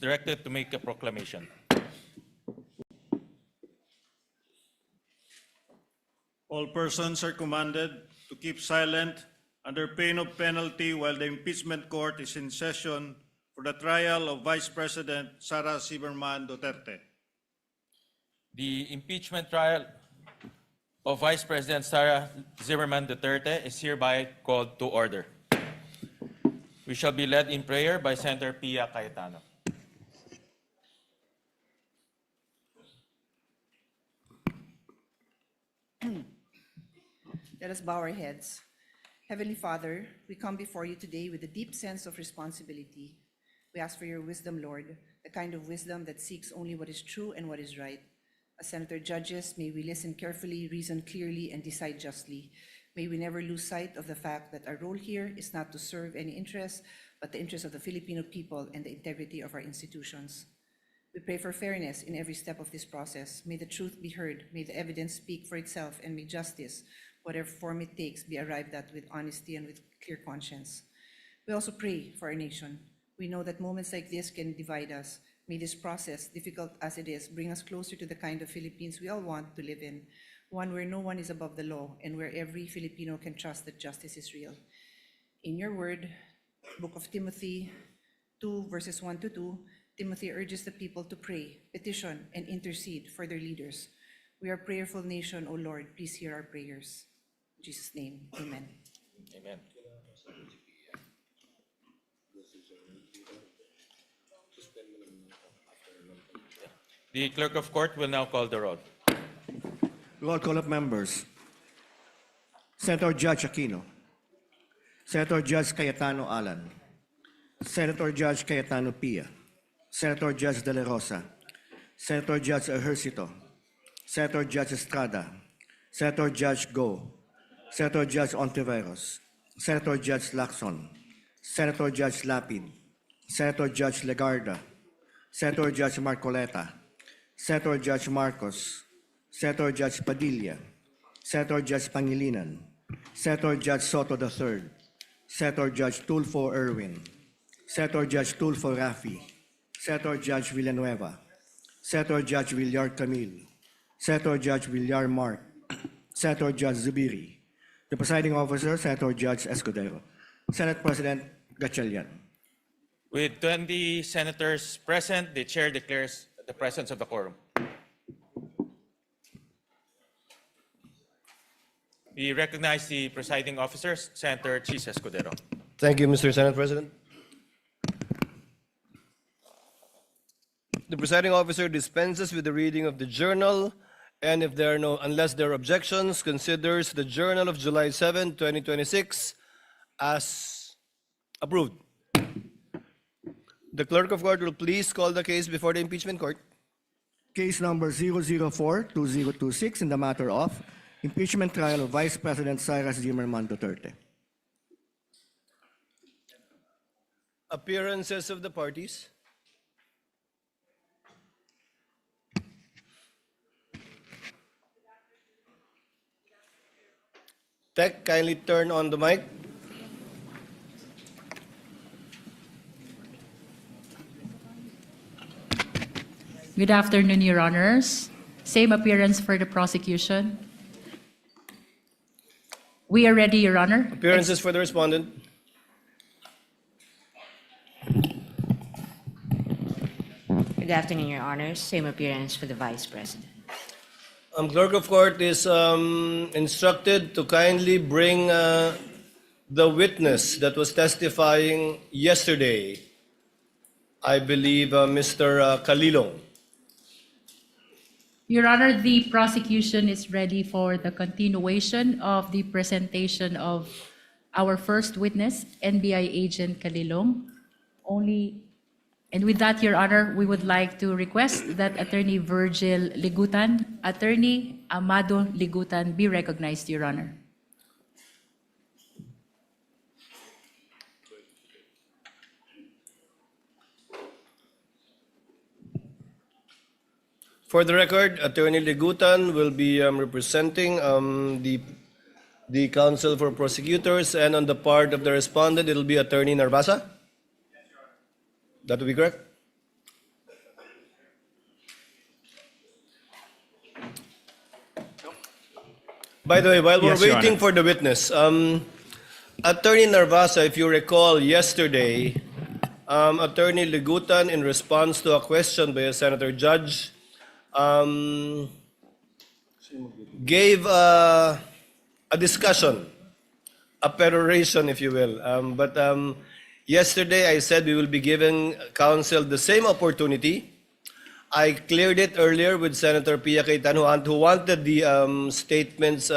directed to make a proclamation. All persons are commanded to keep silent under pain of penalty while the impeachment court is in session for the trial of Vice President Sara Duterte. The impeachment trial of Vice President Sara Zimmerman Duterte is hereby called to order. We shall be led in prayer by Senator Pia Cayetano. Let us bow our heads. Heavenly Father, we come before you today with a deep sense of responsibility. We ask for your wisdom, Lord, the kind of wisdom that seeks only what is true and what is right. As senator judges, may we listen carefully, reason clearly, and decide justly. May we never lose sight of the fact that our role here is not to serve any interest, but the interests of the Filipino people and the integrity of our institutions. We pray for fairness in every step of this process. May the truth be heard, may the evidence speak for itself, and may justice, whatever form it takes, be arrived at with honesty and with clear conscience. We also pray for our nation. We know that moments like this can divide us. May this process, difficult as it is, bring us closer to the kind of Philippines we all want to live in, one where no one is above the law and where every Filipino can trust that justice is real. In your word, Book of Timothy 2, verses 1 to 2, Timothy urges the people to pray, petition, and intercede for their leaders. We are a prayerful nation, O Lord. Please hear our prayers. In Jesus' name, amen. Amen. The clerk of court will now call the roll. Roll call of members. Senator Judge Aquino. Senator Judge Cayetano Alan. Senator Judge Cayetano Pia. Senator Judge De La Rosa. Senator Judge Ejercito. Senator Judge Estrada. Senator Judge Go. Senator Judge Ontiveros. Senator Judge Lacson. Senator Judge Lapid. Senator Judge Legarda. Senator Judge Marcoleta. Senator Judge Marcos. Senator Judge Padilla. Senator Judge Pangilinan. Senator Judge Soto III. Senator Judge Tulfo Erwin. Senator Judge Tulfo Rafi. Senator Judge Villanueva. Senator Judge Villar Camille. Senator Judge Villar Mark. Senator Judge Zubiri. The presiding officer, Senator Judge Escudero. Senate President Gatchalian. With 20 senators present, the chair declares the presence of the quorum. We recognize the presiding officers, Senator Chiz Escudero. Thank you, Mr. Senate President. The presiding officer dispenses with the reading of the journal, and if there are unless there are objections, considers the journal of July 7, 2026 as approved. The clerk of court will please call the case before the impeachment court. Case number 004-2026 in the matter of impeachment trial of Vice President Sara Zimmerman Duterte. Appearances of the parties. Tech, kindly turn on the mic. Good afternoon, Your Honors. Same appearance for the prosecution. We are ready, Your Honor. Appearances for the respondent. Good afternoon, Your Honors. Same appearance for the Vice President. Clerk of Court is instructed to kindly bring the witness that was testifying yesterday, I believe Mr. Calilong. Your Honor, the prosecution is ready for the continuation of the presentation of our first witness, NBI Agent Calilong. And with that, Your Honor, we would like to request that Attorney Virgil Ligutan, Attorney Amado Ligutan be recognized, Your Honor. For the record, Attorney Ligutan will be representing the counsel for prosecutors, and on the part of the respondent, it will be Attorney Narbasa. That would be correct? By the way, while we're Yes, Your waiting Honor. for the witness, Attorney Narvasa, if you recall yesterday, Attorney Ligutan, in response to a question by a senator judge, gave a discussion, a peroration, if you will. But yesterday I said we will be giving counsel the same opportunity. I cleared it earlier with Senator Pia Cayetano, who wanted the statements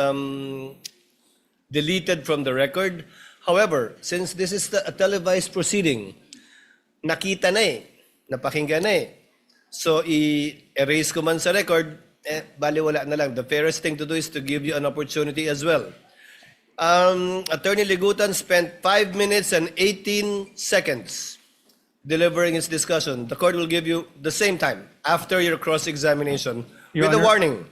deleted from the record. However, since this is a televised proceeding, nakita na eh, napakinggan na eh. So i-erase ko man sa record, baliwala na lang. The fairest thing to do is to give you an opportunity as well. Attorney Ligutan spent 5 minutes and 18 seconds delivering his discussion. The court will give you the same time after your cross-examination Your with a Honor. warning.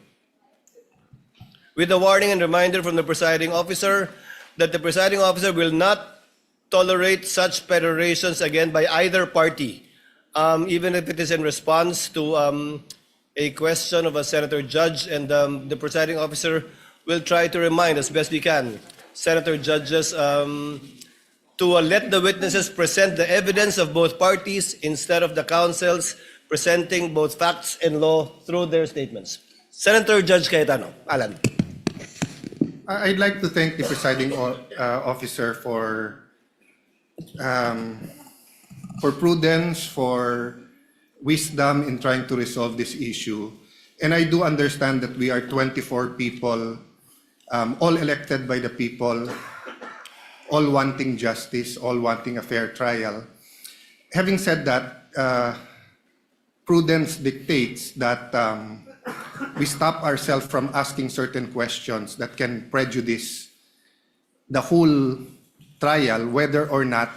With a warning and reminder from the presiding officer that the presiding officer will not tolerate such perorations again by either party, even if it is in response to a question of a senator judge, and the presiding officer will try to remind as best we can senator judges to let the witnesses present the evidence of both parties instead of the counsels presenting both facts and law through their statements. Senator Judge Cayetano, Alan. I'd like to thank the presiding officer for prudence, for wisdom in trying to resolve this issue. And I do understand that we are 24 people, all elected by the people, all wanting justice, all wanting a fair trial. Having said that, prudence dictates that we stop ourselves from asking certain questions that can prejudice the whole trial, whether or not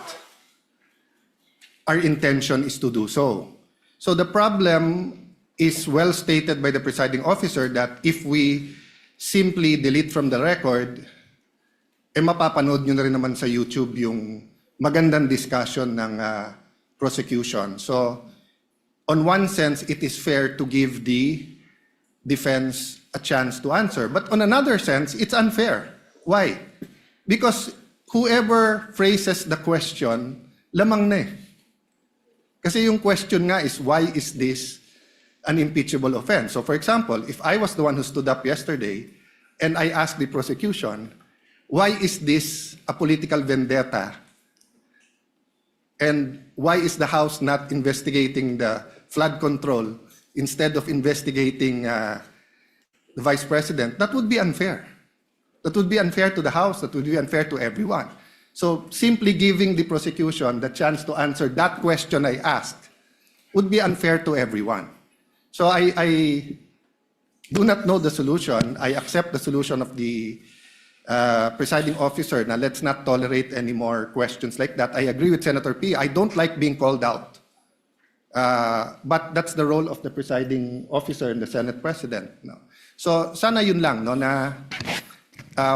our intention is to do so. So the problem is well stated by the presiding officer that if we simply delete from the record, mapapanood nyo na rin naman sa YouTube yung magandang discussion ng prosecution. So, on one sense, it is fair to give the defense a chance to answer. But on another sense, it's unfair. Why? Because whoever phrases the question, lamang na eh. Kasi yung question nga is, why is this an impeachable offense? So for example, if I was the one who stood up yesterday and I asked the prosecution, why is this a political vendetta? And why is the House not investigating the flood control instead of investigating the Vice President? That would be unfair. That would be unfair to the House. That would be unfair to everyone. So simply giving the prosecution the chance to answer that question I asked would be unfair to everyone. So I do not know the solution. I accept the solution of the presiding officer. Now let's not tolerate any more questions like that. I agree with Senator P. I don't like being called out. But that's the role of the presiding officer and the Senate President. No? So sana yun lang, no, na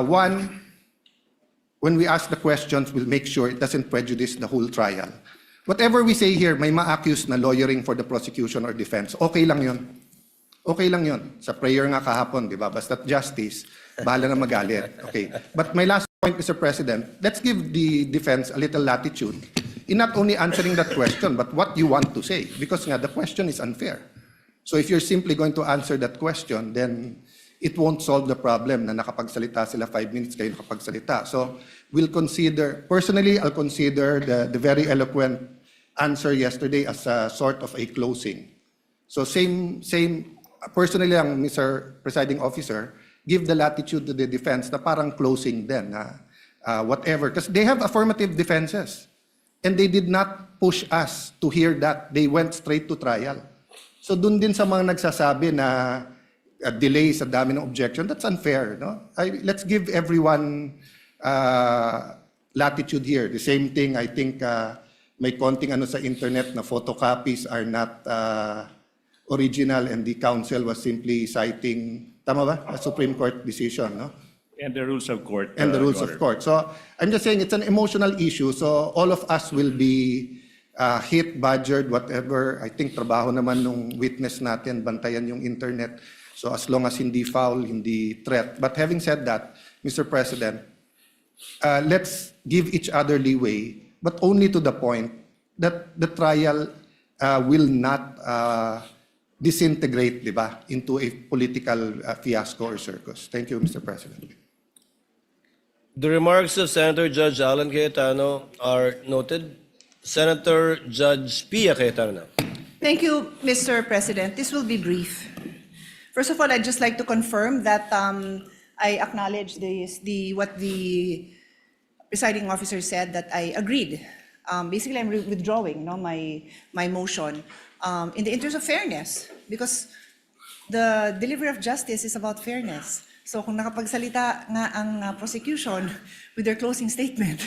one, when we ask the questions, we'll make sure it doesn't prejudice the whole trial. Whatever we say here, may ma-accuse na lawyering for the prosecution or defense. Okay lang yun. Okay lang yun. Sa prayer nga kahapon, di ba? Basta't justice, bahala na magalit. Okay. But my last point, Mr. President, let's give the defense a little latitude in not only answering that question, but what you want to say. Because nga, the question is unfair. So if you're simply going to answer that question, then it won't solve the problem na nakapagsalita sila 5 minutes, kayo nakapagsalita. So we'll consider, personally, I'll consider the very eloquent answer yesterday as a sort of a closing. So same, personally lang, Mr. Presiding Officer, give the latitude to the defense na parang closing din, whatever. Because they have affirmative defenses. And they did not push us to hear that. They went straight to trial. So dun din sa mga nagsasabi na delay sa dami ng objection, that's unfair. No? Let's give everyone latitude here. The same thing, I think, may konting ano sa internet na photocopies are not original and the counsel was simply citing, tama ba? A Supreme Court decision, no? And the rules of court. And the rules Your of court. So I'm just saying it's an emotional issue. So all of us will be hit, badgered, whatever. I think trabaho naman nung witness natin, bantayan yung internet. So as long as hindi foul, hindi threat. But having said that, Mr. President, let's give each other leeway, but only to the point that the trial will not disintegrate, di ba, into a political fiasco or circus. Thank you, Mr. President. The remarks of Senator Judge Alan Cayetano are noted. Senator Judge Pia Cayetano now. Thank you, Mr. President. This will be brief. First of all, I'd just like to confirm that I acknowledge what the presiding officer said, that I agreed. Basically, I'm withdrawing my motion in the interest of fairness, because the delivery of justice is about fairness. So kung nakapagsalita nga ang prosecution with their closing statement,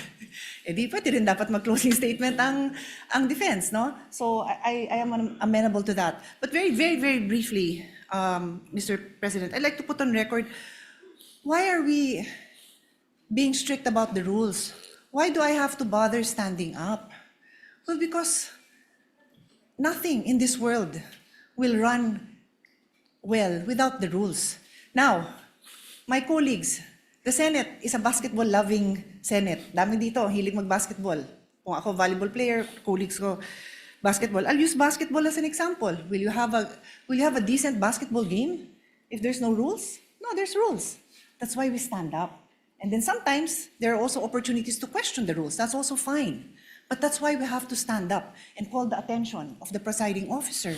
di pwede rin dapat mag-closing statement ang defense, no? So I am amenable to that. But very, very, very briefly, Mr. President, I'd like to put on record, why are we being strict about the rules? Why do I have to bother standing up? Well, because nothing in this world will run well without the rules. Now, my colleagues, the Senate is a basketball-loving Senate. Dami dito, hilig mag-basketball. Kung ako volleyball player, colleagues ko basketball. I'll use basketball as an example. Will you have a decent basketball game if there's no rules? No, there's rules. That's why we stand up. And then sometimes there are also opportunities to question the rules. That's also fine. But that's why we have to stand up and call the attention of the presiding officer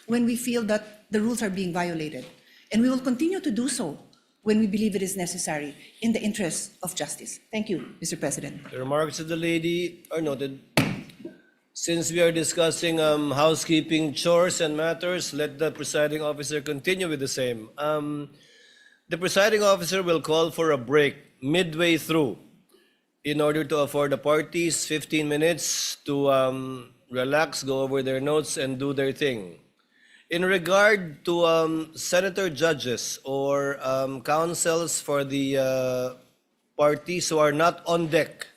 when we feel that the rules are being violated. And we will continue to do so when we believe it is necessary in the interest of justice. Thank you, Mr. President. The remarks of the lady are noted. Since we are discussing housekeeping chores and matters, let the presiding officer continue with the same. The presiding officer will call for a break midway through in order to afford the parties 15 minutes to relax, go over their notes, and do their thing. In regard to senator judges or counsels for the parties who are not on deck,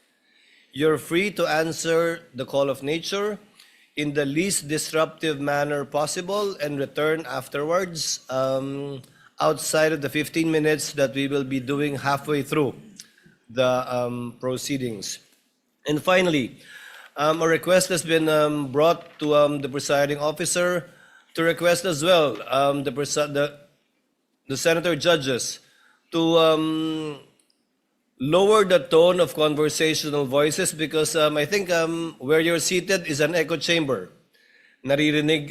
you're free to answer the call of nature in the least disruptive manner possible and return afterwards outside of the 15 minutes that we will be doing halfway through the proceedings. And finally, a request has been brought to the presiding officer to request as well the senator judges to lower the tone of conversational voices because I think where you're seated is an echo chamber. Naririnig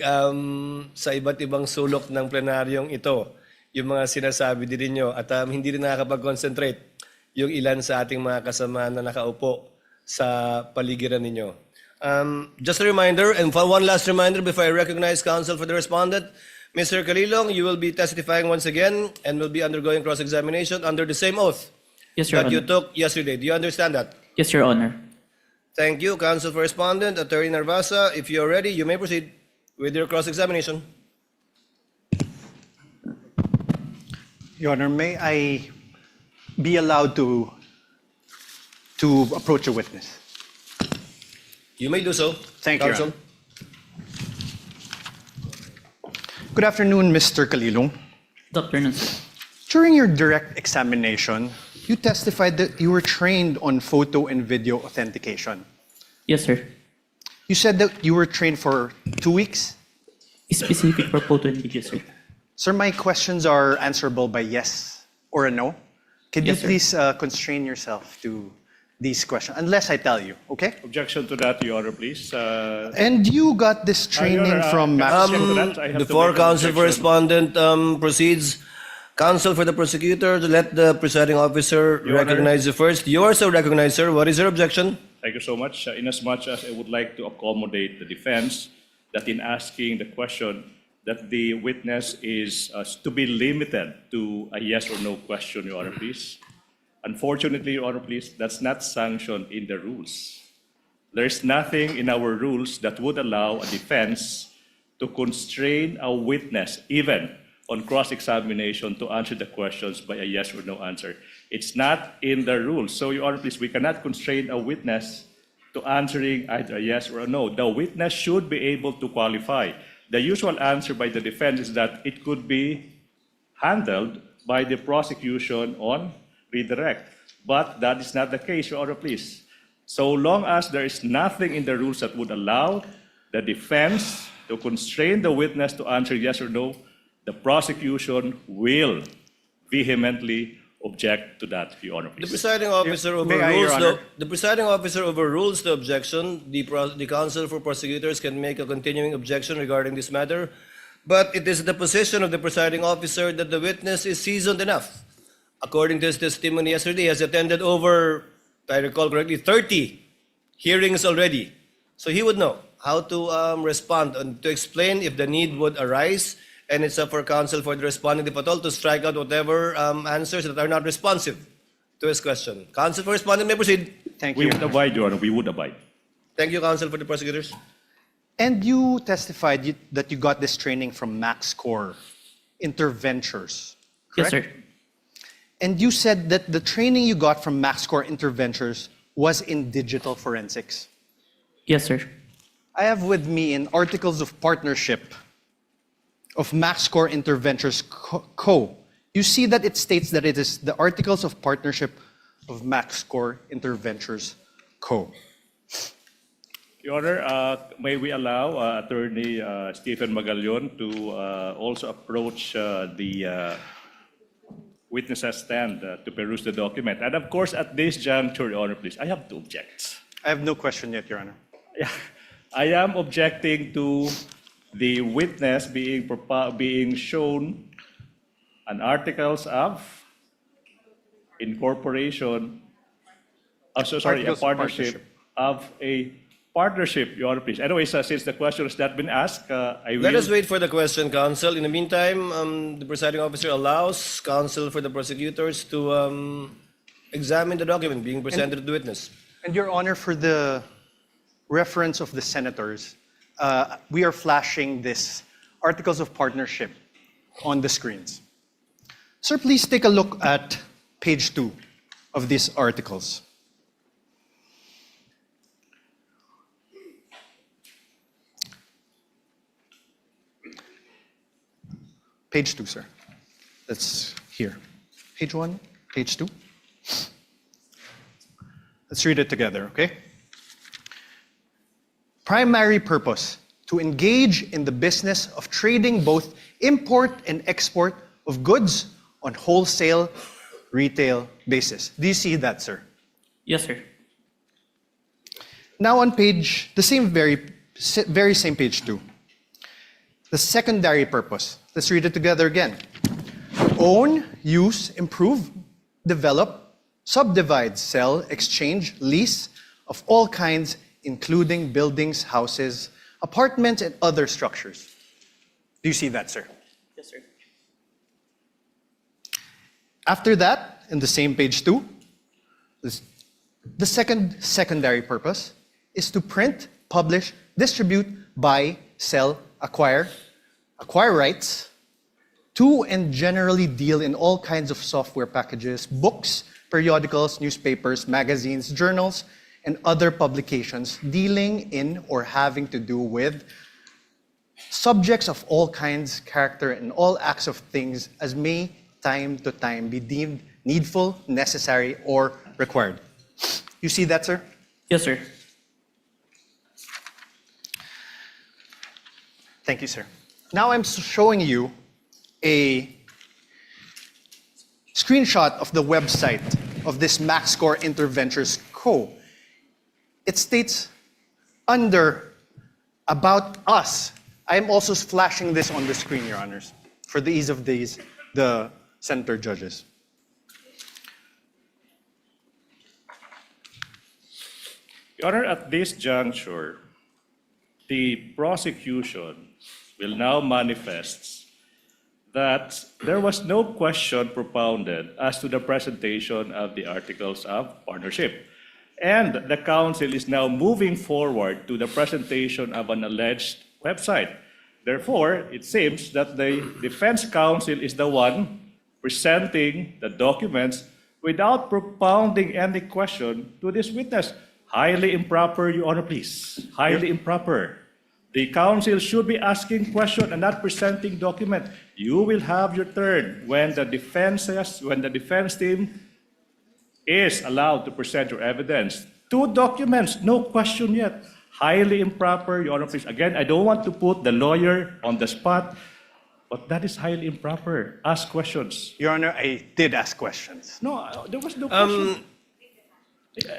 sa iba't ibang sulok ng plenaryong ito yung mga sinasabi din ninyo at hindi rin nakakapag-concentrate yung ilan sa ating mga kasama na nakaupo sa paligiran ninyo. Just a reminder, and for one last reminder before I recognize counsel for the respondent, Mr. Calilong, you will be testifying once again and will be undergoing cross-examination under the same oath Yes, Your that you Honor. took yesterday. Do you understand that? Yes, Your Honor. Thank you, counsel for respondent. Attorney Narvasa, if you are ready, you may proceed with your cross-examination. Your Honor, may I be allowed to approach a witness? You may do so. Thank you, Your counsel. Honor. Good afternoon, Mr. Calilong. Good afternoon, sir. During your direct examination, you testified that you were trained on photo and video authentication. Yes, sir. You said that you were trained for 2 weeks? Specific for photo and video, sir. Sir, my questions are answerable by yes or a no. Could Yes, you sir. please constrain yourself to these questions, unless I tell you, okay? Objection to that, Your Honor, please. And you got this training from objection to that. I have to Before make an counsel for objection. respondent proceeds, counsel for the prosecutor, to let the presiding officer Your Honor. recognize you first. You are so recognized, sir. What is your objection? Thank you so much. Inasmuch as I would like to accommodate the defense that in asking the question that the witness is to be limited to a yes or no question, Your Honor, please. Unfortunately, Your Honor, please, that's not sanctioned in the rules. There's nothing in our rules that would allow a defense to constrain a witness, even on cross-examination, to answer the questions by a yes or no answer. It's not in the rules. So, Your Honor, please, we cannot constrain a witness to answering either a yes or a no. The witness should be able to qualify. The usual answer by the defense is that it could be handled by the prosecution on redirect. But that is not the case, Your Honor, please. So long as there is nothing in the rules that would allow the defense to constrain the witness to answer yes or no, the prosecution will vehemently object to that, Your Honor, The please. presiding officer May I, Your overrules Honor? the presiding officer overrules the objection. The counsel for prosecutors can make a continuing objection regarding this matter, but it is the position of the presiding officer that the witness is seasoned enough. According to his testimony yesterday, he has attended over, if I recall correctly, 30 hearings already. So he would know how to respond and to explain if the need would arise. And it's up for counsel for the respondent, if at all, to strike out whatever answers that are not responsive to his question. Counsel for respondent may proceed. Thank We you. would abide, Your Honor, we would abide. Thank you, counsel for the prosecutors. And you testified that you got this training from MaxCore Interventures, Yes, correct? sir. And you said that the training you got from MaxCore Interventures was in digital forensics. Yes, sir. I have with me in Articles of Partnership of MaxCore Interventures Co. You see that it states that it is the Articles of Partnership of MaxCore Interventures Co. Your Honor, may we allow Attorney Stephen Magallon to also approach the witness stand to peruse the document. And of course, at this juncture, Your Honor, please, I have to object. I have no question yet, Your Honor. Yeah, I am objecting to the witness being shown an articles of incorporation, sorry, a Articles of partnership of a partnership, Your Honor, please. Anyways, since the question has not been asked, I will. Let us wait for the question, counsel. In the meantime, the presiding officer allows counsel for the prosecutors to examine the document being presented to the witness. And Your Honor, for the reference of the senators, we are flashing this Articles of Partnership on the screens. Sir, please take a look at page 2 of these articles. Page 2, sir. That's here. Page 1, page 2. Let's read it together, okay? Primary purpose, to engage in the business of trading both import and export of goods on wholesale, retail basis. Do you see that, sir? Yes, sir. Now on page, the same very same page 2. The secondary purpose. Let's read it together again. Own, use, improve, develop, subdivide, sell, exchange, lease of all kinds, including buildings, houses, apartments, and other structures. Do you see that, sir? Yes, sir. After that, in the same page 2, the secondary purpose is to print, publish, distribute, buy, sell, acquire rights, to and generally deal in all kinds of software packages, books, periodicals, newspapers, magazines, journals, and other publications dealing in or having to do with subjects of all kinds, character, and all acts of things as may time to time be deemed needful, necessary, or required. You see that, sir? Yes, sir. Thank you, sir. Now I'm showing you a screenshot of the website of this MaxCore Interventures Co. It states under About Us. I am also flashing this on the screen, Your Honors, for the ease of the senator judges. Your Honor, at this juncture, the prosecution will now manifest that there was no question propounded as to the presentation of the Articles of Partnership. And the counsel is now moving forward to the presentation of an alleged website. Therefore, it seems that the defense counsel is the one presenting the documents without propounding any question to this witness. Highly improper, Your Honor, please. Highly improper. The counsel should be asking question and not presenting document. You will have your turn when the defense team is allowed to present your evidence. 2 documents, no question yet. Highly improper, Your Honor, please. Again, I don't want to put the lawyer on the spot, but that is highly improper. Ask questions. Your Honor, I did ask questions. No, there was no question.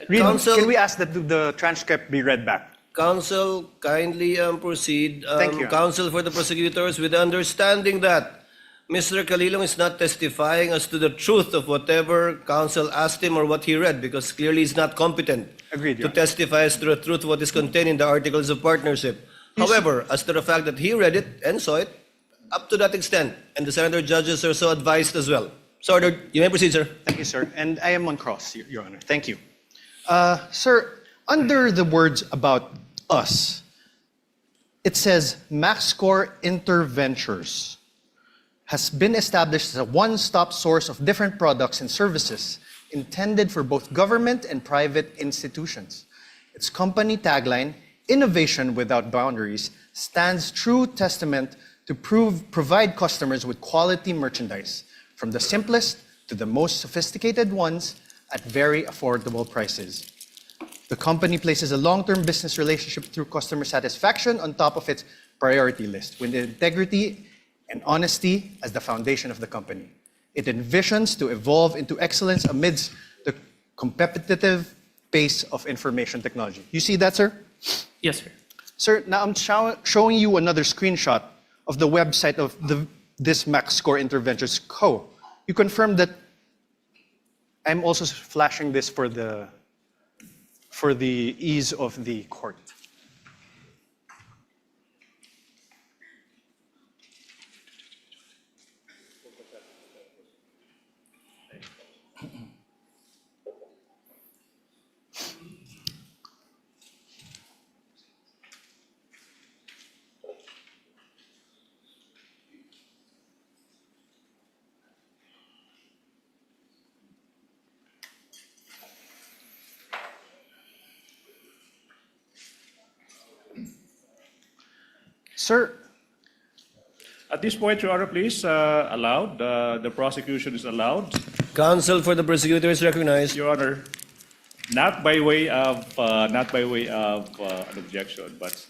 Counsel- Can we ask that the transcript be read back? Counsel, kindly proceed. Thank you. Counsel for the prosecutors, with the understanding that Mr. Calilong is not testifying as to the truth of whatever counsel asked him or what he read, because clearly he's not competent Agreed, to Your Honor. testify as to the truth of what is contained in the Articles of Partnership. However, as to the fact that he read it and saw it, up to that extent, and the senator judges are so advised as well. So ordered. You may proceed, sir. Thank you, sir. And I am on cross, Your Honor. Thank you. Sir, under the words about us, it says MaxScore Interventures has been established as a one-stop source of different products and services intended for both government and private institutions. Its company tagline, Innovation Without Boundaries, stands true testament to provide customers with quality merchandise, from the simplest to the most sophisticated ones, at very affordable prices. The company places a long-term business relationship through customer satisfaction on top of its priority list, with integrity and honesty as the foundation of the company. It envisions to evolve into excellence amidst the competitive pace of information technology. You see that, sir? Yes, sir. Sir, now I'm showing you another screenshot of the website of this MaxScore Interventures Co. You confirm that I'm also flashing this for the ease of the court. Sir, At this point, Your Honor, please, allowed. The prosecution is allowed. Counsel for the prosecutor is recognized. Your Honor, not by way of an objection, but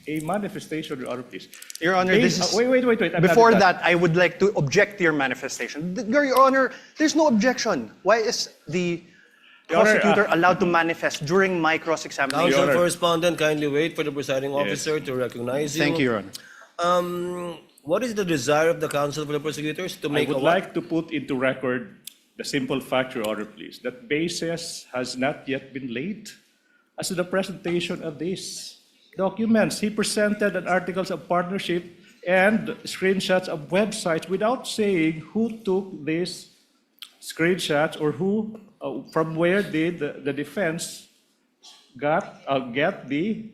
a manifestation, Your Honor, please. Your Honor, this is... Wait. I'm not Before done. that, I would like to object to your manifestation. Your Honor, there's no objection. Why is the Your Honor, prosecutor allowed to manifest during my cross-examination? Counsel Honor. for respondent, kindly wait for the presiding officer to recognize you. Thank you, Your Honor. What is the desire of the counsel for the prosecutors to I make would a what? like to put into record the simple fact, Your Honor, please, that basis has not yet been laid as to the presentation of these documents. He presented an articles of partnership and screenshots of websites without saying who took these screenshots or who, from where did the defense get the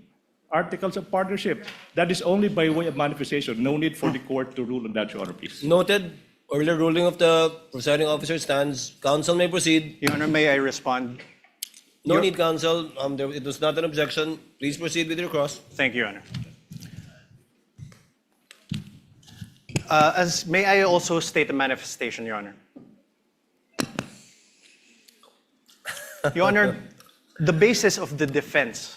articles of partnership. That is only by way of manifestation. No need for the court to rule on that, Your Honor, please. Noted. Earlier ruling of the presiding officer stands. Counsel may proceed. Your Honor, may I respond? No need, counsel. It was not an objection. Please proceed with your cross. Thank you, Your Honor. May I also state a manifestation, Your Honor? Your Honor, the basis of the defense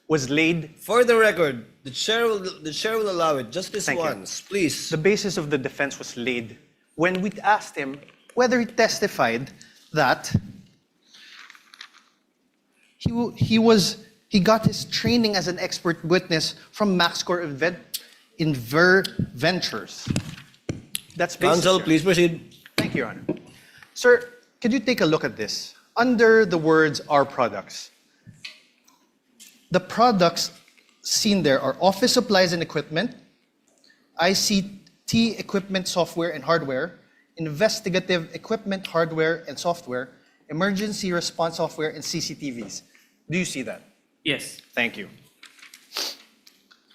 was laid. For the record, the chair will allow it just this Thank you. once, please. The basis of the defense was laid when we asked him whether he testified that he got his training as an expert witness from MaxScore Ventures. That's basis. Counsel, Your Honor. please proceed. Thank you, Your Honor. Sir, could you take a look at this? Under the words "our products," the products seen there are office supplies and equipment, ICT equipment, software and hardware, investigative equipment, hardware and software, emergency response software, and CCTVs. Do you see that? Yes. Thank you.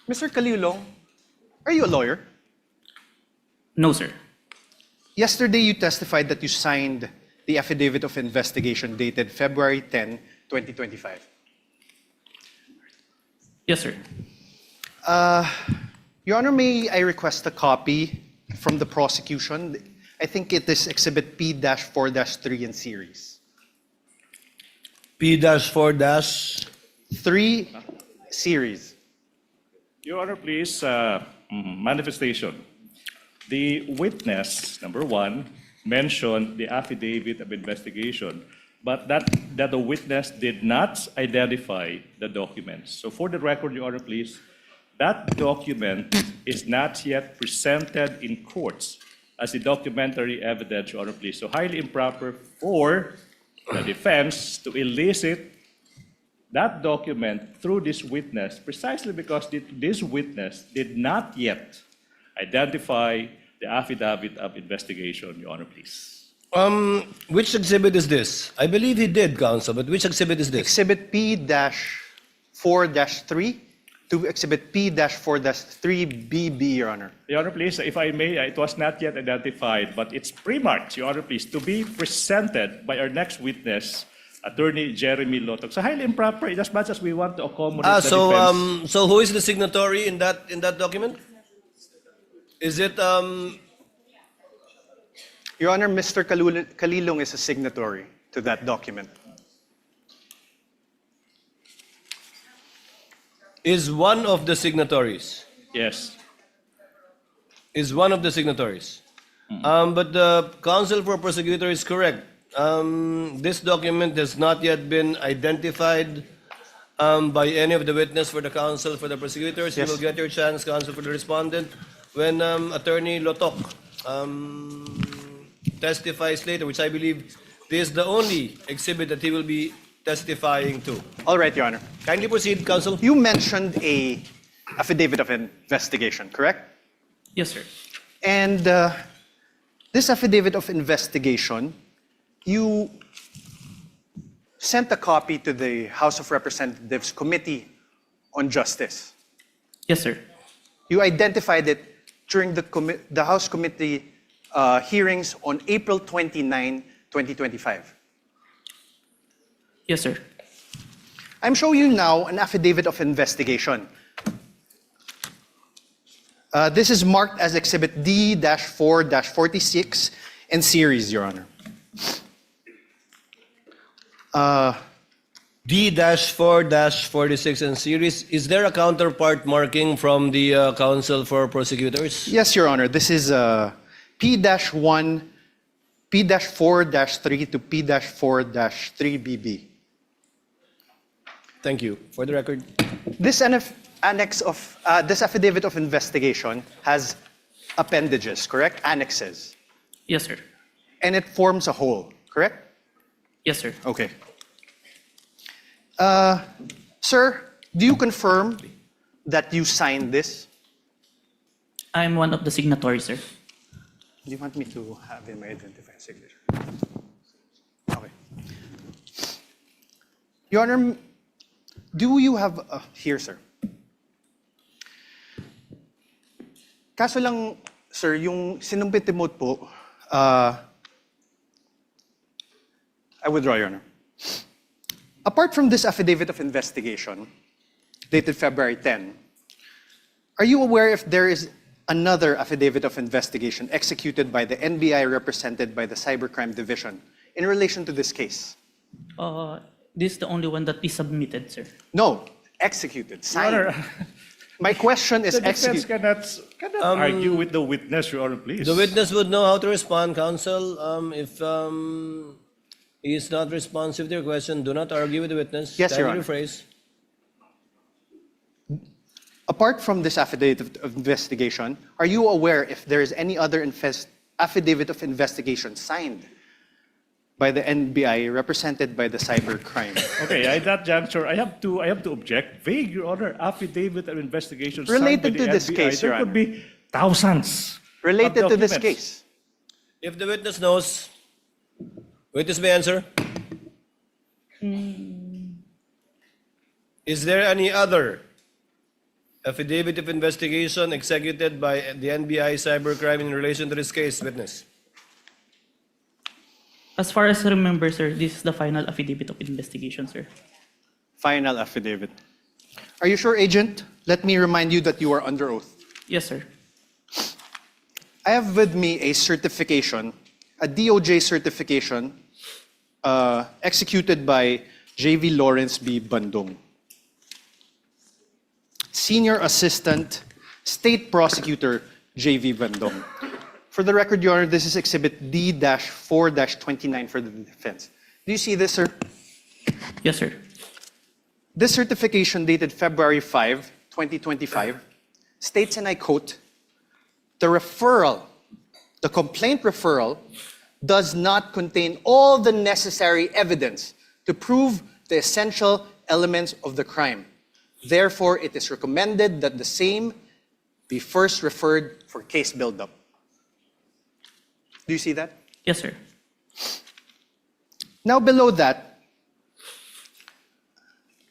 Mr. Calilong, are you a lawyer? No, sir. Yesterday, you testified that you signed the affidavit of investigation dated February 10, 2025. Yes, sir. Your Honor, may I request a copy from the prosecution? I think it is Exhibit P-4-3 in series. P-4- 3 series. Your Honor, please, manifestation. The witness, number one, mentioned the affidavit of investigation, but that the witness did not identify the documents. So for the record, Your Honor, please, that document is not yet presented in courts as a documentary evidence, Your Honor, please. So highly improper for the defense to elicit that document through this witness precisely because this witness did not yet identify the affidavit of investigation, Your Honor, please. Which exhibit is this? I believe he did, counsel, but which exhibit is this? Exhibit P-4-3 to Exhibit P-4-3BB, Your Honor. Your Honor, please, if I may, it was not yet identified, but it's pre-marked, Your Honor, please, to be presented by our next witness, Attorney Jeremy Lotok. So highly improper, in as much as we want to accommodate the defense. So who is the signatory in that document? Is it Your Honor, Mr. Kalilong is a signatory to that document. is one of the signatories? Yes. Is one of the signatories. But the counsel for prosecutor is correct. This document has not yet been identified by any of the witness for the counsel for the prosecutors. Yes. You will get your chance, counsel for the respondent, when Attorney Lotok testifies later, which I believe this is the only exhibit that he will be testifying to. All right, Your Honor. Kindly proceed, counsel. You mentioned a affidavit of investigation, correct? Yes, sir. And this affidavit of investigation, you sent a copy to the House of Representatives Committee on Justice. Yes, sir. You identified it during the House Committee hearings on April 29, 2025. Yes, sir. I'm showing you now an affidavit of investigation. This is marked as Exhibit D-4-46 in series, Your Honor. D-4-46 and series. Is there a counterpart marking from the counsel for prosecutors? Yes, Your Honor. This is P-4-3 to P-4-3BB. Thank you. For the record. This annex of this affidavit of investigation has appendages, correct? Annexes. Yes, sir. And it forms a whole, correct? Yes, sir. Okay. Sir, do you confirm that you signed this? I'm one of the signatories, sir. Do you want me to have him identify a signature? Okay. Your Honor, do you have here, sir? Kaso lang, sir, yung sinumpit remote po, I withdraw, Your Honor. Apart from this affidavit of investigation, dated February 10, are you aware if there is another affidavit of investigation executed by the NBI represented by the Cybercrime Division in relation to this case? This is the only one that is submitted, sir. No, executed, signed. My question is The defense executed. cannot argue with the witness, Your Honor, please. The witness would know how to respond, counsel. If he is not responsive to your question, do not argue with the witness. Yes, Your Kindly Honor. rephrase. Apart from this affidavit of investigation, are you aware if there is any other affidavit of investigation signed by the NBI represented by the cybercrime? Okay, at that juncture, I have to object. Vague, Your Honor, affidavit of investigation signed Related by the to this NBI. case, Your There could Honor. be thousands Related of to this documents. case. If the witness knows, witness may answer. Is there any other affidavit of investigation executed by the NBI cybercrime in relation to this case, witness? As far as I remember, sir, this is the final affidavit of investigation, sir. Final affidavit. Are you sure, Agent? Let me remind you that you are under oath. Yes, sir. I have with me a certification, a DOJ certification, executed by J.V. Lawrence B. Bandung, Senior Assistant State Prosecutor J.V. Bandung. For the record, Your Honor, this is Exhibit D-4-29 for the defense. Do you see this, sir? Yes, sir. This certification dated February 5, 2025, states, and I quote, the complaint referral does not contain all the necessary evidence to prove the essential elements of the crime. Therefore, it is recommended that the same be first referred for case buildup. Do you see that? Yes, sir. Now below that,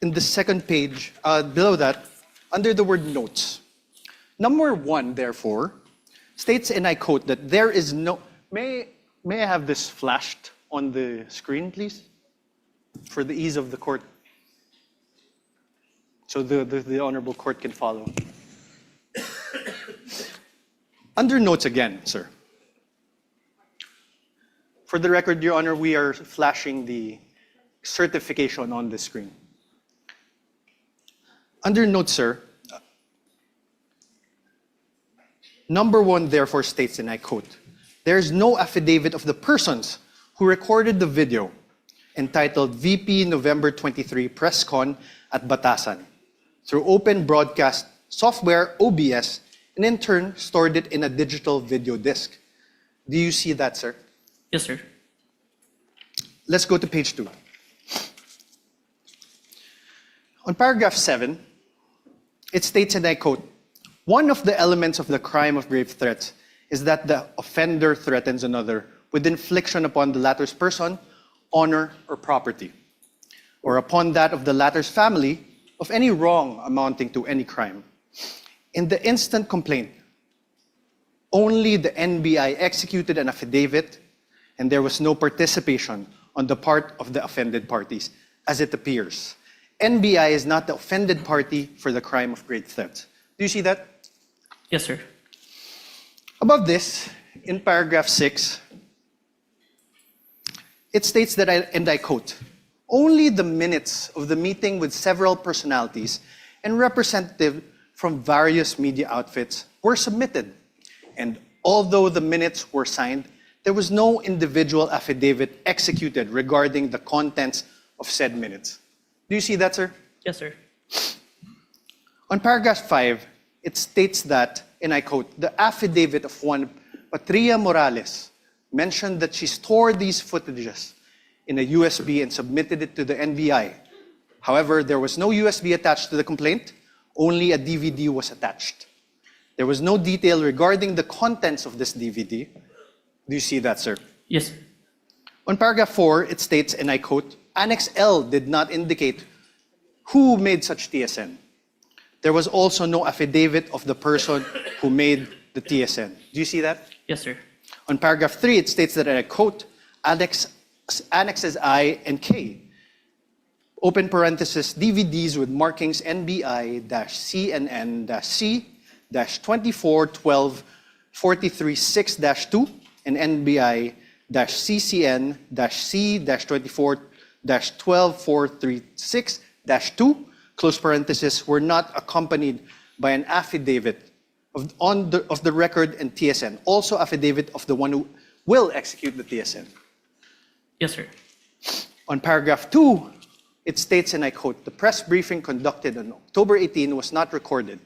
in the second page, below that, under the word notes, number 1, therefore, states, and I quote, that there is no... May I have this flashed on the screen, please? For the ease of the court. So the Honorable Court can follow. Under notes again, sir. For the record, Your Honor, we are flashing the certification on the screen. Under notes, sir, number 1 therefore states, and I quote, there is no affidavit of the persons who recorded the video entitled VP November 23 Press Con at Batasan through open broadcast software OBS and in turn stored it in a digital video disc. Do you see that, sir? Yes, sir. Let's go to page 2. On paragraph 7, it states, and I quote, one of the elements of the crime of grave threats is that the offender threatens another with infliction upon the latter's person, honor, or property, or upon that of the latter's family of any wrong amounting to any crime. In the instant complaint, only the NBI executed an affidavit and there was no participation on the part of the offended parties, as it appears. NBI is not the offended party for the crime of grave threats. Do you see that? Yes, sir. Above this, in paragraph 6, it states that, and I quote, only the minutes of the meeting with several personalities and representatives from various media outfits were submitted. And although the minutes were signed, there was no individual affidavit executed regarding the contents of said minutes. Do you see that, sir? Yes, sir. On paragraph 5, it states that, and I quote, the affidavit of one Patria Morales mentioned that she stored these footages in a USB and submitted it to the NBI. However, there was no USB attached to the complaint, only a DVD was attached. There was no detail regarding the contents of this DVD. Do you see that, sir? Yes. On paragraph 4, it states, and I quote, Annex L did not indicate who made such TSN. There was also no affidavit of the person who made the TSN. Do you see that? Yes, sir. On paragraph 3, it states that, and I quote, Annexes I and K, open parenthesis, DVDs with markings NBI-CNN-C-2412-43-6-2 and NBI-CCN-C-24-12-436-2, close parenthesis, were not accompanied by an affidavit of the record and TSN, also affidavit of the one who will execute the TSN. Yes, sir. On paragraph 2, it states, and I quote, the press briefing conducted on October 18 was not recorded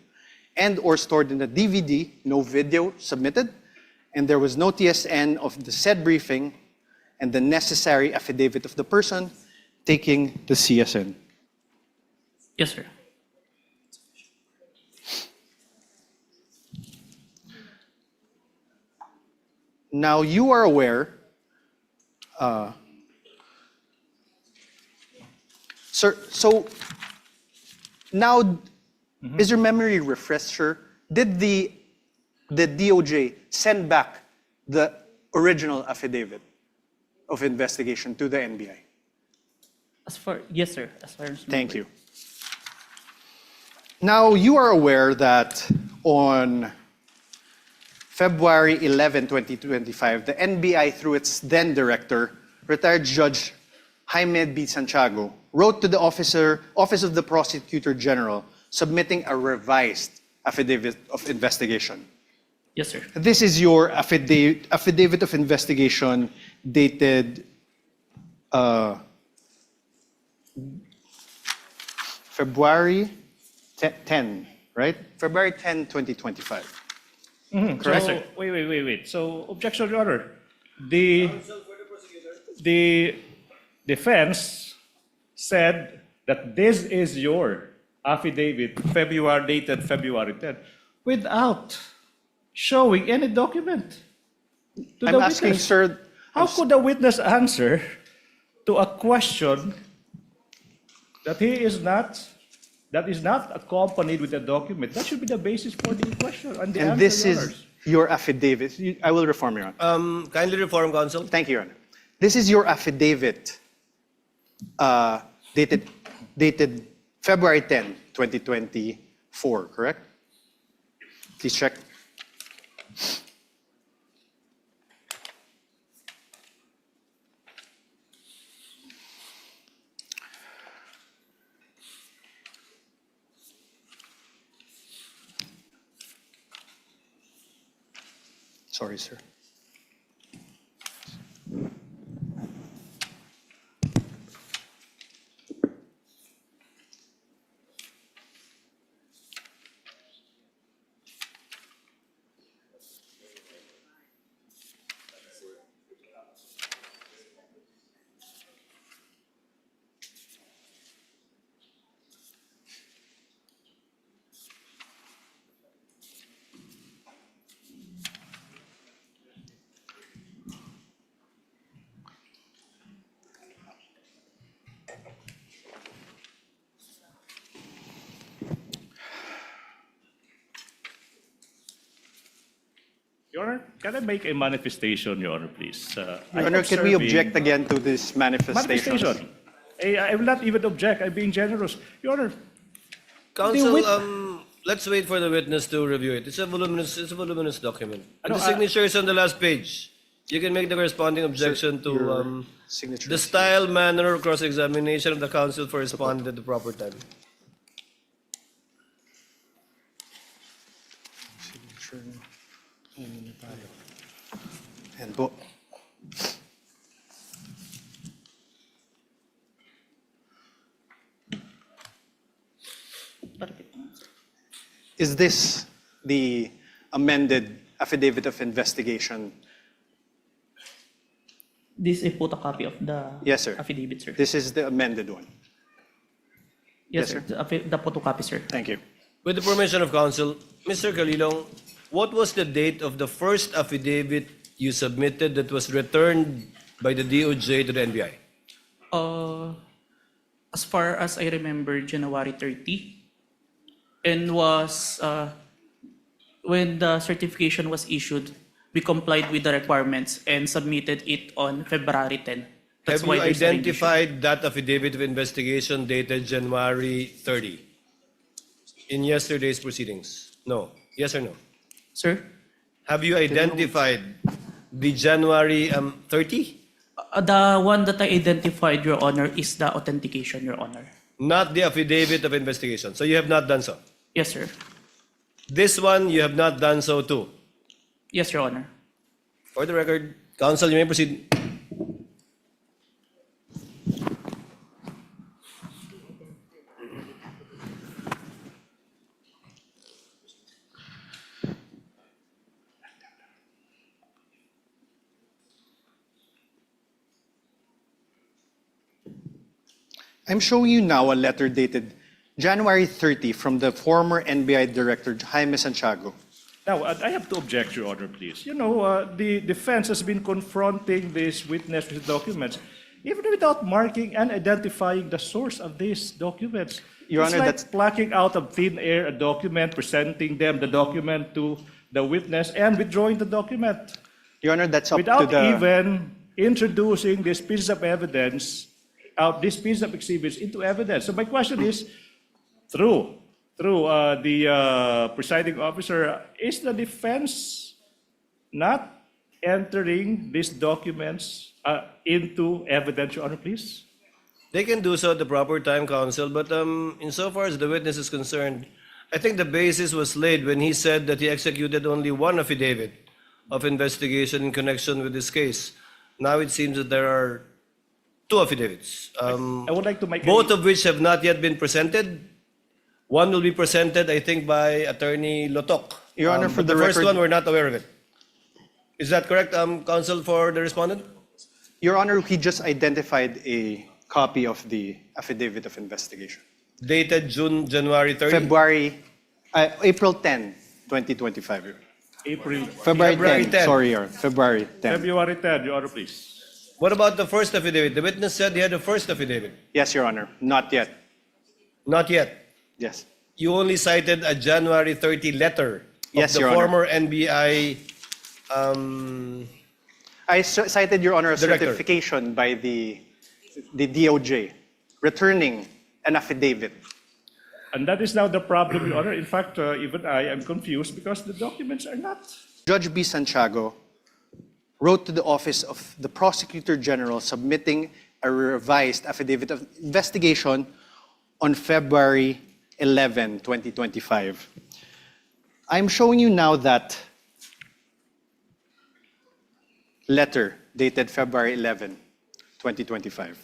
and or stored in the DVD, no video submitted, and there was no TSN of the said briefing and the necessary affidavit of the person taking the CSN. Yes, sir. Now you are aware, sir, so now is your memory refresher? Did the DOJ send back the original affidavit of investigation to the NBI? Yes, sir. As far as Thank you. Now, you are aware that on February 11, 2025, the NBI, through its then director, retired Judge Jaime B. Santiago, wrote to the Office of the Prosecutor General submitting a revised affidavit of investigation. Yes, sir. This is your affidavit of investigation dated February 10, right? February 10, 2025. Correct. So, wait. So, objection, Your Honor. The defense said that this is your affidavit, dated February 10, without showing any document to I'm the asking, witness. sir, How could the witness answer to a question that is not accompanied with a document? That should be the basis for the question and the and answer, this Your is Honors. your affidavit. I will reform, Your Honor. Kindly reform, counsel. Thank you, Your Honor. This is your affidavit dated February 10, 2024, correct? Please check. Sorry, sir. Your Honor, can I make a manifestation, Your Honor, please? Your Honor, can we object again to this manifestation? Manifestation. I will not even object. I'm being generous. Your Honor, Counsel, wit- let's wait for the witness to review it. It's a voluminous document. And No, the signature is on the last page. You can make the corresponding objection to Signature. the style, manner, or cross-examination of the counsel for responding at the proper time. And bo- Is this the amended affidavit of investigation? This is a photocopy of the Yes, sir. affidavit, sir. This is the amended one. Yes, yes, sir. The photocopy, sir. Thank you. With the permission of counsel, Mr. Calilong, what was the date of the first affidavit you submitted that was returned by the DOJ to the NBI? As far as I remember, January 30, and was when the certification was issued, we complied with the requirements and submitted it on February 10. That's Have why you there's a revision. identified that affidavit of investigation dated January 30 in yesterday's proceedings? No. Yes or no? Sir? Have you identified the January 30? The one that I identified, Your Honor, is the authentication, Your Honor. Not the affidavit of investigation. So you have not done so. Yes, sir. This one, you have not done so too. Yes, Your Honor. For the record, counsel, you may proceed. I'm showing you now a letter dated January 30 from the former NBI Director Jaime Santiago. Now, I have to object, Your Honor, please. You know, the defense has been confronting this witness with documents, even without marking and identifying the source of these documents. Your It's Honor, like that's- plucking out of thin air a document, presenting them the document to the witness, and withdrawing the document Your Honor, that's up without to the... even introducing this piece of evidence, this piece of exhibits into evidence. So my question is, through Through the presiding officer, is the defense not entering these documents into evidence, Your Honor, please? They can do so at the proper time, counsel, but insofar as the witness is concerned, I think the basis was laid when he said that he executed only one affidavit of investigation in connection with this case. Now it seems that there are two affidavits, I would like to make both of which have not yet been presented. One will be presented, I think, by Attorney Lotok. Your Honor, for But the first record- one, we're not aware of it. Is that correct, counsel, for the respondent? Your Honor, he just identified a copy of the affidavit of investigation. Dated January 30? April 10, 2025. Your Honor. April, February February 10, 10. sorry, Your Honor. February 10. February 10, Your Honor, please. What about the first affidavit? The witness said he had the first affidavit. Yes, Your Honor. Not yet. Not yet. Yes. You only cited a January 30 letter of Yes, the Your Honor. former NBI I cited, Your Honor, a Director. certification by the DOJ returning an affidavit. And that is now the problem, Your Honor. In fact, even I am confused because the documents are not. Judge B. Santiago wrote to the office of the Prosecutor General submitting a revised affidavit of investigation on February 11, 2025. I'm showing you now that letter dated February 11, 2025.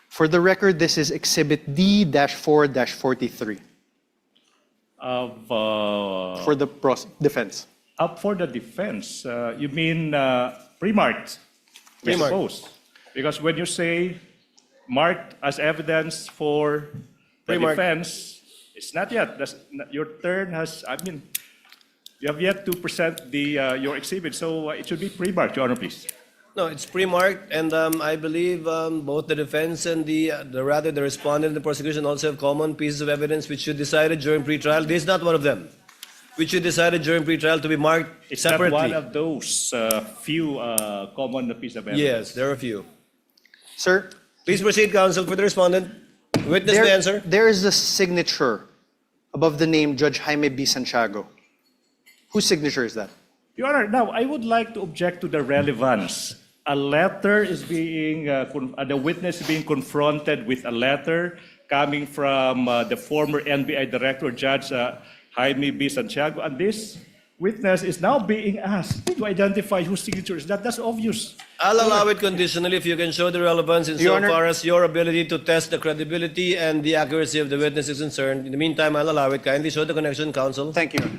For the record, this is Exhibit D-4-43 Of, for the defense. up for the defense, you mean pre-marked? I Pre-marked. suppose. Because when you say marked as evidence for the Pre-marked. defense, it's not yet. Your turn has, I mean, you have yet to present your exhibit, so it should be pre-marked, Your Honor, please. No, it's pre-marked, and I believe both the defense and the respondent and the prosecution also have common pieces of evidence which you decided during pretrial. This is not one of them, which you decided during pretrial to be marked It's separately. not one of those few common pieces of evidence. Yes, there are a few. Sir, Please proceed, counsel, for the respondent. Witness may answer. there is a signature above the name Judge Jaime B. Santiago. Whose signature is that? Your Honor, now I would like to object to the relevance. A letter is being, the witness is being confronted with a letter coming from the former NBI Director, Judge Jaime B. Santiago, and this witness is now being asked to identify whose signature is that. That's obvious. I'll allow it conditionally if you can show the relevance Your Honor- insofar as your ability to test the credibility and the accuracy of the witness is concerned. In the meantime, I'll allow it. Kindly show the connection, counsel. Thank you.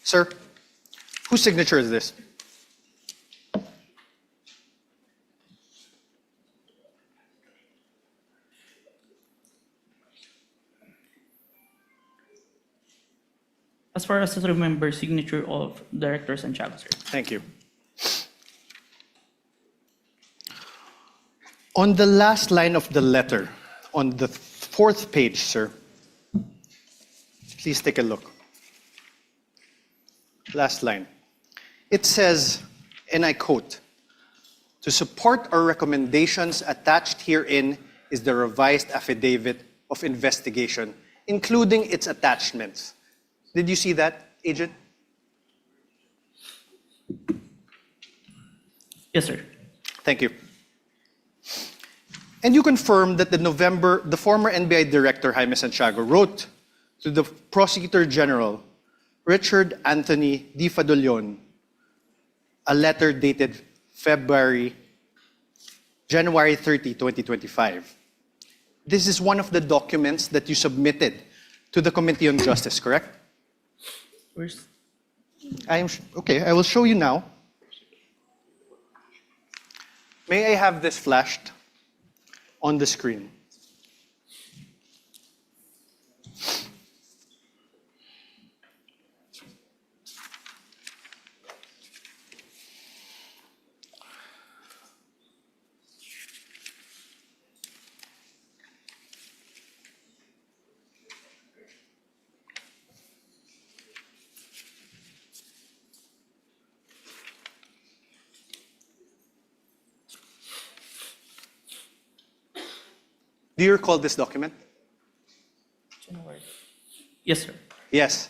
Sir, whose signature is this? As far as I remember, signature of Director Santiago, sir. Thank you. On the last line of the letter, on the fourth page, sir, please take a look. Last line. It says, and I quote, "To support our recommendations attached herein is the revised affidavit of investigation, including its attachments." Did you see that, Agent? Yes, sir. Thank you. And you confirm that the former NBI Director, Jaime Santiago, wrote to the Prosecutor General, Richard Anthony Di Fadolion, a letter dated January 30, 2025. This is one of the documents that you submitted to the Committee on Justice, correct? Where's, Okay, I will show you now. May I have this flashed on the screen? Do you recall this document? Yes, sir. Yes.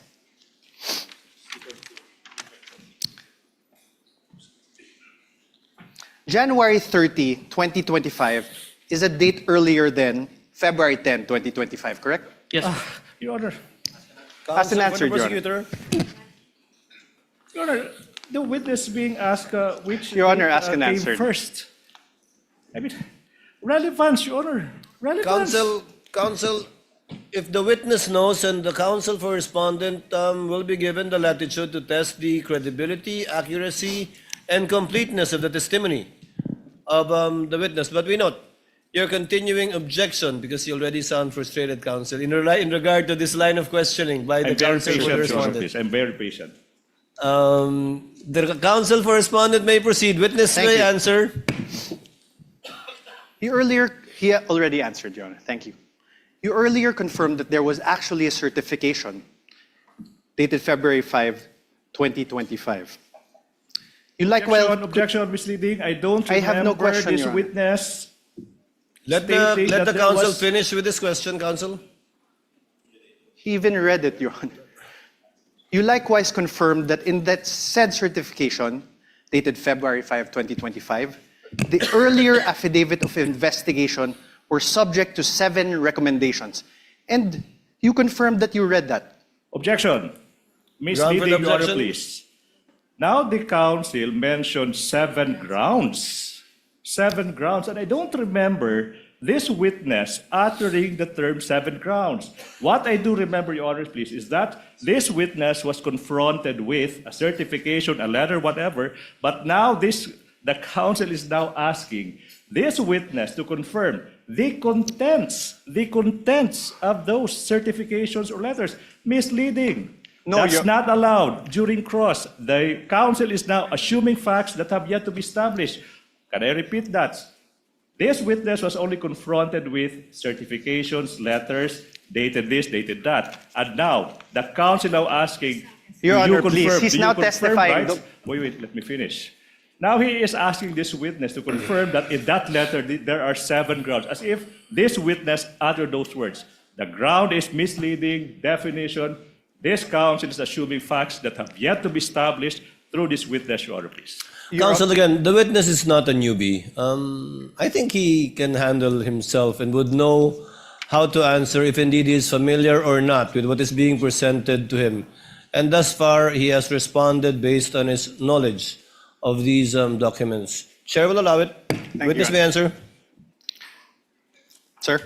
January 30, 2025 is a date earlier than February 10, 2025, correct? Yes, sir. Your Honor, As an Counsel for answer, the Your Honor. prosecutor. Your Honor, the witness being asked which Your Honor, date, ask and came answer. first. I mean, relevance, Your Honor. Relevance. Counsel, if the witness knows and the counsel for respondent will be given the latitude to test the credibility, accuracy, and completeness of the testimony of the witness. But we note your continuing objection, because you already sound frustrated, counsel, in regard to this line of questioning by the I'm very counsel for the patient, Your Honor, respondent. please. I'm very patient. The counsel for respondent may proceed. Witness Thank may you. answer. He already answered, Your Honor. Thank you. You earlier confirmed that there was actually a certification dated February 5, 2025. You Objection, misleading. I don't I have no remember question, this Your Honor. witness Let stating the that there counsel was- finish with this question, counsel. He even read it, Your Honor. You likewise confirmed that in that said certification, dated February 5, 2025, the earlier affidavit of investigation were subject to 7 recommendations. And you confirmed that you read that. Objection. Misleading, the Your Honor, objection? please. Now the counsel mentioned 7 grounds. 7 grounds. And I don't remember this witness uttering the term 7 grounds. What I do remember, Your Honor, please, is that this witness was confronted with a certification, a letter, whatever, but now the counsel is now asking this witness to confirm the contents of those certifications or letters. Misleading. No, That's Your- not allowed during cross. The counsel is now assuming facts that have yet to be established. Can I repeat that? This witness was only confronted with certifications, letters, dated this, dated that. And now, the counsel now asking, Your do Honor, you confirm, please, he's do you now confirm, testifying. right? Wait, let me finish. Now he is asking this witness to confirm that in that letter there are 7 grounds, as if this witness uttered those words. The ground is misleading, definition. This counsel is assuming facts that have yet to be established through this witness, Your Honor, please. Counsel, again, the witness is not a newbie. I think he can handle himself and would know how to answer if indeed he is familiar or not with what is being presented to him. And thus far, he has responded based on his knowledge of these documents. Chair will allow it. Witness you, may answer. Sir?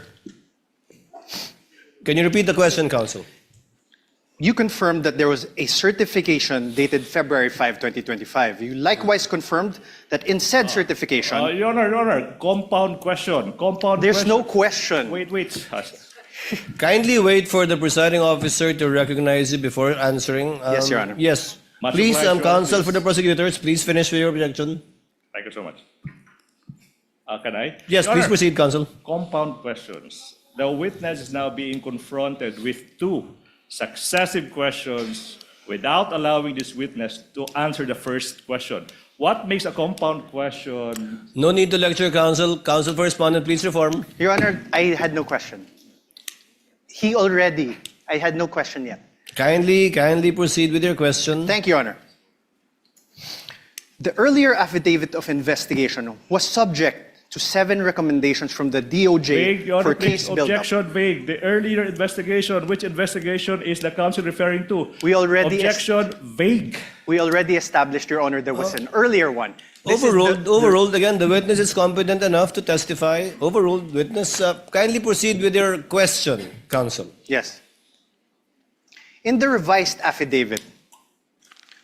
Can you repeat the question, counsel? You confirmed that there was a certification dated February 5, 2025. You likewise confirmed that in said certification, Your Honor, compound question. there's no question. Wait. Kindly wait for the presiding officer to recognize you before answering. Yes, Your Honor. Yes. Much Please, obliged, Your Honor, counsel please. for the prosecutors, please finish with your objection. Thank you so much. Can I? Yes, Your please Honor, proceed, counsel. Compound questions. The witness is now being confronted with 2 successive questions without allowing this witness to answer the first question. What makes a compound question? No need to lecture, counsel. Counsel for respondent, please reform. Your Honor, I had no question. I had no question yet. Kindly proceed with your question. Thank you, Your Honor. The earlier affidavit of investigation was subject to 7 recommendations from the DOJ Vague, Your for Honor, please. case build-up. Objection, vague. The earlier investigation, which investigation is the counsel referring to? We already Objection, vague. We already established, Your Honor, there was an earlier one. This is the- Overruled. Again, the witness is competent enough to testify. Overruled. Witness, kindly proceed with your question, counsel. Yes. In the revised affidavit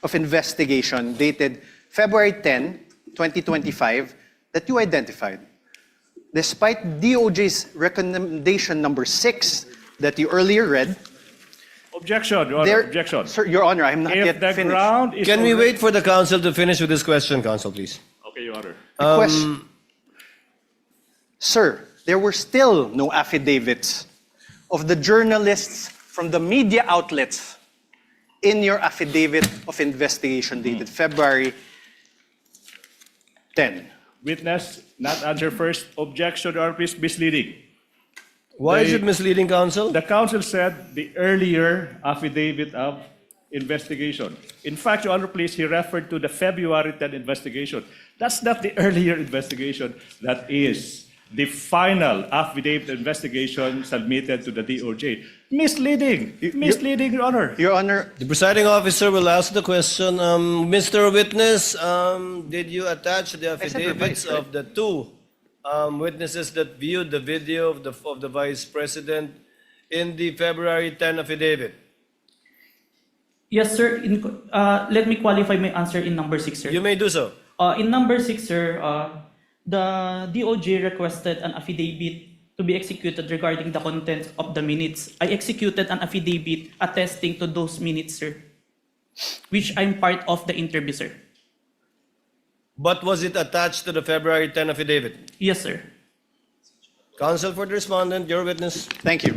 of investigation dated February 10, 2025, that you identified, despite DOJ's recommendation number 6 that you earlier read, Objection, Your Honor, there, objection. Sir, Your Honor, I'm not If yet the finished. ground is Can we already- wait for the counsel to finish with this question, counsel, please? Okay, Your Honor. The question, sir, there were still no affidavits of the journalists from the media outlets in your affidavit of investigation dated February 10. Witness, not answer first. Objection, Your Honor, please. Misleading. Why is it misleading, counsel? The counsel said the earlier affidavit of investigation. In fact, Your Honor, please, he referred to the February 10 investigation. That's not the earlier investigation. That is the final affidavit investigation submitted to the DOJ. Misleading. Misleading, Your Honor. Your Honor, The presiding officer will ask the question. Mr. Witness, did you attach the affidavits revised, right? of the two witnesses that viewed the video of the Vice President in the February 10 affidavit? Yes, sir. Let me qualify my answer in number 6, sir. You may do so. In number 6, sir, the DOJ requested an affidavit to be executed regarding the contents of the minutes. I executed an affidavit attesting to those minutes, sir, which I'm part of the interview, sir. But was it attached to the February 10 affidavit? Yes, sir. Counsel for the respondent, your witness. thank you.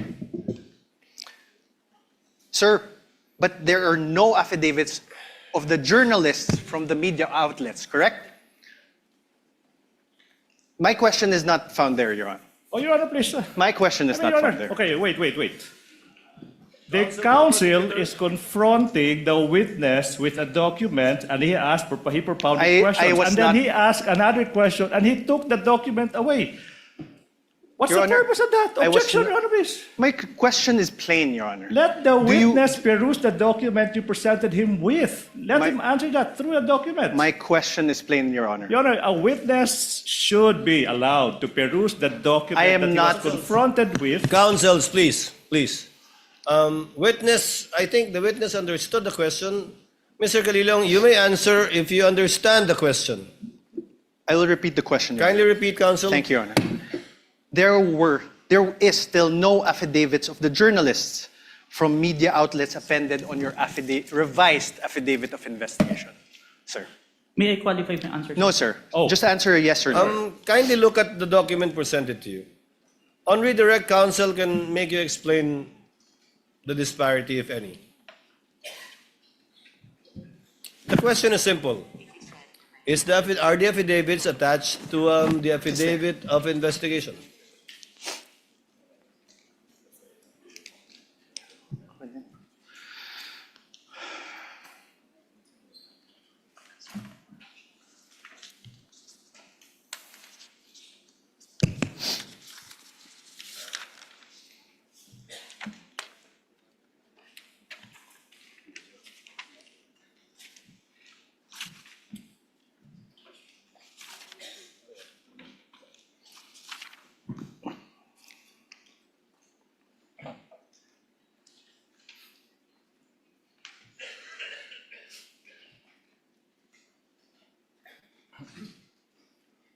Sir, but there are no affidavits of the journalists from the media outlets, correct? My question is not found there, Your Honor. Oh, Your Honor, please. My question is I mean, not Your found Honor, there. okay, wait. The counsel is confronting the witness with a document, and he propounded I questions, was and then not- he asked another question, and he took the document away. What's Your the Honor, purpose of that? I was Objection, not- Your Honor, please. My question is plain, Your Honor. Let the Do you- witness peruse the document you presented him with. Let My- him answer that through a document. My question is plain, Your Honor. Your Honor, a witness should be allowed to peruse the document I am that he not- was confronted with. Counsels, please. Witness, I think the witness understood the question. Mr. Calilong, you may answer if you understand the question. I will repeat the question, Your Kindly Honor. repeat, counsel. Thank you, Your Honor. There is still no affidavits of the journalists from media outlets appended on your revised affidavit of investigation, sir. May I qualify my answer? No, sir. Oh. Just answer a yes or no. Kindly look at the document presented to you. On redirect, counsel can make you explain the disparity, if any. The question is simple. Are the affidavits attached to the affidavit of investigation?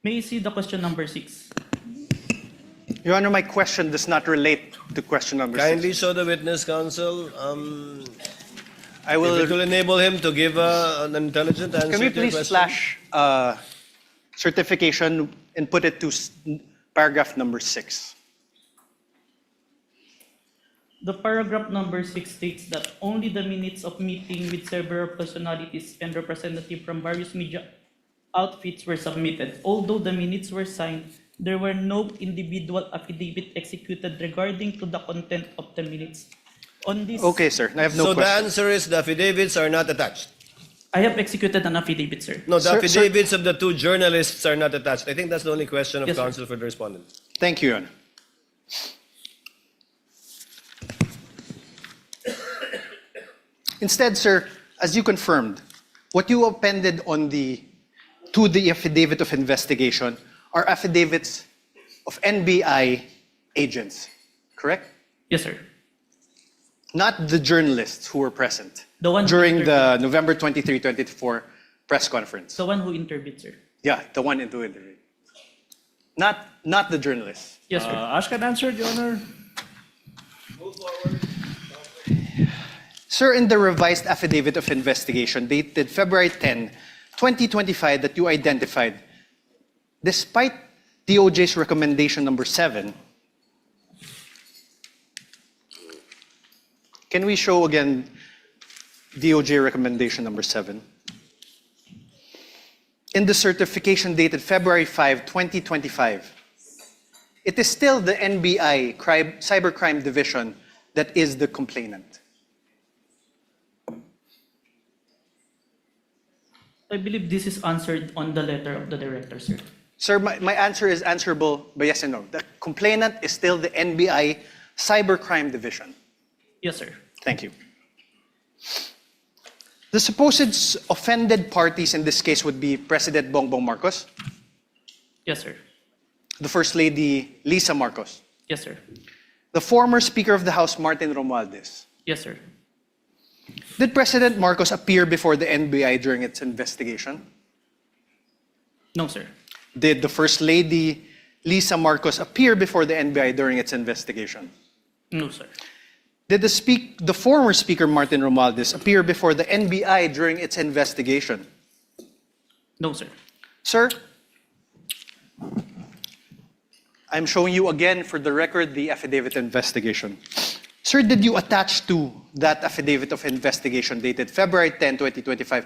May I see the question number 6? Your Honor, my question does not relate to question number 6. Kindly show the witness, counsel. I If will. it will enable him to give an intelligent answer Can we to your please question. flash certification and put it to paragraph number 6? The paragraph number 6 states that only the minutes of meeting with several personalities and representatives from various media outfits were submitted. Although the minutes were signed, there were no individual affidavit executed regarding to the content of the minutes. On this, Okay, sir. I have no So the question. answer is the affidavits are not attached. I have executed an affidavit, sir. No, the Sir- affidavits of the two journalists are not attached. I think that's the only question of Yes, sir. counsel for the respondent. Thank you, Your Honor. Instead, sir, as you confirmed, what you appended to the affidavit of investigation are affidavits of NBI agents, correct? Yes, sir. Not the journalists who were present The one who during the interviewed. November 23, 2024 press conference. The one who interviewed, sir. Yeah, the one into it. Not the journalists. Yes, sir. Ask and answer, Your Honor. Sir, in the revised affidavit of investigation dated February 10, 2025 that you identified, despite DOJ's recommendation number 7, can we show again DOJ recommendation number 7? In the certification dated February 5, 2025, it is still the NBI Cybercrime Division that is the complainant. I believe this is answered on the letter of the director, sir. Sir, my answer is answerable by yes and no. The complainant is still the NBI Cybercrime Division. Yes, sir. Thank you. The supposed offended parties in this case would be President Bongbong Marcos, Yes, sir. the First Lady Lisa Marcos, Yes, sir. the former Speaker of the House Martin Romualdez. Yes, sir. Did President Marcos appear before the NBI during its investigation? No, sir. Did the First Lady Lisa Marcos appear before the NBI during its investigation? No, sir. Did the former Speaker Martin Romualdez appear before the NBI during its investigation? No, sir. Sir, I'm showing you again for the record the affidavit investigation. Sir, did you attach to that affidavit of investigation dated February 10, 2025,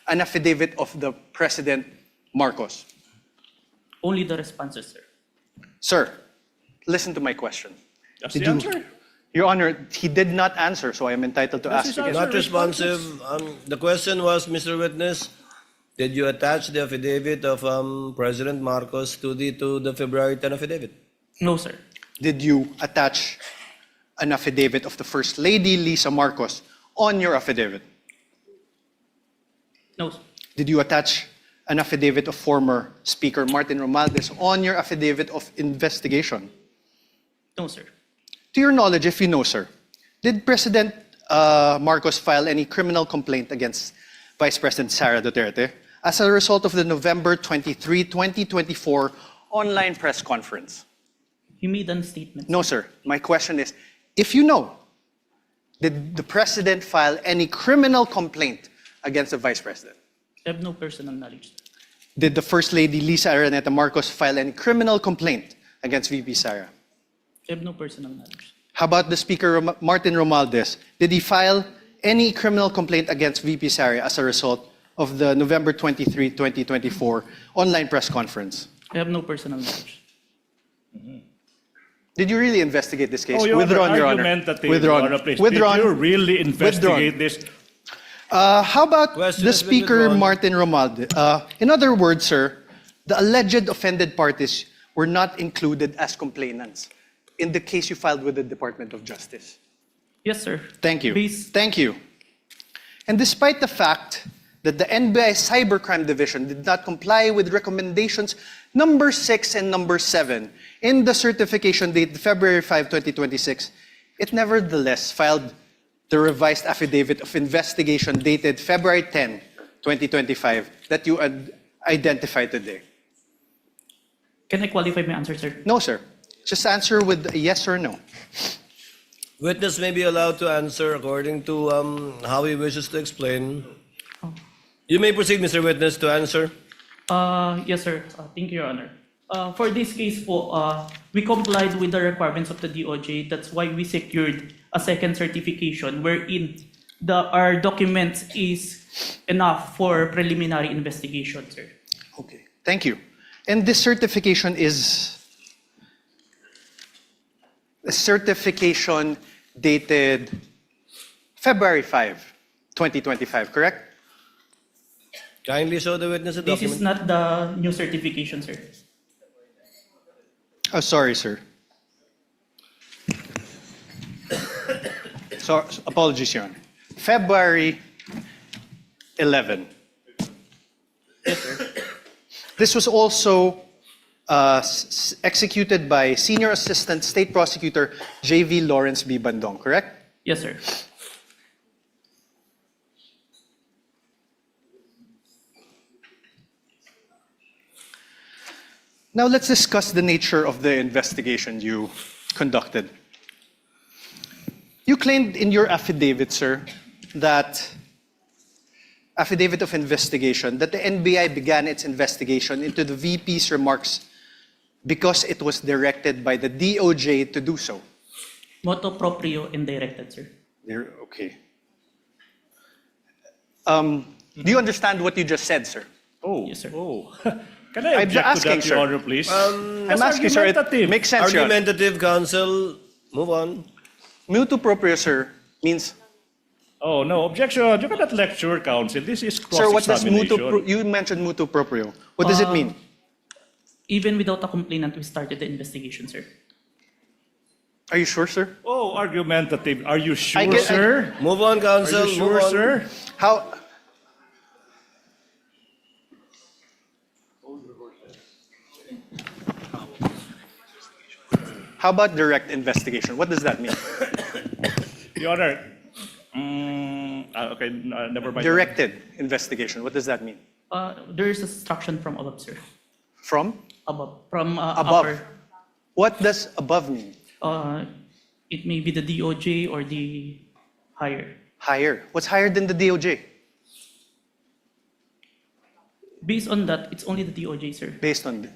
an affidavit of the President Marcos? Only the responses, sir. Sir, listen to my question. That's Did the you- answer. Your Honor, he did not answer, so I am entitled to That's ask his again. answer. Not responsive. The question was, Mr. Witness, did you attach the affidavit of President Marcos to the February 10 affidavit? No, sir. Did you attach an affidavit of the First Lady Lisa Marcos on your affidavit? No, sir. Did you attach an affidavit of former Speaker Martin Romualdez on your affidavit of investigation? No, sir. To your knowledge, if you know, sir, did President Marcos file any criminal complaint against Vice President Sara Duterte as a result of the November 23, 2024 online press conference? He made a statement. No, sir. My question is, if you know, did the President file any criminal complaint against the Vice President? I have no personal knowledge, sir. Did the First Lady Lisa Araneta Marcos file any criminal complaint against VP Sara? I have no personal knowledge. How about the Speaker Martin Romualdez? Did he file any criminal complaint against VP Sara as a result of the November 23, 2024 online press conference? I have no personal knowledge. Did you really investigate this case? Oh, Your Withdrawn, Honor, Your Honor. argumentative, Withdrawn. Your Honor, please. Withdrawn. Did you really investigate Withdrawn. this? How about Question the has been Speaker withdrawn. Martin Romualdez? In other words, sir, the alleged offended parties were not included as complainants in the case you filed with the Department of Justice. Yes, sir. Thank you. Based, Thank you. And despite the fact that the NBI Cybercrime Division did not comply with recommendations number 6 and number 7 in the certification dated February 5, 2026, it nevertheless filed the revised affidavit of investigation dated February 10, 2025 that you identified today. can I qualify my answer, sir? No, sir. Just answer with a yes or no. Witness may be allowed to answer according to how he wishes to explain. You may proceed, Mr. Witness, to answer. Yes, sir. Thank you, Your Honor. For this case po, we complied with the requirements of the DOJ. That's why we secured a second certification wherein our documents is enough for preliminary investigation, sir. Okay. Thank you. And this certification is a certification dated February 5, 2025, correct? Kindly show the witness a This document. is not the new certification, sir. Oh, sorry, sir. So, apologies, Your Honor. February 11. Yes, sir. This was also executed by Senior Assistant State Prosecutor J.V. Lawrence B. Bandong, correct? Yes, sir. Now let's discuss the nature of the investigation you conducted. You claimed in your affidavit, sir, affidavit of investigation, that the NBI began its investigation into the VP's remarks because it was directed by the DOJ to do so. Motu proprio and directed, sir. Okay. Do you understand what you just said, sir? Oh, Yes, sir. oh. Can I I'm object asking, to that, sir. Your Honor, please? I'm That's asking, sir. It argumentative. makes sense, Your Honor. Argumentative, counsel. Move on. Mutuo proprio, sir, means... Oh, no, objection. You cannot lecture, counsel. This is Sir, what does cross-examination. you mentioned mutuo proprio. What does it mean? Even without a complainant, we started the investigation, sir. Are you sure, sir? Oh, argumentative. Are you sure, get- sir? Move on, Are counsel. you Move sure, on. sir? How... How about direct investigation? What does that mean? Your Honor, okay, never mind. Directed investigation. What does that mean? There is instruction from above, sir. From? Above. From Above. upper. What does above mean? It may be the DOJ or the higher. Higher. What's higher than the DOJ? Based on that, it's only the DOJ, sir. Based on...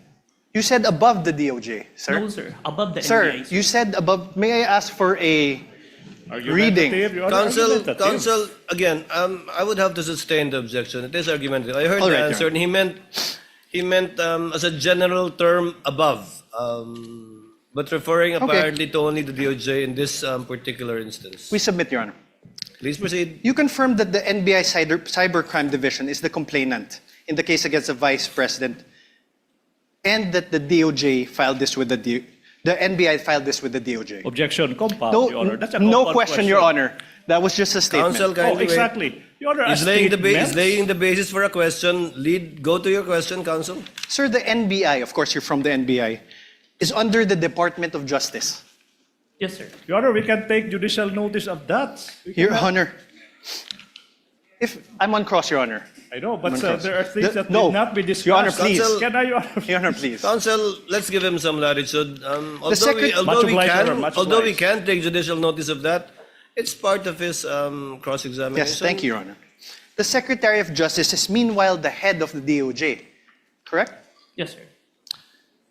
You said above the DOJ, sir. No, sir. Above the Sir, NBI. you said above... May I ask for a... Argumentative, Your Honor, Counsel, argumentative. counsel, again, I would have to sustain the objection. It is argumentative. I heard All the right, Your answer, and he meant as a general term above, but referring apparently to only the DOJ in this particular instance. We submit, Your Honor. Please proceed. You confirmed that the NBI Cybercrime Division is the complainant in the case against the Vice President, and that the DOJ filed this with the NBI filed this with the DOJ. Objection, compound, No, Your Honor. That's a no compound question, Your Honor. That was just a statement. Counsel, Oh, kindly wait. exactly. Your Honor, a He's laying statement. the basis for a question. Go to your question, counsel. Sir, the NBI, of course you're from the NBI, is under the Department of Justice. Yes, sir. Your Honor, we can take judicial notice of that. We Your cannot- Honor, if I'm on cross, Your Honor. I know, but I'm on cross. there are things that No, need not be discussed. Your Honor, please. Counsel- Can I, Your Honor? Your Honor, please. Counsel, let's give him some latitude. secret- Much obliged, Your Honor, much Although we obliged. can take judicial notice of that, it's part of his cross-examination. Yes, thank you, Your Honor. The Secretary of Justice is meanwhile the head of the DOJ, correct? Yes, sir.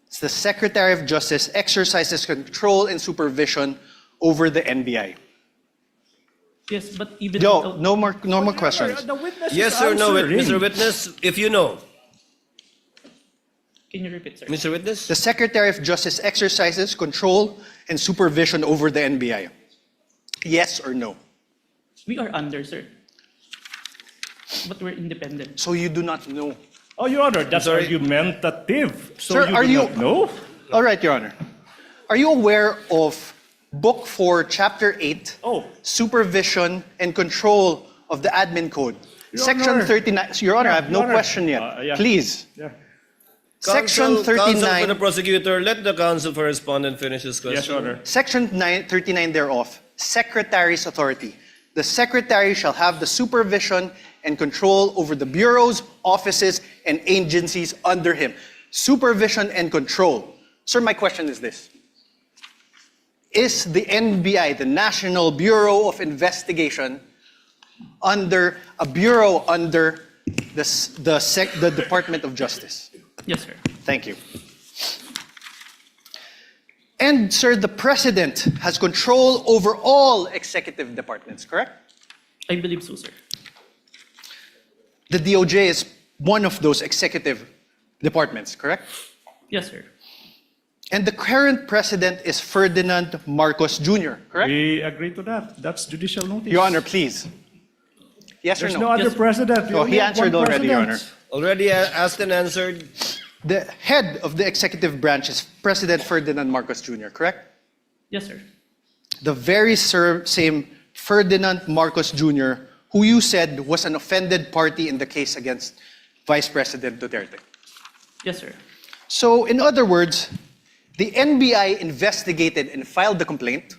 It's the Secretary of Justice exercises control and supervision over the NBI. Yes, but even No, without- no more questions. The witness is Yes or no, answering. Mr. Witness? If you know. Can you repeat, sir? Mr. Witness? The Secretary of Justice exercises control and supervision over the NBI. Yes or no? We are under, sir. But we're independent. So you do not know. Oh, Your Honor, that's sorry. argumentative. So Sir, you are do you- not know? All right, Your Honor. Are you aware of Book 4, Chapter 8, Oh. Supervision and Control of the Admin Code? Your Section Honor. 39. Your Honor, I have no Your Honor. question yet. Yeah. Please. Yeah. Section Counsel for the 39. prosecutor, let the counsel for respondent finish his question. Yes, Your Honor. Section 39 thereof, Secretary's authority. The Secretary shall have the supervision and control over the bureaus, offices, and agencies under him. Supervision and control. Sir, my question is this. Is the NBI, the National Bureau of Investigation, under a bureau under the Department of Justice? Yes, sir. Thank you. And, sir, the President has control over all executive departments, correct? I believe so, sir. The DOJ is one of those executive departments, correct? Yes, sir. And the current President is Ferdinand Marcos Jr., correct? We agree to that. That's judicial notice. Your Honor, please. Yes There's or no no? other Yes, sir. president. We Oh, only he have answered one already, Your president. Already asked and answered. The head of the executive branch is President Ferdinand Marcos Jr., correct? Yes, sir. The very same Ferdinand Marcos Jr., who you said was an offended party in the case against Vice President Duterte. Yes, sir. So, in other words, the NBI investigated and filed the complaint.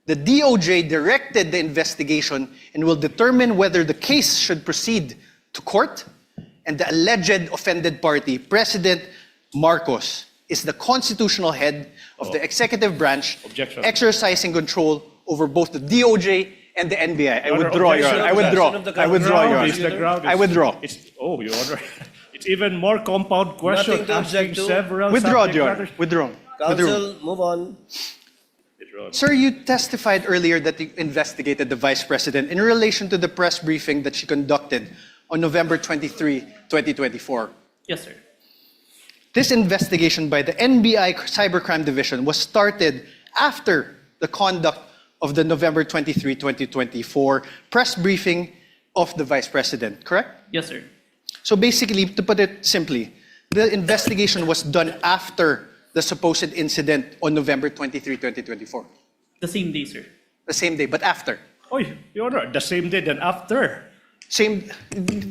The DOJ directed the investigation and will determine whether the case should proceed to court. And the alleged offended party, President Marcos, is the constitutional head of the executive branch, Objection. exercising control over both the DOJ and the NBI. I Your Honor, withdraw, Your objection. Honor. I withdraw. Objection of the I withdraw, Your Ground is Honor. the ground is- I withdraw. Oh, Your Honor. It's even more compound question. Nothing to object asking to. several Withdraw, subject Your Honor. matters. Withdraw. Withdraw. Counsel, move on. Sir, you testified earlier that you investigated the Vice President in relation to the press briefing that she conducted on November 23, 2024. Yes, sir. This investigation by the NBI Cybercrime Division was started after the conduct of the November 23, 2024 press briefing of the Vice President, correct? Yes, sir. So basically, to put it simply, the investigation was done after the supposed incident on November 23, 2024. The same day, sir. The same day, but after. Oh, Your Honor, the same day then after. Same,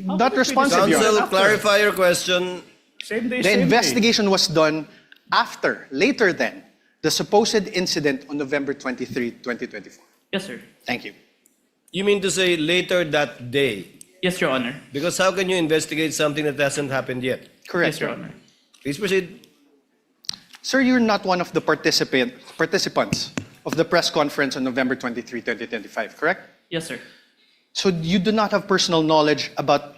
not responsive, Your Honor. Counsel, clarify your question. Same day, The same day. investigation was done after, later than, the supposed incident on November 23, 2024. Yes, sir. Thank you. You mean to say later that day? Yes, Your Honor. Because how can you investigate something that hasn't happened yet? Correct. Yes, Your Honor. Please proceed. Sir, you're not one of the participants of the press conference on November 23, 2025, correct? Yes, sir. So you do not have personal knowledge about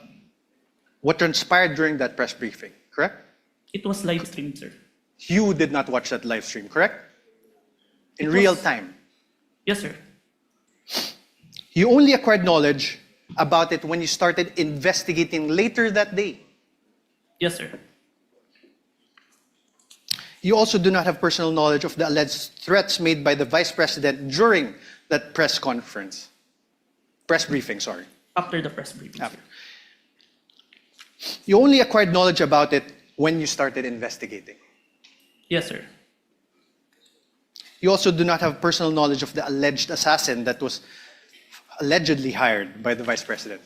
what transpired during that press briefing, correct? It was live streamed, sir. You did not watch that live stream, correct? In It real was- time. Yes, sir. You only acquired knowledge about it when you started investigating later that day. Yes, sir. You also do not have personal knowledge of the alleged threats made by the Vice President during that press conference. Press briefing, sorry. After the press briefing, sir. After. You only acquired knowledge about it when you started investigating. Yes, sir. You also do not have personal knowledge of the alleged assassin that was allegedly hired by the Vice President.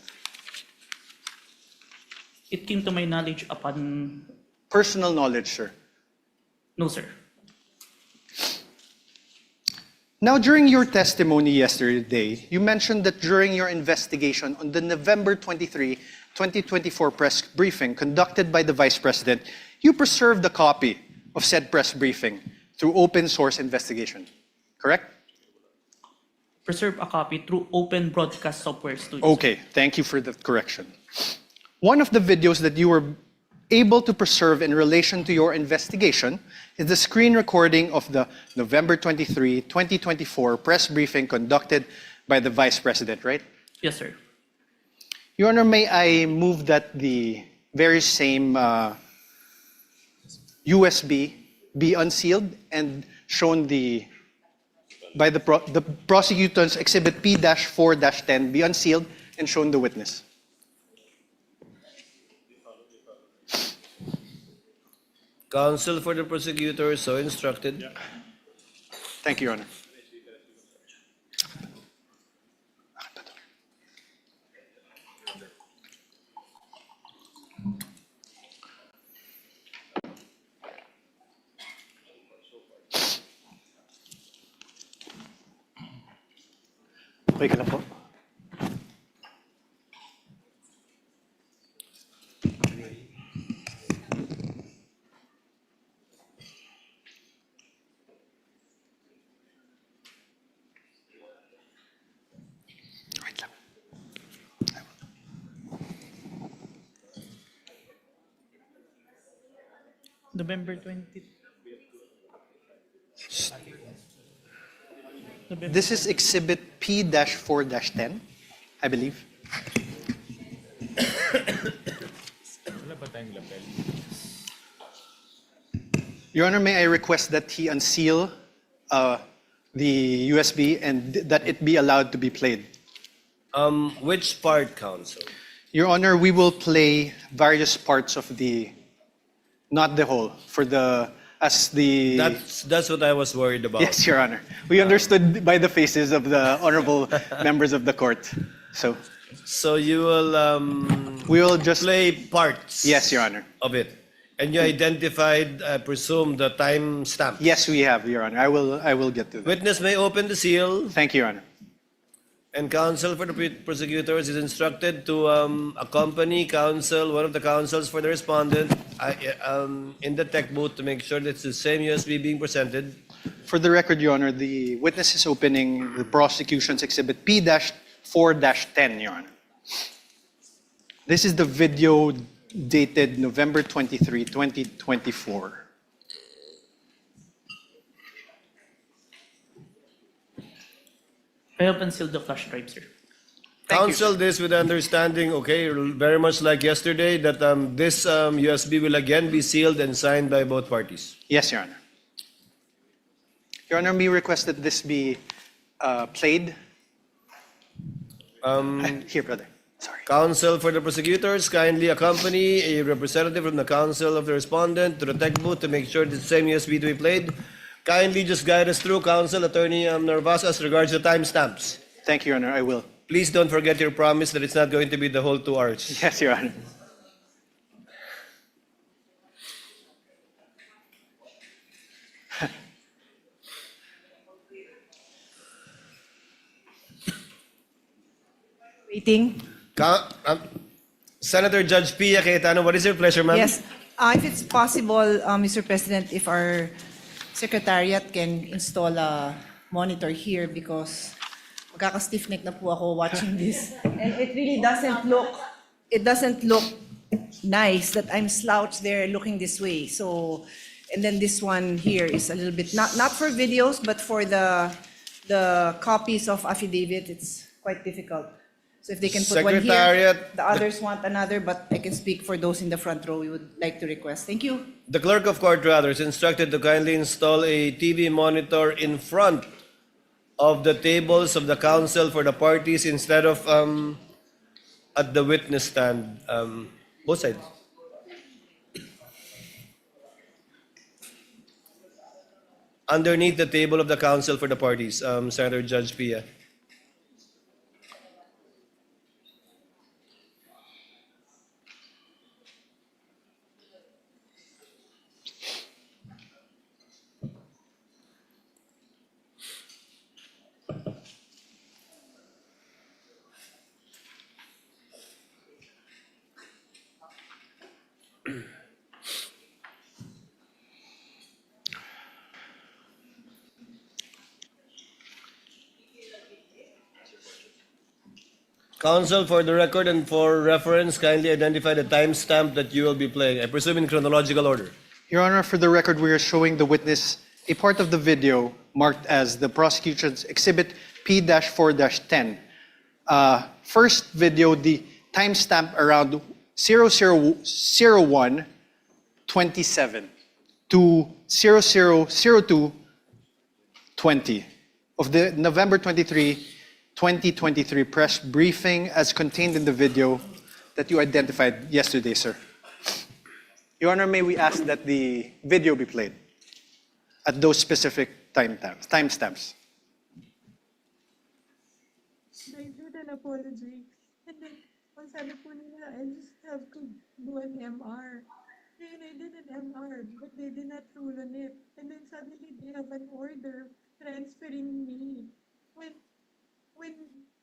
It came to my knowledge upon... Personal knowledge, sir. No, sir. Now, during your testimony yesterday, you mentioned that during your investigation on the November 23, 2024 press briefing conducted by the Vice President, you preserved a copy of said press briefing through open source investigation, correct? Preserve a copy through open broadcast software studio. Okay, thank you for the correction. One of the videos that you were able to preserve in relation to your investigation is the screen recording of the November 23, 2024 press briefing conducted by the Vice President, right? Yes, sir. Your Honor, may I move that the very same USB be unsealed and shown by the prosecutor's Exhibit P-4-10 be unsealed and shown the witness. Counsel for the prosecutor so instructed. Thank you, Your Honor. Okay ka lang po. Wait lang. November 20. This is Exhibit P-4-10, I believe. Your Honor, may I request that he unseal the USB and that it be allowed to be played? Which part, counsel? Your Honor, we will play various parts of the, not the whole, for the, as the... That's what I was worried about. Yes, Your Honor. We understood by the faces of the honorable members of the court. So you will we will just play parts. Yes, Your Honor. Of it, and you identified, I presume, the time stamp. Yes, we have, Your Honor. I will get to that. Witness may open the seal. Thank you, Your Honor. And counsel for the prosecutors is instructed to accompany counsel, one of the counsels for the respondent, in the tech booth to make sure that it's the same USB being presented. For the record, Your Honor, the witness is opening the prosecution's Exhibit P-4-10, Your Honor. This is the video dated November 23, 2024. I have unsealed the flash drive, sir. Thank counsel this with understanding, okay, very much like yesterday, that this USB will again be sealed and signed by both parties. Yes, Your Honor. Your Honor, may request that this be played. Here, brother. Sorry. Counsel for the prosecutors, kindly accompany a representative from the counsel of the respondent to the tech booth to make sure the same USB to be played. Kindly just guide us through, Counsel Attorney Narvaez, as regards the timestamps. Thank you, Your Honor. I will. Please don't forget your promise that it's not going to be the whole 2 hours. Yes, Your Honor. Waiting. Senator Judge Pia Cayetano, what is your pleasure, ma'am? Yes, if it's possible, Mr. President, if our secretariat can install a monitor here because magkaka-stiff neck na po ako watching this. And it really doesn't look nice that I'm slouched there looking this way. So, and then this one here is a little bit, not for videos, but for the copies of affidavit, it's quite difficult. So if they can put one here, Secretariat, the others want another, but I can speak for those in the front row we would like to request. Thank you. the clerk of court, rather, is instructed to kindly install a TV monitor in front of the tables of the counsel for the parties instead of at the witness stand, both sides. Underneath the table of the counsel for the parties, Senator Judge Pia. Counsel, for the record and for reference, kindly identify the timestamp that you will be playing. I presume in chronological order. Your Honor, for the record, we are showing the witness a part of the video marked as the prosecution's Exhibit P-4-10. First video, the timestamp around 0001:27 to 0002:20 of the November 23, 2023 press briefing as contained in the video that you identified yesterday, sir. Your Honor, may we ask that the video be played at those specific timestamps? I did an apology. And then, ang sabi po nila, I just have to do an MR. And I did an MR, but they did not rule on it. And then suddenly they have an order transferring me. When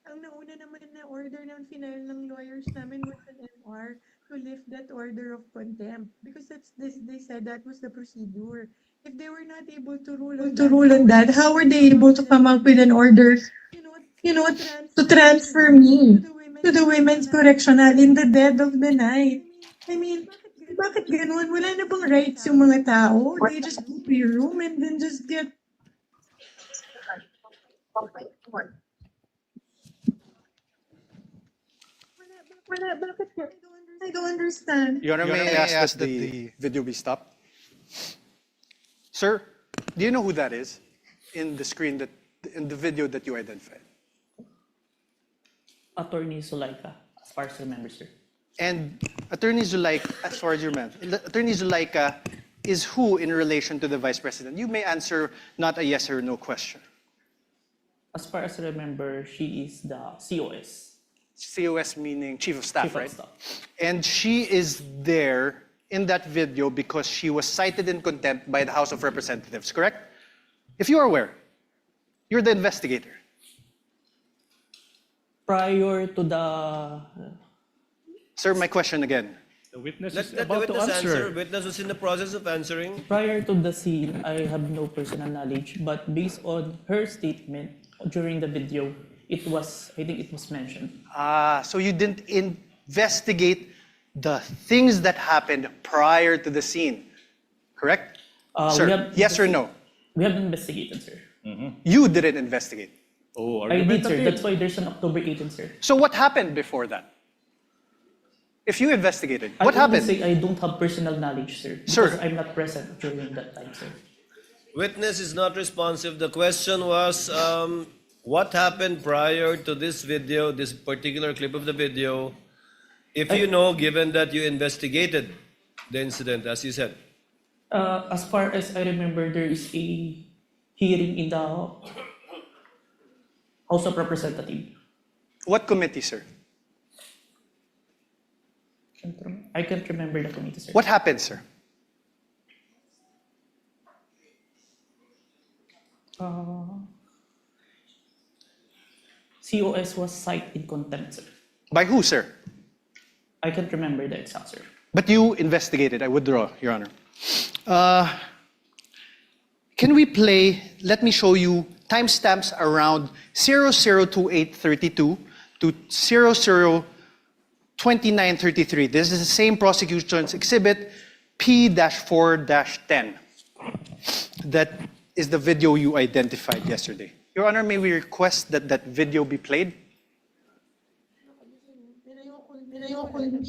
ang nauna naman na order ng final ng lawyers namin was an MR to lift that order of contempt. Because they said that was the procedure. If they were not able to rule on that, how were they able to come up with an order, to transfer me to the women's correctional in the dead of the night? I mean, bakit ganun? Wala na bang rights yung mga tao? They just go to your room and then just get... Bakit? I don't understand. Your Honor, may I ask that the video be stopped? Sir, do you know who that is in the screen in the video that you identified? Attorney Zulaika, as far as I remember, sir. And Attorney Zulaika, as far as you remember, Attorney Zulaika is who in relation to the Vice President? You may answer not a yes or no question. As far as I remember, she is the COS. COS meaning Chief of Staff, Chief of right? Staff. And she is there in that video because she was cited in contempt by the House of Representatives, correct? If you are aware, you're the investigator. Prior to the... Sir, my question again. The witness Let is the about to witness answer. answer. Witness was in the process of answering. Prior to the scene, I have no personal knowledge, but based on her statement during the video, I think it was mentioned. So you didn't investigate the things that happened prior to the scene, correct? Sir, yes or no? We have investigated, sir. You didn't investigate. Oh, I did, sir. argumentative. That's why there's an October 18, sir. So what happened before that? If you investigated, what I only happened? say I don't have personal knowledge, sir. Sir. Because I'm not present during that time, sir. Witness is not responsive. The question was, what happened prior to this video, this particular clip of the video, if you know, given that you investigated the incident, as you said? As far as I remember, there is a hearing in the House of Representatives. What committee, sir? I can't remember the committee, sir. What happened, sir? COS was cited in contempt, sir. By who, sir? I can't remember the exact, sir. But you investigated. I withdraw, Your Honor. Can we play, let me show you timestamps around 002832 to 002933. This is the same prosecution's exhibit P-4-10. That is the video you identified yesterday. Your Honor, may we request that that video be played? Hindi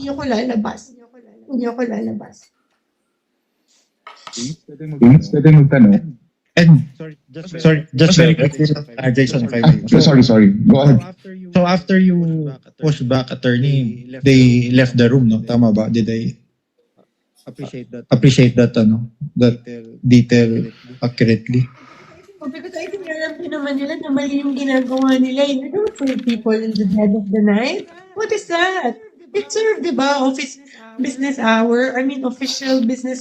ako lalabas. Hindi ako lalabas. Pwede magtanong. And sorry, just very quick. Jason, if I may. Sorry. Go ahead. So after you pushed back attorney, they left the room, no? Tama ba? Did they appreciate that that detail accurately? Because I think alam din naman nila na mali yung ginagawa nila. You don't throw people in the dead of the night. What is that? It served, di ba? Official business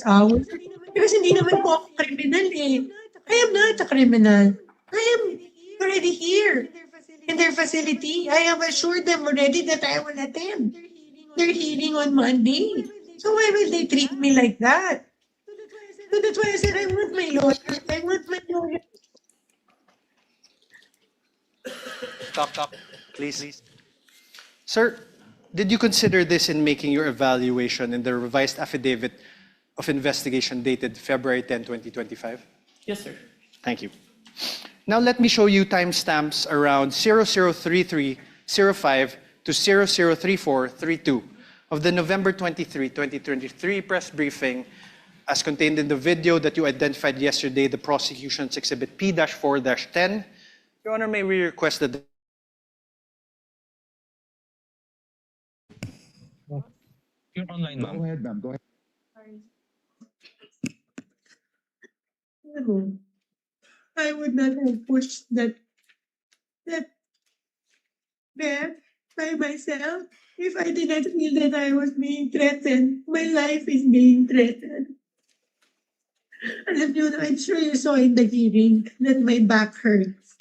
hours. Because hindi naman po ako criminal eh. I am not a criminal. I am already here in their facility. I have assured them already that I will attend their hearing on Monday. So why will they treat me like that? So that's why I said I want my lawyer. I want my lawyer. Talk, please. Sir, did you consider this in making your evaluation in the revised affidavit of investigation dated February 10, 2025? Yes, sir. Thank you. Now let me show you timestamps around 003305 to 003432 of the November 23, 2023 press briefing as contained in the video that you identified yesterday, the prosecution's exhibit P-4-10. Your Honor, may we request that You're online, ma'am. Go ahead, ma'am. Go ahead. I would not have pushed that bed by myself if I did not feel that I was being threatened. My life is being threatened. Alam niyo, I'm sure you saw in the hearing that my back hurts.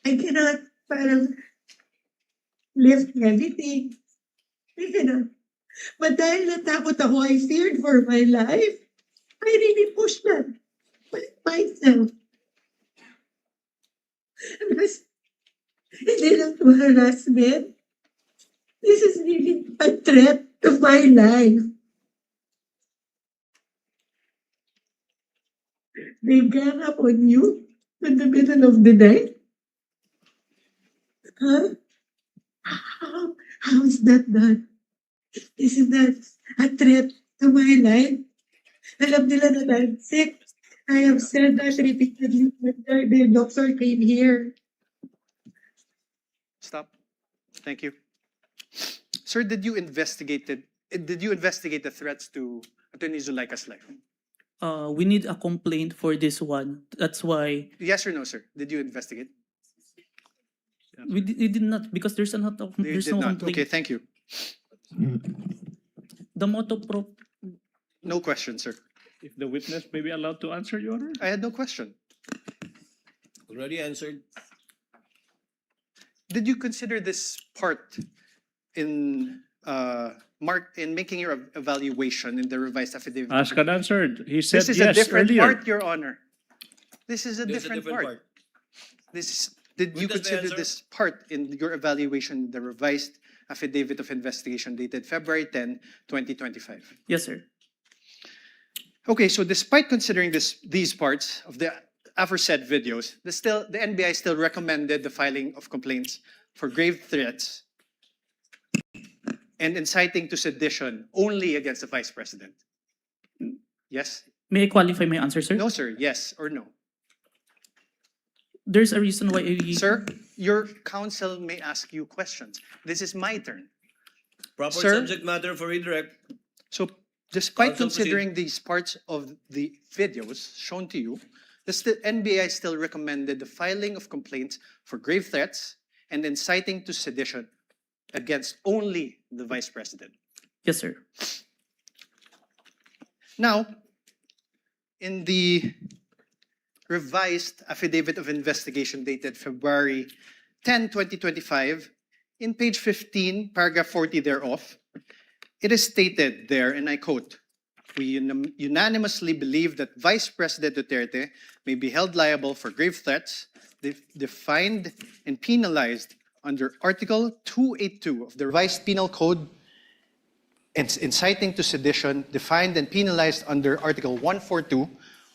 I cannot parang lift heavy things. I cannot. But dahil natakot ako, I feared for my life. I really pushed that myself. Because hindi lang to harassment. This is really a threat to my life. They gang up on you in the middle of the night? Huh? How is that done? Isn't that a threat to my life? Alam nila that I'm sick. I have said that repeatedly when the doctor came here. Stop. Thank you. Sir, did you investigate the threats to Attorney Zulaika's life? We need a complaint for this one. That's why Yes or no, sir? Did you investigate? we did not, because there's no You did not. complaint. Okay, thank you. The motto pro No question, sir. If the witness may be allowed to answer, Your Honor? I had no question. Already answered. Did you consider this part in making your evaluation in the revised affidavit? Asked and answered. He said This is yes a different earlier. part, Your Honor. This is a There's different part. Did you Witness may consider answer. this part in your evaluation in the revised affidavit of investigation dated February 10, 2025? Yes, sir. Okay, so despite considering these parts of the aforesaid videos, the NBI still recommended the filing of complaints for grave threats and inciting to sedition only against the Vice President. Yes? May I qualify my answer, sir? No, sir. Yes or no? There's a reason why Sir, your counsel may ask you questions. This is my turn. Proper Sir? subject matter for redirect. So, despite Counsel, considering these parts of the videos shown to you, the NBI still recommended the filing of complaints for grave threats and inciting to sedition against only the Vice President. Yes, sir. Now, in the revised affidavit of investigation dated February 10, 2025, in page 15, paragraph 40 thereof, it is stated there, and I quote, "We unanimously believe that Vice President Duterte may be held liable for grave threats defined and penalized under Article 282 of the Revised Penal Code and inciting to sedition defined and penalized under Article 142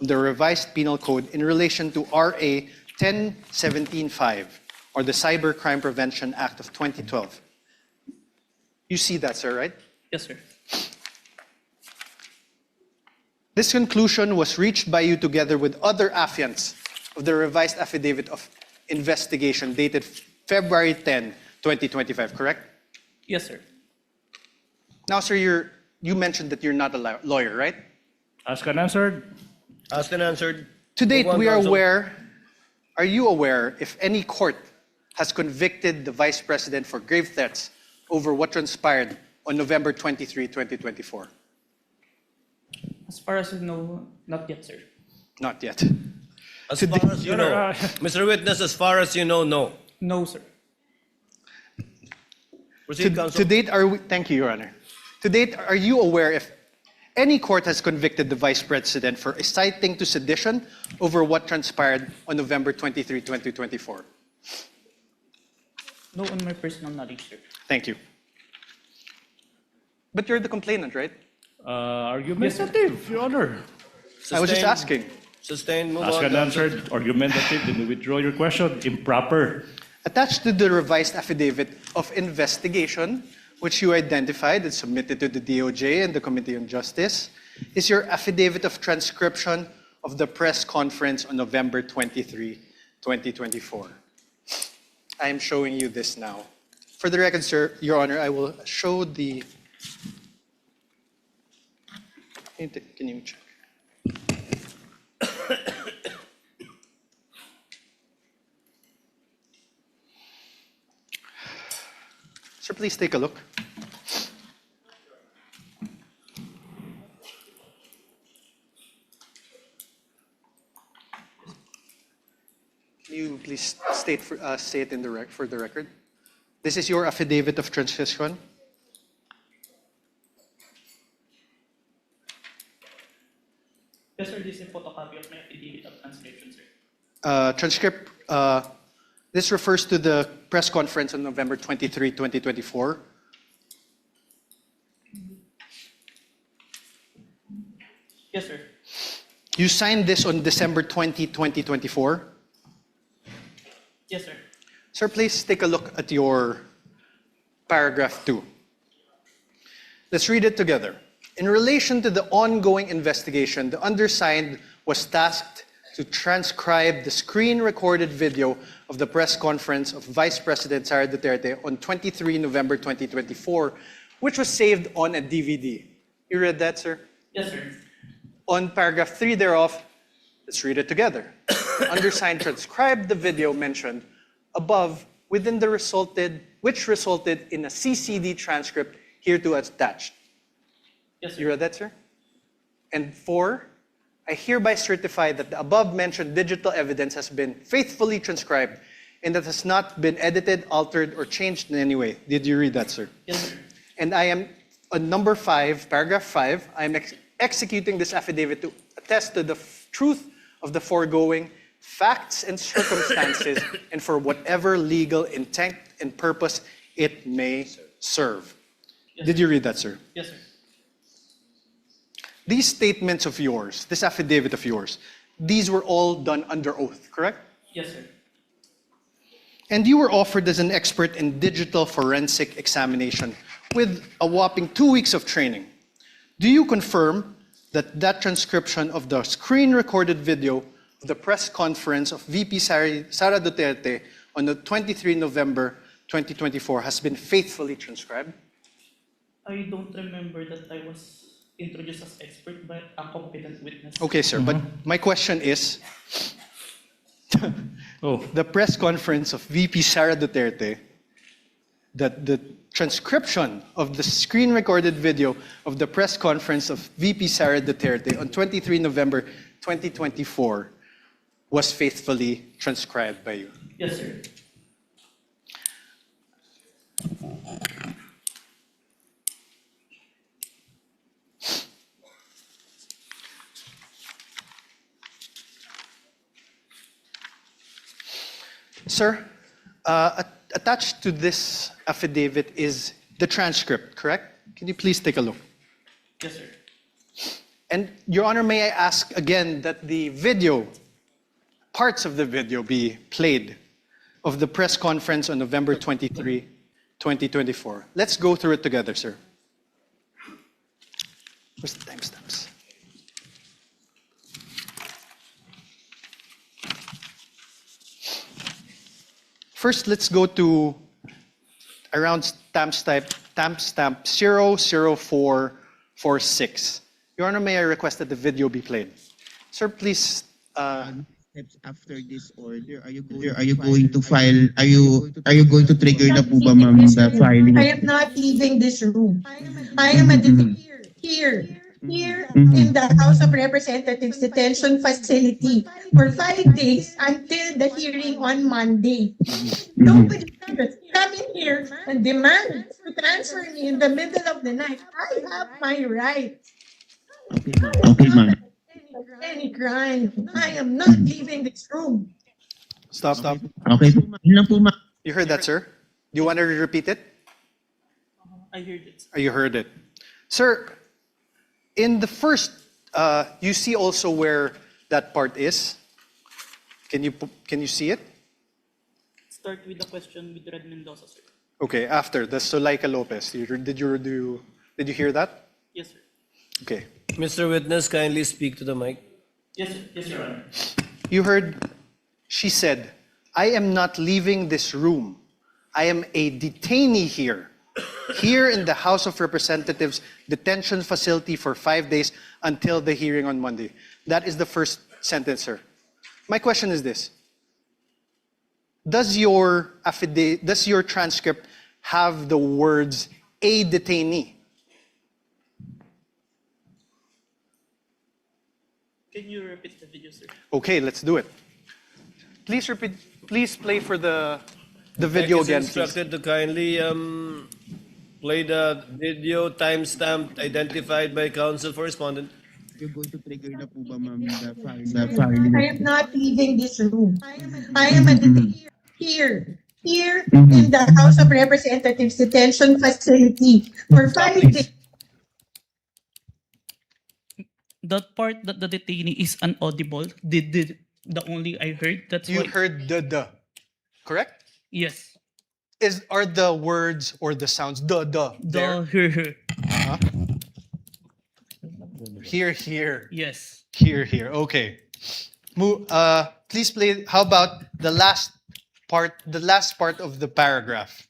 of the Revised Penal Code in relation to RA 10175 or the Cybercrime Prevention Act of 2012. You see that, sir, right? Yes, sir. This conclusion was reached by you together with other affiants of the revised affidavit of investigation dated February 10, 2025, correct? Yes, sir. Now, sir, you mentioned that you're not a lawyer, right? Asked and answered. Asked and answered. To date, Move on, we are counsel. aware, are you aware if any court has convicted the Vice President for grave threats over what transpired on November 23, 2024? As far as you know, not yet, sir. Not yet. As far as you know. Mr. Witness, as far as you know, no. No, sir. Proceed, counsel. To date, thank you, Your Honor. To date, are you aware if any court has convicted the Vice President for inciting to sedition over what transpired on November 23, 2024? No, on my personal knowledge, sir. Thank you. But you're the complainant, right? Argumentative, Your Honor. I was just Sustained. asking. Sustained. Move Asked on, and counsel. answered. Argumentative. Then you withdraw your question. Improper. Attached to the revised affidavit of investigation, which you identified and submitted to the DOJ and the Committee on Justice, is your affidavit of transcription of the press conference on November 23, 2024. I am showing you this now. For the record, sir, Your Honor, I will show the... Can you check? Sir, please take a look. Can you please state it in for the record? This is your affidavit of transcription. Yes, sir. This is a photocopy of my affidavit of transcription, sir. This refers to the press conference on November 23, 2024. Yes, sir. You signed this on December 20, 2024. Yes, sir. Sir, please take a look at your paragraph 2. Let's read it together. In relation to the ongoing investigation, the undersigned was tasked to transcribe the screen-recorded video of the press conference of Vice President Sara Duterte on 23 November 2024, which was saved on a DVD. You read that, sir? Yes, sir. On paragraph 3 thereof, let's read it together. Undersigned transcribed the video mentioned above which resulted in a CCD transcript hereto attached. Yes, sir. You read that, sir? And 4, I hereby certify that the above-mentioned digital evidence has been faithfully transcribed and that has not been edited, altered, or changed in any way. Did you read that, sir? Yes, sir. And I am, on number 5, paragraph 5, I am executing this affidavit to attest to the truth of the foregoing facts and circumstances and for whatever legal intent and purpose it may serve. Yes, Did sir. you read that, sir? Yes, sir. These statements of yours, this affidavit of yours, these were all done under oath, correct? Yes, sir. And you were offered as an expert in digital forensic examination with a whopping 2 weeks of training. Do you confirm that that transcription of the screen-recorded video of the press conference of VP Sara Duterte on the 23 November 2024 has been faithfully transcribed? I don't remember that I was introduced as expert, but a competent witness. Okay, sir, but my question is, the press conference of VP Sara Duterte, that the transcription of the screen-recorded video of the press conference of VP Sara Duterte on 23 November 2024 was faithfully transcribed by you? Yes, sir. Sir, attached to this affidavit is the transcript, correct? Can you please take a look? Yes, sir. And Your Honor, may I ask again that the video, parts of the video be played of the press conference on November 23, 2024. Let's go through it together, sir. Where's the timestamps? First, let's go to around timestamp 00446. Your Honor, may I request that the video be played? Sir, please. Steps after this order, are you going to file? Are you going to trigger na po ba, ma'am, the filing? I am not leaving this room. I am here in the House of Representatives detention facility for 5 days until the hearing on Monday. Nobody can come in here and demand to transfer me in the middle of the night. I have my right. Okay, ma'am. Any crime. I am not leaving this room. Stop. Okay po, ma'am. Yun lang po, ma'am. You heard that, sir? Do you want to repeat it? I heard it. You heard it. Sir, in the first, you see also where that part is? Can you see it? Start with the question with Red Mendoza, sir. Okay, after the Zuleika Lopez. Did you hear that? Yes, sir. Okay. Mr. Witness, kindly speak to the mic. Yes, sir. Yes, Your Honor. You heard, she said, I am not leaving this room. I am a detainee here in the House of Representatives detention facility for 5 days until the hearing on Monday. That is the first sentence, sir. My question is this. Does your transcript have the words a detainee? Can you repeat the video, sir? Okay, let's do it. Please repeat. Please play for the video again, please. Instructed to kindly play the video timestamp identified by counsel for respondent. You're going to trigger na po ba, ma'am, the filing? I am not leaving this room. I am here in the House of Representatives detention facility for 5 days. That part that the detainee is inaudible, the only I heard. That's You why. heard the, correct? Yes. Are the words or the sounds there? Her. Huh? Here. Yes. Here. Okay. Please play. How about the last part of the paragraph?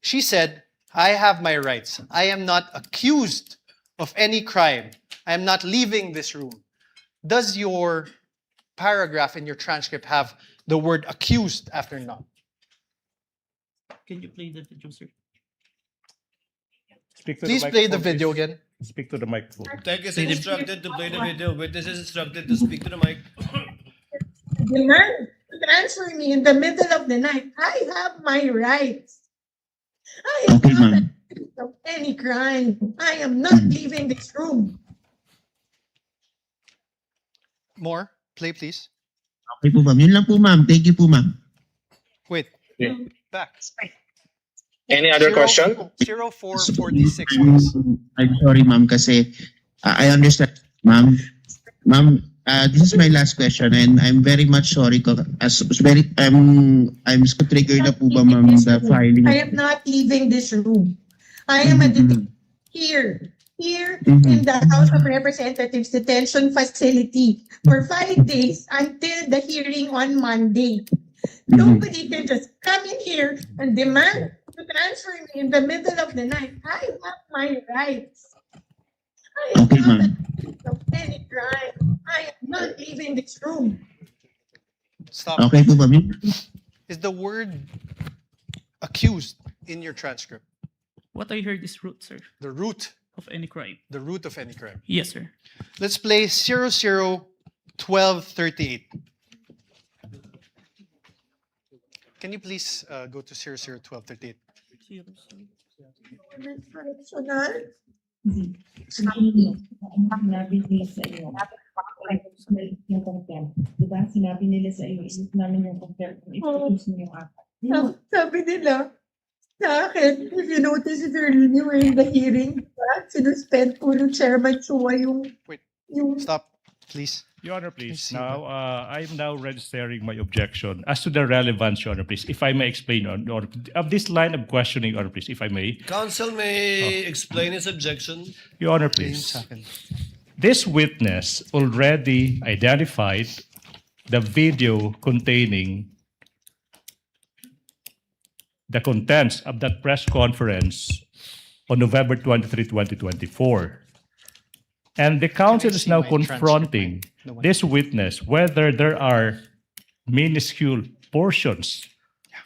She said, I have my rights. I am not accused of any crime. I am not leaving this room. Does your paragraph in your transcript have the word accused after not? Can you play the video, sir? Please play the video again. Speak to the microphone. Tech is instructed to play the video. Witness is instructed to speak to the mic. Demand to transfer me in the middle of the night. I have my rights. I am Okay, not ma'am. accused of any crime. I am not leaving this room. More. Play, please. Okay po, ma'am. Yun lang po, ma'am. Thank you po, ma'am. Wait. Yeah. Back. Any other question? 0446, please. I'm sorry, ma'am, kasi I understand, ma'am. Ma'am, This is my last question, and I'm very much sorry. I'm so triggered na po ba, ma'am, the filing. I am not leaving this room. I am here in the House of Representatives detention facility for 5 days until the hearing on Monday. Nobody can just come in here and demand to transfer me in the middle of the night. I have my rights. I am Okay, not ma'am. accused of any crime. I am not leaving this room. Stop. Okay po ba, ma'am? Is the word accused in your transcript? What I heard is root, sir, The root, of any crime. the root of any crime. Yes, sir. Let's play 001238. Can you please go to 001238? Correctional? Sinabi nila sa iyo, yung contempt. Diba? Sinabi nila sa iyo, isip namin yung contempt. Ipapos mo yung apat. Sabi nila sa akin, if you notice if you're in the hearing, sinuspend po ng Chairman Chua yung... Wait. yung Stop, please. Your Honor, please. Please, Now, I'm now registering my objection as to the relevance, Your Honor, please. If I may explain, Your Honor, of this line of questioning, Your Honor, please, if I may. Counsel may explain his objection. Your Honor, please. This witness already identified the video containing the contents of that press conference on November 23, 2024. And the counsel is now confronting this witness whether there are minuscule portions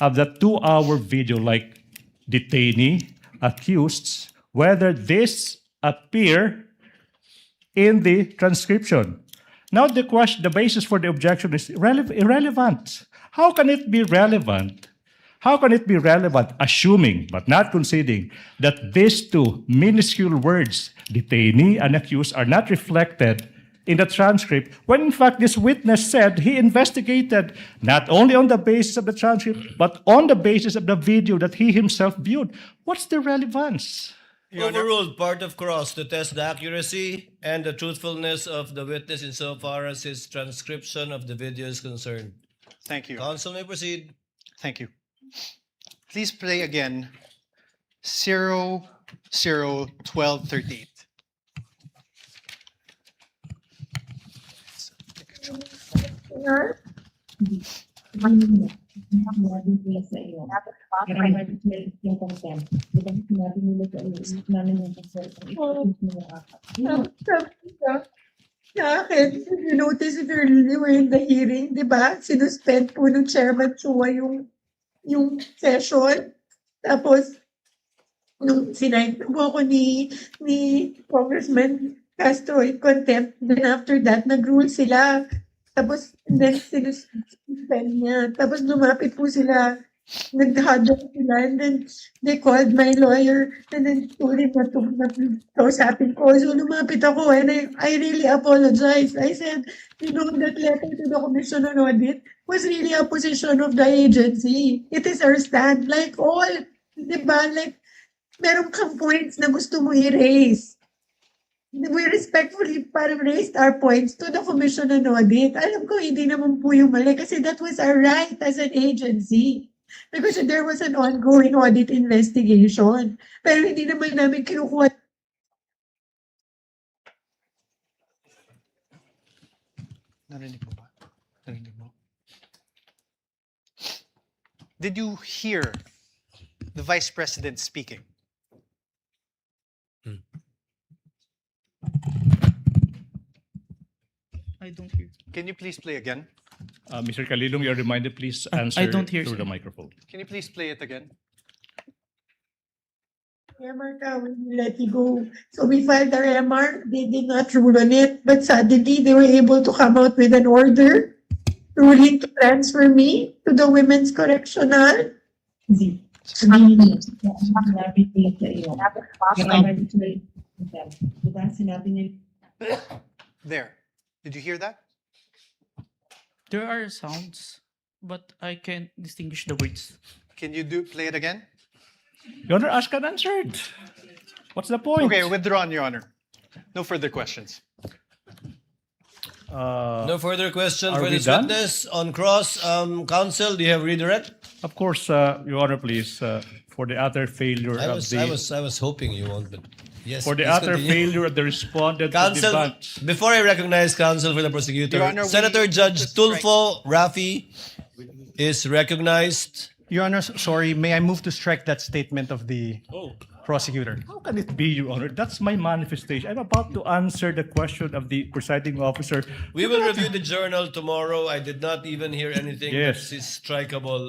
of the 2-hour video, like detainee, accused, whether this appear in the transcription. Now the question, the basis for the objection is irrelevant. How can it be relevant? How can it be relevant, assuming but not conceding that these two minuscule words, detainee and accused, are not reflected in the transcript, when in fact this witness said he investigated not only on the basis of the transcript, but on the basis of the video that he himself viewed? What's the relevance? Overruled, part of cross to test the accuracy and the truthfulness of the witness insofar as his transcription of the video is concerned. Thank you. Counsel may proceed. Thank you. Please play again 001238. Sinabi nila sa iyo. Yung contempt. Diba? Sinabi nila sa iyo, isip namin yung contempt. Ipapos mo yung apat. Sabi nila sa akin, if you notice if you're in the hearing, di ba? Sinuspend po ng Chairman Chua yung session. Tapos, nung sinayin po ako ni Congressman Castro in contempt, then after that, nag-rule sila. Tapos, then sinuspend niya. Tapos, lumapit po sila. Nag-huddle sila. And then, they called my lawyer. And then, told him na kausapin ko. So, lumapit ako. And I really apologize. I said, you know, that letter to the Commission on Audit was really a position of the agency. It is our stand. Like all, di ba? Like, meron kang points na gusto mo i-raise. We respectfully parang raised our points to the Commission on Audit. Alam ko, hindi naman po yung mali kasi that was our right as an agency. Because there was an ongoing audit investigation. Pero hindi naman namin kinukuha. Narinig mo ba? Narinig mo? Did you hear the Vice President speaking? I don't hear. Can you please play again? Mr. Calilong, you're reminded, please answer don't hear, through sir. the microphone. Can you please play it again? MR ka, we will let you go. So we filed our MR. They did not rule on it. But suddenly, they were able to come out with an order ruling to transfer me to the Women's Correctional. Sinabi nila sa iyo. Diba? Sinabi nila. There. Did you hear that? There are sounds, but I can't distinguish the words. Can you play it again? Your Honor, asked and answered. What's the point? Okay, withdrawn, Your Honor. No further questions. No further question are for we this done? witness. On cross, counsel, do you have redirect? Of course, Your Honor, please, for the utter failure I of was, the I was hoping you won't, but yes. for the please utter continue. failure of the respondent to Counsel, debunk. before I recognize counsel for the prosecutor, Your Honor, we Senator move Judge to strike. Tulfo Rafi is recognized. Your Honor, sorry, may I move to strike that statement of the prosecutor? How can it be, Your Honor? That's my manifestation. I'm about to answer the question of the presiding officer. We will review the journal tomorrow. I did not even hear anything Yes. that is strikeable,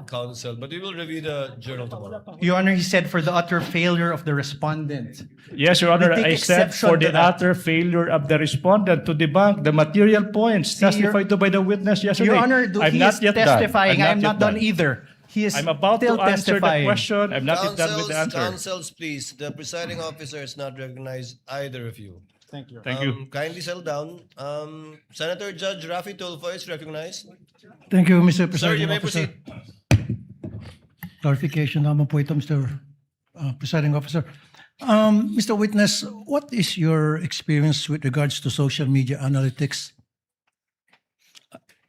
counsel, but we will review the journal tomorrow. Your Honor, he said for the utter failure of the respondent. Yes, Your Honor, We take I said exception for to the that. utter failure of the respondent to debunk the material points testified to by the witness yesterday. Your Honor, I'm he not is yet done. testifying. I'm yet not done either. He is I'm about still to answer the testifying. question. I'm not yet done with the answer. Counsels, please. The presiding officer has not recognized either of you. Thank you. Thank you. Kindly settle down. Senator Judge Rafi Tulfo is recognized. Thank you, Mr. Sir, you Presiding may Officer. proceed. Clarification naman po ito, Mr. Presiding Officer. Mr. Witness, what is your experience with regards to social media analytics?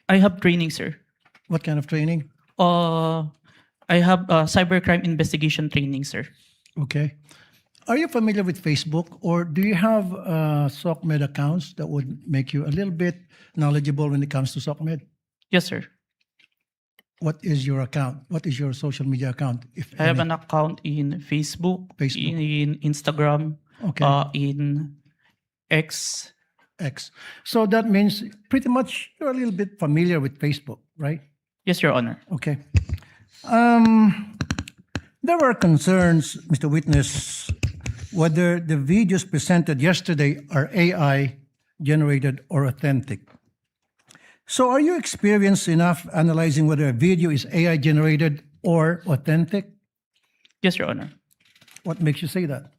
I have training, sir. What kind of training? I have cybercrime investigation training, sir. Okay. Are you familiar with Facebook, or do you have SOCMED accounts that would make you a little bit knowledgeable when it comes to SOCMED? Yes, sir. What is your account? What is your social media account? If I have any? an account in Facebook, in Instagram, Okay. in X. X. So that means pretty much you're a little bit familiar with Facebook, right? Yes, Your Honor. Okay. There were concerns, Mr. Witness, whether the videos presented yesterday are AI generated or authentic. So are you experienced enough analyzing whether a video is AI generated or authentic? Yes, Your Honor. What makes you say that?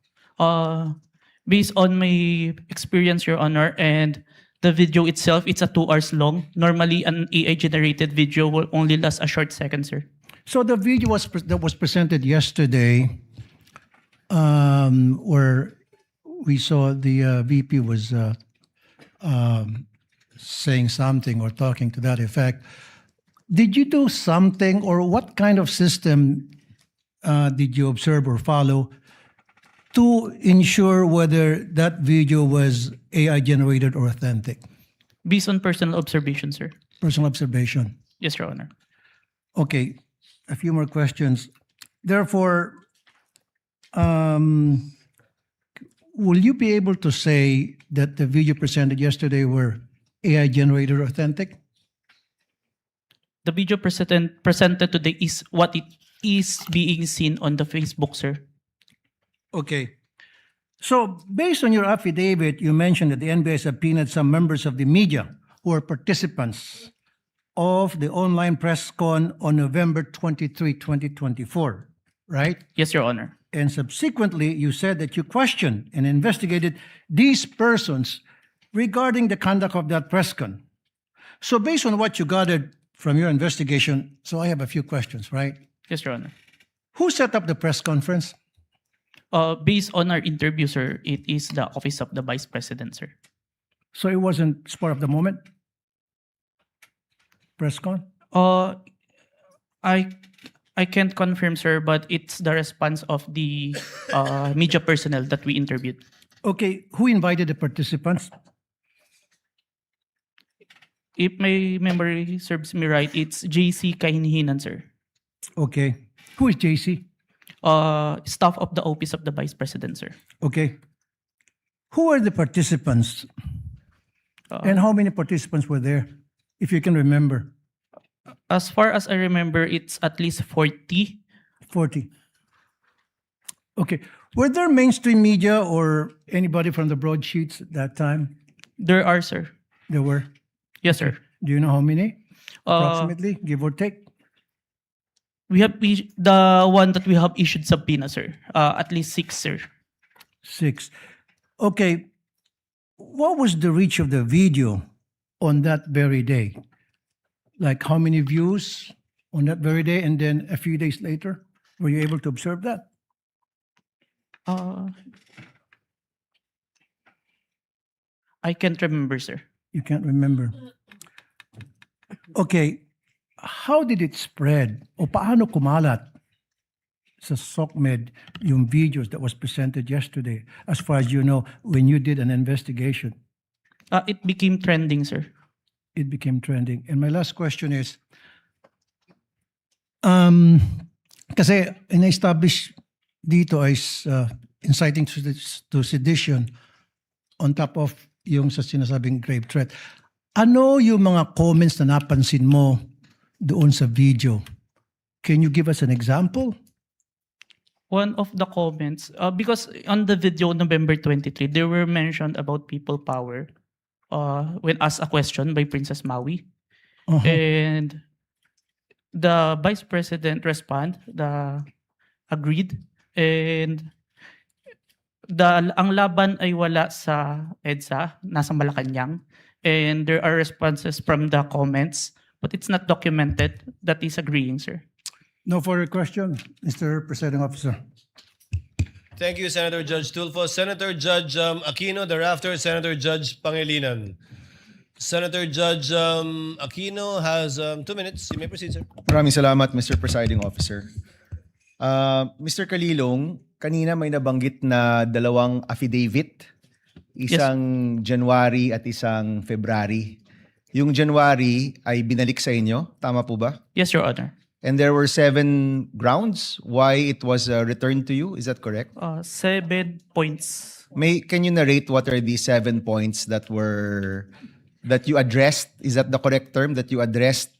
Based on my experience, Your Honor, and the video itself, it's a 2 hours long. Normally, an AI-generated video will only last a short second, sir. So the video that was presented yesterday, where we saw the VP was saying something or talking to that effect. Did you do something, or what kind of system did you observe or follow to ensure whether that video was AI generated or authentic? Based on personal observation, sir. Personal observation. Yes, Your Honor. Okay, a few more questions. Therefore, will you be able to say that the video presented yesterday were AI generated or authentic? The video presented today is what it is being seen on the Facebook, sir. Okay. So, based on your affidavit, you mentioned that the NBI subpoenaed some members of the media who are participants of the online press con on November 23, 2024, right? Yes, Your Honor. And subsequently, you said that you questioned and investigated these persons regarding the conduct of that press con. So, based on what you gathered from your investigation, so I have a few questions, right? Yes, Your Honor. Who set up the press conference? Based on our interview, sir, it is the Office of the Vice President, sir. So, it wasn't spur of the moment? Press con? I can't confirm, sir, but it's the response of the media personnel that we interviewed. Okay, who invited the participants? If my memory serves me right, it's JC Kahinhinan, sir. Okay. Who is JC? Staff of the Office of the Vice President, sir. Okay. Who are the participants? And how many participants were there, if you can remember? As far as I remember, it's at least 40. 40. Okay. Were there mainstream media or anybody from the broadsheets at that time? There are, sir. There were? Yes, sir. Do you know how many? Approximately, give or take? We have the one that we have issued subpoena, sir. At least 6, sir. 6. Okay. What was the reach of the video on that very day? Like how many views on that very day, and then a few days later? Were you able to observe that? I can't remember, sir. You can't remember. Okay, how did it spread? O paano kumalat sa SOCMED yung videos that was presented yesterday, as far as you know, when you did an investigation? It became trending, sir. It became trending. And my last question is, kasi in-establish dito is inciting to sedition on top of yung sa sinasabing grave threat. Ano yung mga comments na napansin mo doon sa video? Can you give us an example? One of the comments, because on the video November 23, there were mentioned about people power when asked a question by Princess Maui. And the Vice President agreed, and ang laban ay wala sa EDSA, nasa Malacanang, and there are responses from the comments, but it's not documented. That is agreeing, sir. No further question, Mr. Presiding Officer. Thank you, Senator Judge Tulfo. Senator Judge Aquino, thereafter Senator Judge Pangilinan. Senator Judge Aquino has 2 minutes. You may proceed, sir. Maraming salamat, Mr. Presiding Officer. Mr. Kalilong, kanina may nabanggit na 2 affidavit, isang January at isang February. Yung January ay binalik sa inyo, tama po ba? Yes, Your Honor. And there were 7 grounds why it was returned to you, is that correct? 7 points. Can you narrate what are the 7 points that you addressed? Is that the correct term, that you addressed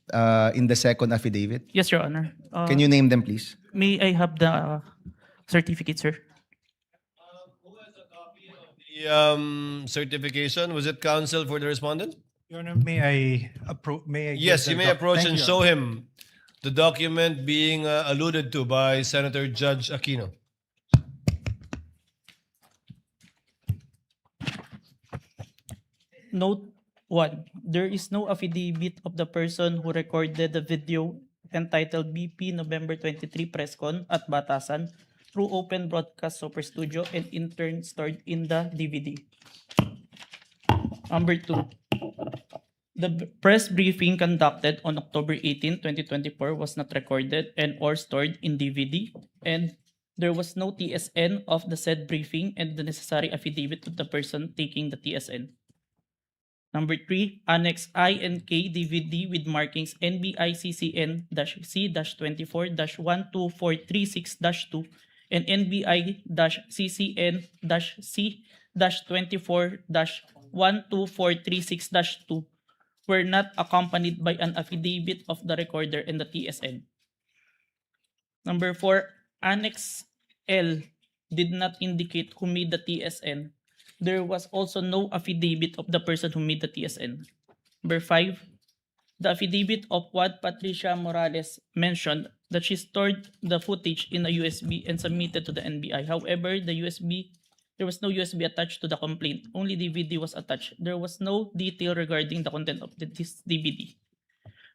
in the second affidavit? Yes, Your Honor. Can you name them, please? May I have the certificate, sir? Who has a copy of the certification? Was it counsel for the respondent? Your Honor, may I Yes, get you the may approach Thank and you, show him the document being alluded to by Senator Judge Aquino. Note 1. There is no affidavit of the person who recorded the video entitled BP November 23 Presscon at Batasan through open broadcast Super Studio and in turn stored in the DVD. Number 2. The press briefing conducted on October 18, 2024 was not recorded and or stored in DVD, and there was no TSN of the said briefing and the necessary affidavit of the person taking the TSN. Number 3, Annex I and K DVD with markings NBI-CCN-C-24-12436-2 and NBI-CCN-C-24-12436-2 were not accompanied by an affidavit of the recorder and the TSN. Number 4, Annex L did not indicate who made the TSN. There was also no affidavit of the person who made the TSN. Number 5, the affidavit of what Patricia Morales mentioned that she stored the footage in a USB and submitted to the NBI. However, there was no USB attached to the complaint. Only DVD was attached. There was no detail regarding the content of this DVD.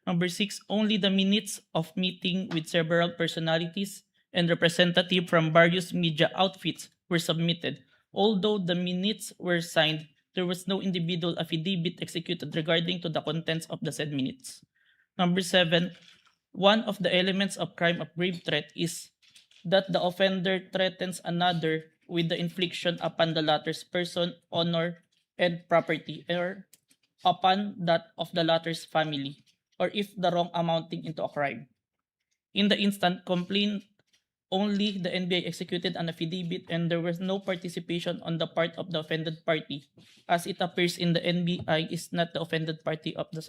Number 6, only the minutes of meeting with several personalities and representatives from various media outfits were submitted. Although the minutes were signed, there was no individual affidavit executed regarding to the contents of the said minutes. Number 7, one of the elements of crime of grave threat is that the offender threatens another with the infliction upon the latter's person, honor, and property, or upon that of the latter's family, or if the wrong amounting into a crime. In the instant complaint, only the NBI executed an affidavit and there was no participation on the part of the offended party, as it appears in the NBI is not the offended party of the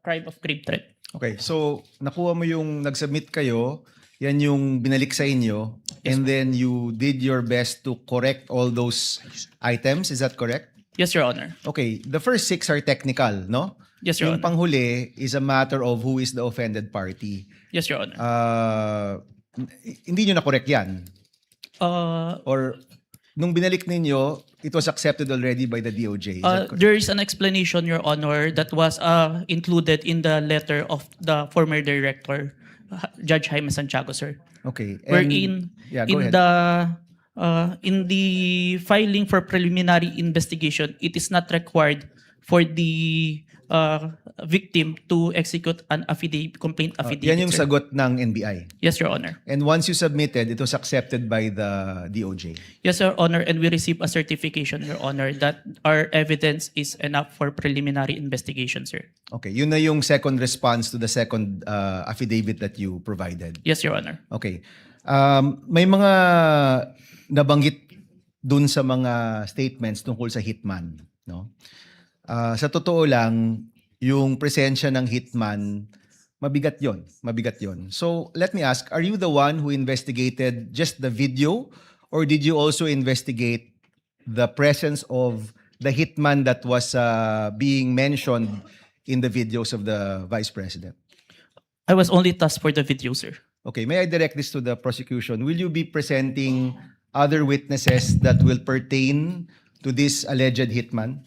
crime of grave threat. Okay, so nakuha mo yung nag-submit kayo, yan yung binalik sa inyo, and then you did your best to correct all those items, is that correct? Yes, Your Honor. Okay, the first 6 are technical, no? Yes, Your Yung Honor. panghuli is a matter of who is the offended party. Yes, Your Honor. Hindi nyo na-correct yan? Or nung binalik ninyo, it was accepted already by the DOJ, is that correct? There is an explanation, Your Honor, that was included in the letter of the former director, Judge Jaime Santiago, sir. Okay. Wherein go ahead. in the filing for preliminary investigation, it is not required for the victim to execute an complaint affidavit. Yan yung sir. sagot ng NBI. Yes, Your Honor. And once you submitted, it was accepted by the DOJ. Yes, Your Honor, and we received a certification, Your Honor, that our evidence is enough for preliminary investigation, sir. Okay, yun na yung second response to the second affidavit that you provided. Yes, Your Honor. Okay. May mga nabanggit dun sa mga statements tungkol sa hitman, no? Sa totoo lang, yung presensya ng hitman, mabigat yon. So, let me ask, are you the one who investigated just the video, or did you also investigate the presence of the hitman that was being mentioned in the videos of the Vice President? I was only tasked for the video, sir. Okay, may I direct this to the prosecution? Will you be presenting other witnesses that will pertain to this alleged hitman?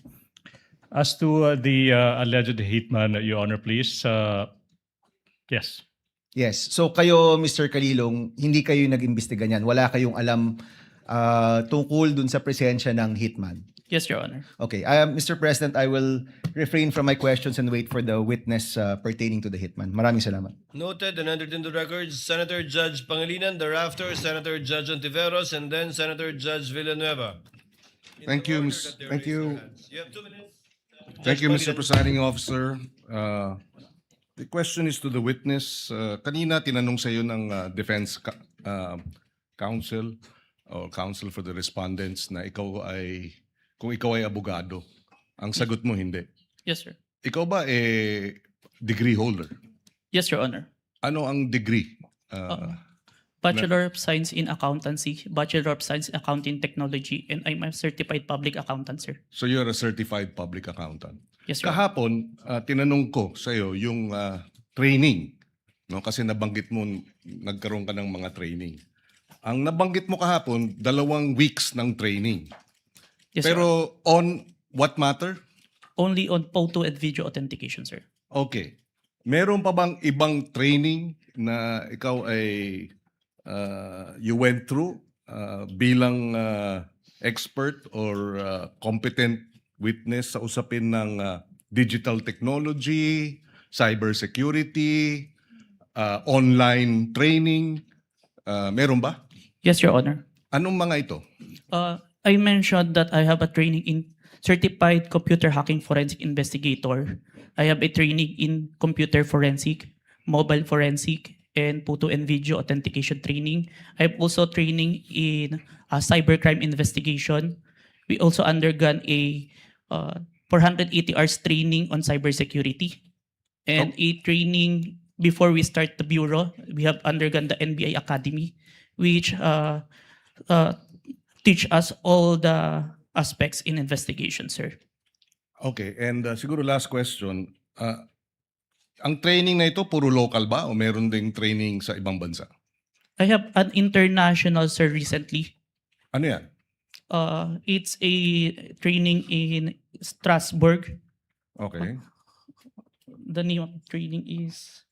As to the alleged hitman, Your Honor, please. Yes. Yes. So kayo, Mr. Kalilong, hindi kayo nag-imbestiga niyan. Wala kayong alam tungkol dun sa presensya ng hitman. Yes, Your Honor. Okay. Mr. President, I will refrain from my questions and wait for the witness pertaining to the hitman. Maraming salamat. Noted and entered into records, Senator Judge Pangilinan, thereafter Senator Judge Ontiveros, and then Senator Judge Villanueva. Thank you, Thank you. You have 2 minutes. Thank you, Mr. Presiding Officer. The question is to the witness. Kanina tinanong sa iyo ng defense counsel or counsel for the respondents na kung ikaw ay abogado. Ang sagot mo hindi. Yes, sir. Ikaw ba degree holder? Yes, Your Honor. Ano ang degree? Bachelor of Science in Accountancy, Bachelor of Science in Accounting Technology, and I'm a certified public accountant, sir. So you're a certified public accountant. Yes, sir. Kahapon, tinanong ko sa iyo yung training. No? Kasi nabanggit mo, nagkaroon ka ng mga training. Ang nabanggit mo kahapon, 2 weeks ng training. Yes, Pero on what matter? Only on photo and video authentication, sir. Okay. Meron pa bang ibang training na ikaw ay you went through bilang expert or competent witness sa usapin ng digital technology, cybersecurity, online training? Meron ba? Yes, Your Honor. Anong mga ito? I mentioned that I have a training in Certified Computer Hacking Forensic Investigator. I have a training in Computer Forensic, Mobile Forensic, and Photo and Video Authentication training. I have also training in cybercrime investigation. We also undergone a 480 hours training on cybersecurity and a training before we start the bureau. We have undergone the NBI Academy, which teach us all the aspects in investigation, sir. Okay, and siguro last question. Ang training na ito, puro local ba o meron ding training sa ibang bansa? I have an international, sir, recently. Ano yan? It's a training in Strasbourg. Okay. The name of the training is...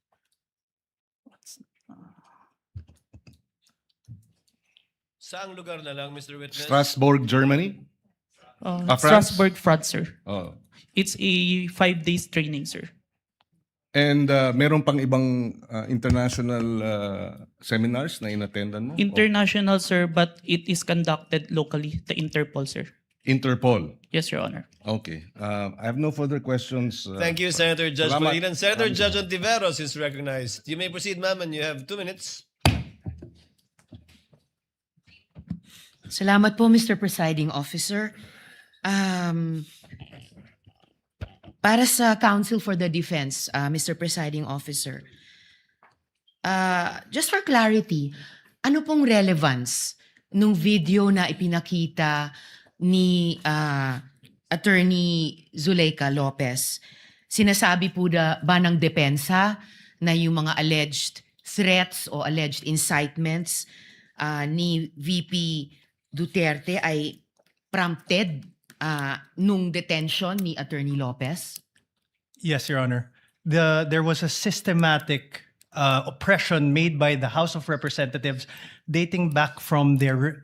Saang lugar na lang, Mr. Witness? Strasbourg, Germany? France? Strasbourg, France, sir. Oh. It's a 5 days training, sir. And meron pang ibang international seminars na inattendan mo? International, sir, but it is conducted locally, the Interpol, sir. Interpol? Yes, Your Honor. Okay. I have no further questions. Thank you, Senator Judge Salamat. Pangilinan. Senator Judge Ontiveros is recognized. You may proceed, ma'am, and you have 2 minutes. Salamat po, Mr. Presiding Officer. Para sa Counsel for the Defense, Mr. Presiding Officer, just for clarity, ano pong relevance nung video na ipinakita ni Attorney Zuleika Lopez? Sinasabi po ba ng depensa na yung mga alleged threats o alleged incitements ni VP Duterte ay prompted nung detention ni Attorney Lopez? Yes, Your Honor. There was a systematic oppression made by the House of Representatives dating back from their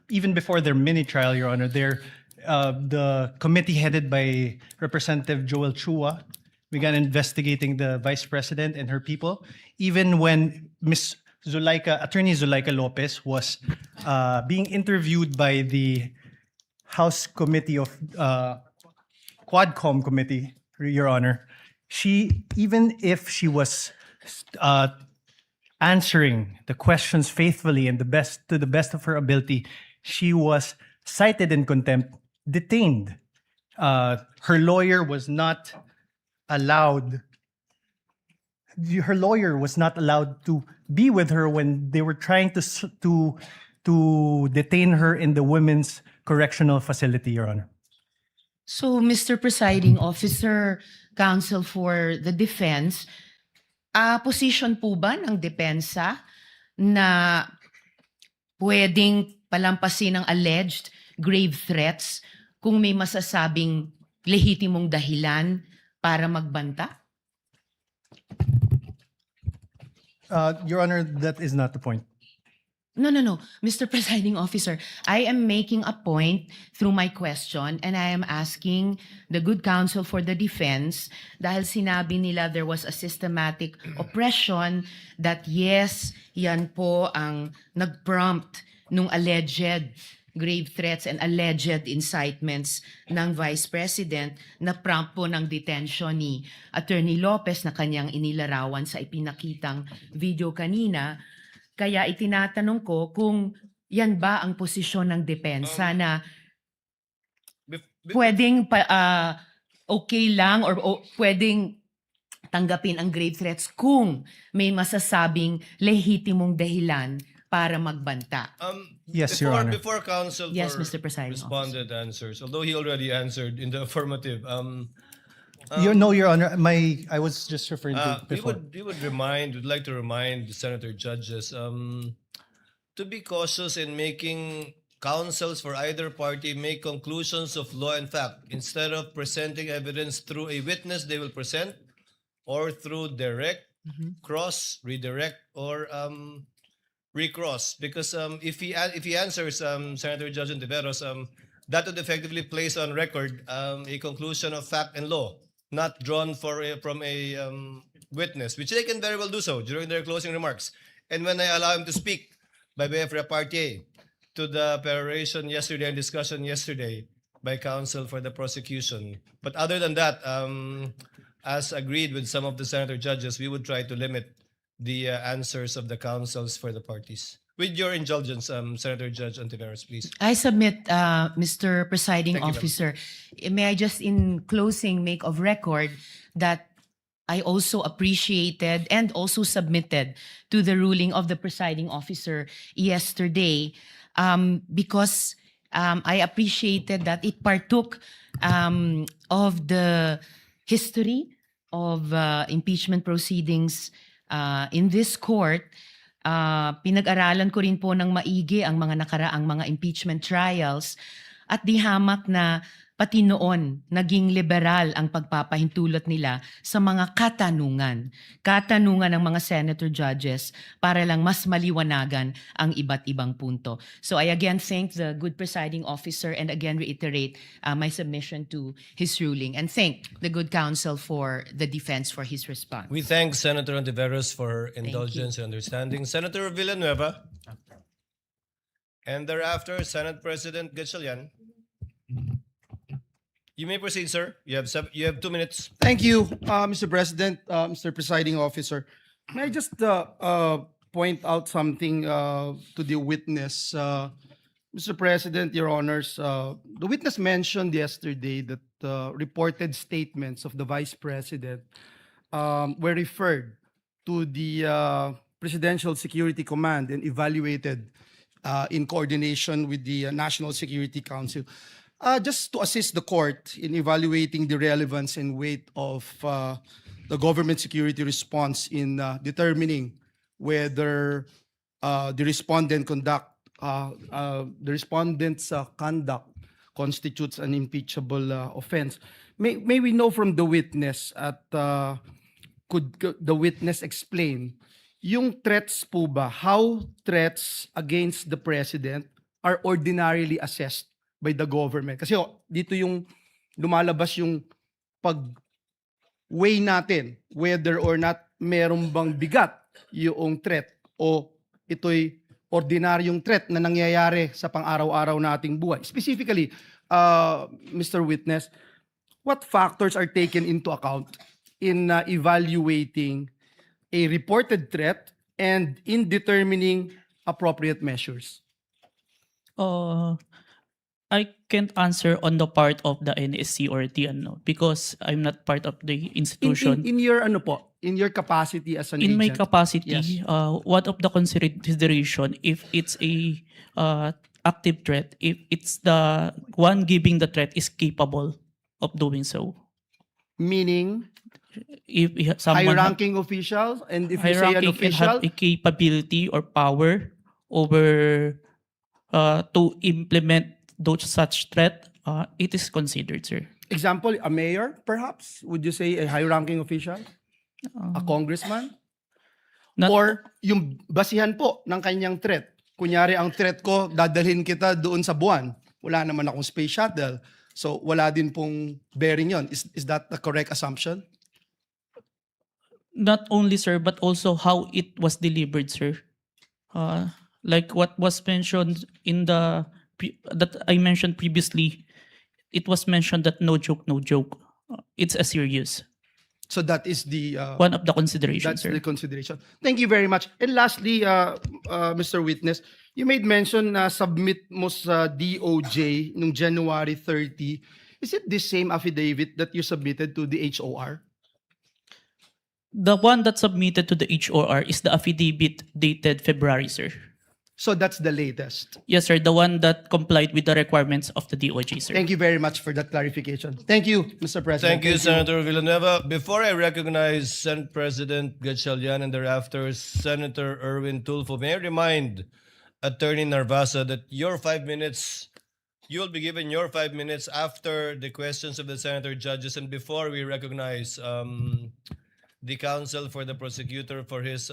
even before their mini trial, Your Honor. the committee headed by Representative Joel Chua began investigating the Vice President and her people, even when Attorney Zuleika Lopez was being interviewed by the House Committee of Quadcom Committee, Your Honor. Even if she was answering the questions faithfully and to the best of her ability, she was cited in contempt, detained. Her lawyer was not allowed. Her lawyer was not allowed to be with her when they were trying to detain her in the Women's Correctional Facility, Your Honor. So, Mr. Presiding Officer, Counsel for the Defense, position po ba ng depensa na pwedeng palampasin ng alleged grave threats kung may masasabing lehitimong dahilan para magbanta? Your Honor, that is not the point. No. Mr. Presiding Officer, I am making a point through my question and I am asking the good counsel for the defense dahil sinabi nila there was a systematic oppression that yes, yan po ang nag-prompt nung alleged grave threats and alleged incitements ng Vice President na prompt po ng detention ni Attorney Lopez na kanyang inilarawan sa ipinakitang video kanina. Kaya itinatanong ko kung yan ba ang posisyon ng depensa na pwedeng okay lang or pwedeng tanggapin ang grave threats kung may masasabing lehitimong dahilan para magbanta. Yes, Your Honor. Before counsel Yes, for Mr. Presiding responded answers, although he already answered in the affirmative, No, Your Honor. I was just referring to before. would like to remind the senator judges to be cautious in making counsels for either party make conclusions of law and fact instead of presenting evidence through a witness they will present or through direct, cross, redirect, or recross. Because if he answers Senator Judge Ontiveros, that would effectively place on record a conclusion of fact and law, not drawn from a witness, which they can very well do so during their closing remarks. And when I allow him to speak by way of repartee to the peroration yesterday and discussion yesterday by counsel for the prosecution. But other than that, as agreed with some of the senator judges, we would try to limit the answers of the counsels for the parties. With your indulgence, Senator Judge Ontiveros, please. I submit, Mr. Presiding Thank you, Officer, may I just in closing make of record that I also appreciated and also submitted to the ruling of the Presiding Officer yesterday because I appreciated that it partook of the history of impeachment proceedings in this court. Pinag-aralan ko rin po ng maigi ang mga nakaraang mga impeachment trials at di hamak na pati noon naging liberal ang pagpapahintulot nila sa mga katanungan ng mga senator judges para lang mas maliwanagan ang iba't ibang punto. So I again thank the good presiding officer and again reiterate my submission to his ruling and thank the good counsel for the defense for his response. We thank Senator Ontiveros for her indulgence and understanding. Senator Villanueva. And thereafter, Senate President Gatchalian. You may proceed, sir. You have 2 minutes. Thank you, Mr. President, Mr. Presiding Officer. May I just point out something to the witness? Mr. President, Your Honors, the witness mentioned yesterday that reported statements of the Vice President were referred to the Presidential Security Command and evaluated in coordination with the National Security Council. Just to assist the court in evaluating the relevance and weight of the government security response in determining whether the respondent's conduct constitutes an impeachable offense. May we know from the witness could the witness explain yung threats po ba, how threats against the president are ordinarily assessed by the government. Kasi dito yung lumalabas yung pag-weigh natin whether or not meron bang bigat yung threat o ito'y ordinaryong threat na nangyayari sa pang-araw-araw nating buhay. Specifically, Mr. Witness, what factors are taken into account in evaluating a reported threat and in determining appropriate measures? I can't answer on the part of the NSC or the because I'm not part of the institution. In your in your capacity as an In my agent? capacity, Yes. one of the consideration if it's a active threat, if it's the one giving the threat is capable of doing so. Meaning, If someone high-ranking officials, and if you say an high-ranking and have official, a capability or power over to implement those such threat, it is considered, sir. example, a mayor, perhaps? Would you say a high-ranking official? A congressman? Not- Or yung basihan po ng kanyang threat. Kunyari, ang threat ko, dadalhin kita doon sa buwan. Wala naman akong space shuttle. So, wala din pong bearing yon. Is that the correct assumption? Not only, sir, but also how it was delivered, sir. Like what was mentioned in that I mentioned previously, it was mentioned that no joke, no joke. It's a serious. So that is the One of the considerations, that's sir. the consideration. Thank you very much. And lastly, Mr. Witness, you made mention na submit mo sa DOJ nung January 30. Is it the same affidavit that you submitted to the HOR? The one that submitted to the HOR is the affidavit dated February, sir. So that's the latest. Yes, sir. The one that complied with the requirements of the DOJ, sir. Thank you very much for that clarification. Thank you, Mr. President. Thank you, Senator Villanueva. Before I recognize Senate President Gatchalian and thereafter Senator Erwin Tulfo, may I remind Attorney Narvasa that your 5 minutes, you'll be given your 5 minutes after the questions of the senator judges and before we recognize the counsel for the prosecutor for his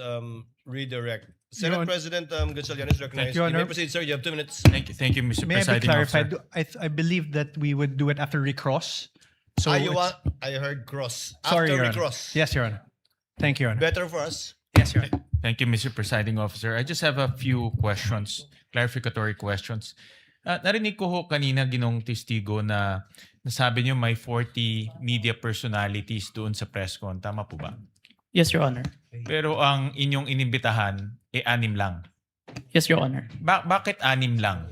redirect. Senate President Gatchalian is recognized. you, You may Honor. proceed, sir. You have 2 minutes. Thank you, Mr. May I be Presiding clarified? Officer. I believe that we would do it after recross. So You it's- want, I heard cross. Sorry, After Your we Honor. cross. Yes, Your Honor. Thank you, Your Honor. Better for us. Yes, Your Honor. Thank you, Mr. Presiding Officer. I just have a few questions, clarificatory questions. Narinig ko ho kanina ginong testigo na nasabi niyo may 40 media personalities doon sa press con. Tama po ba? Yes, Your Honor. Pero ang inyong inimbitahan, 6 lang. Yes, Your Honor. Bakit 6 lang?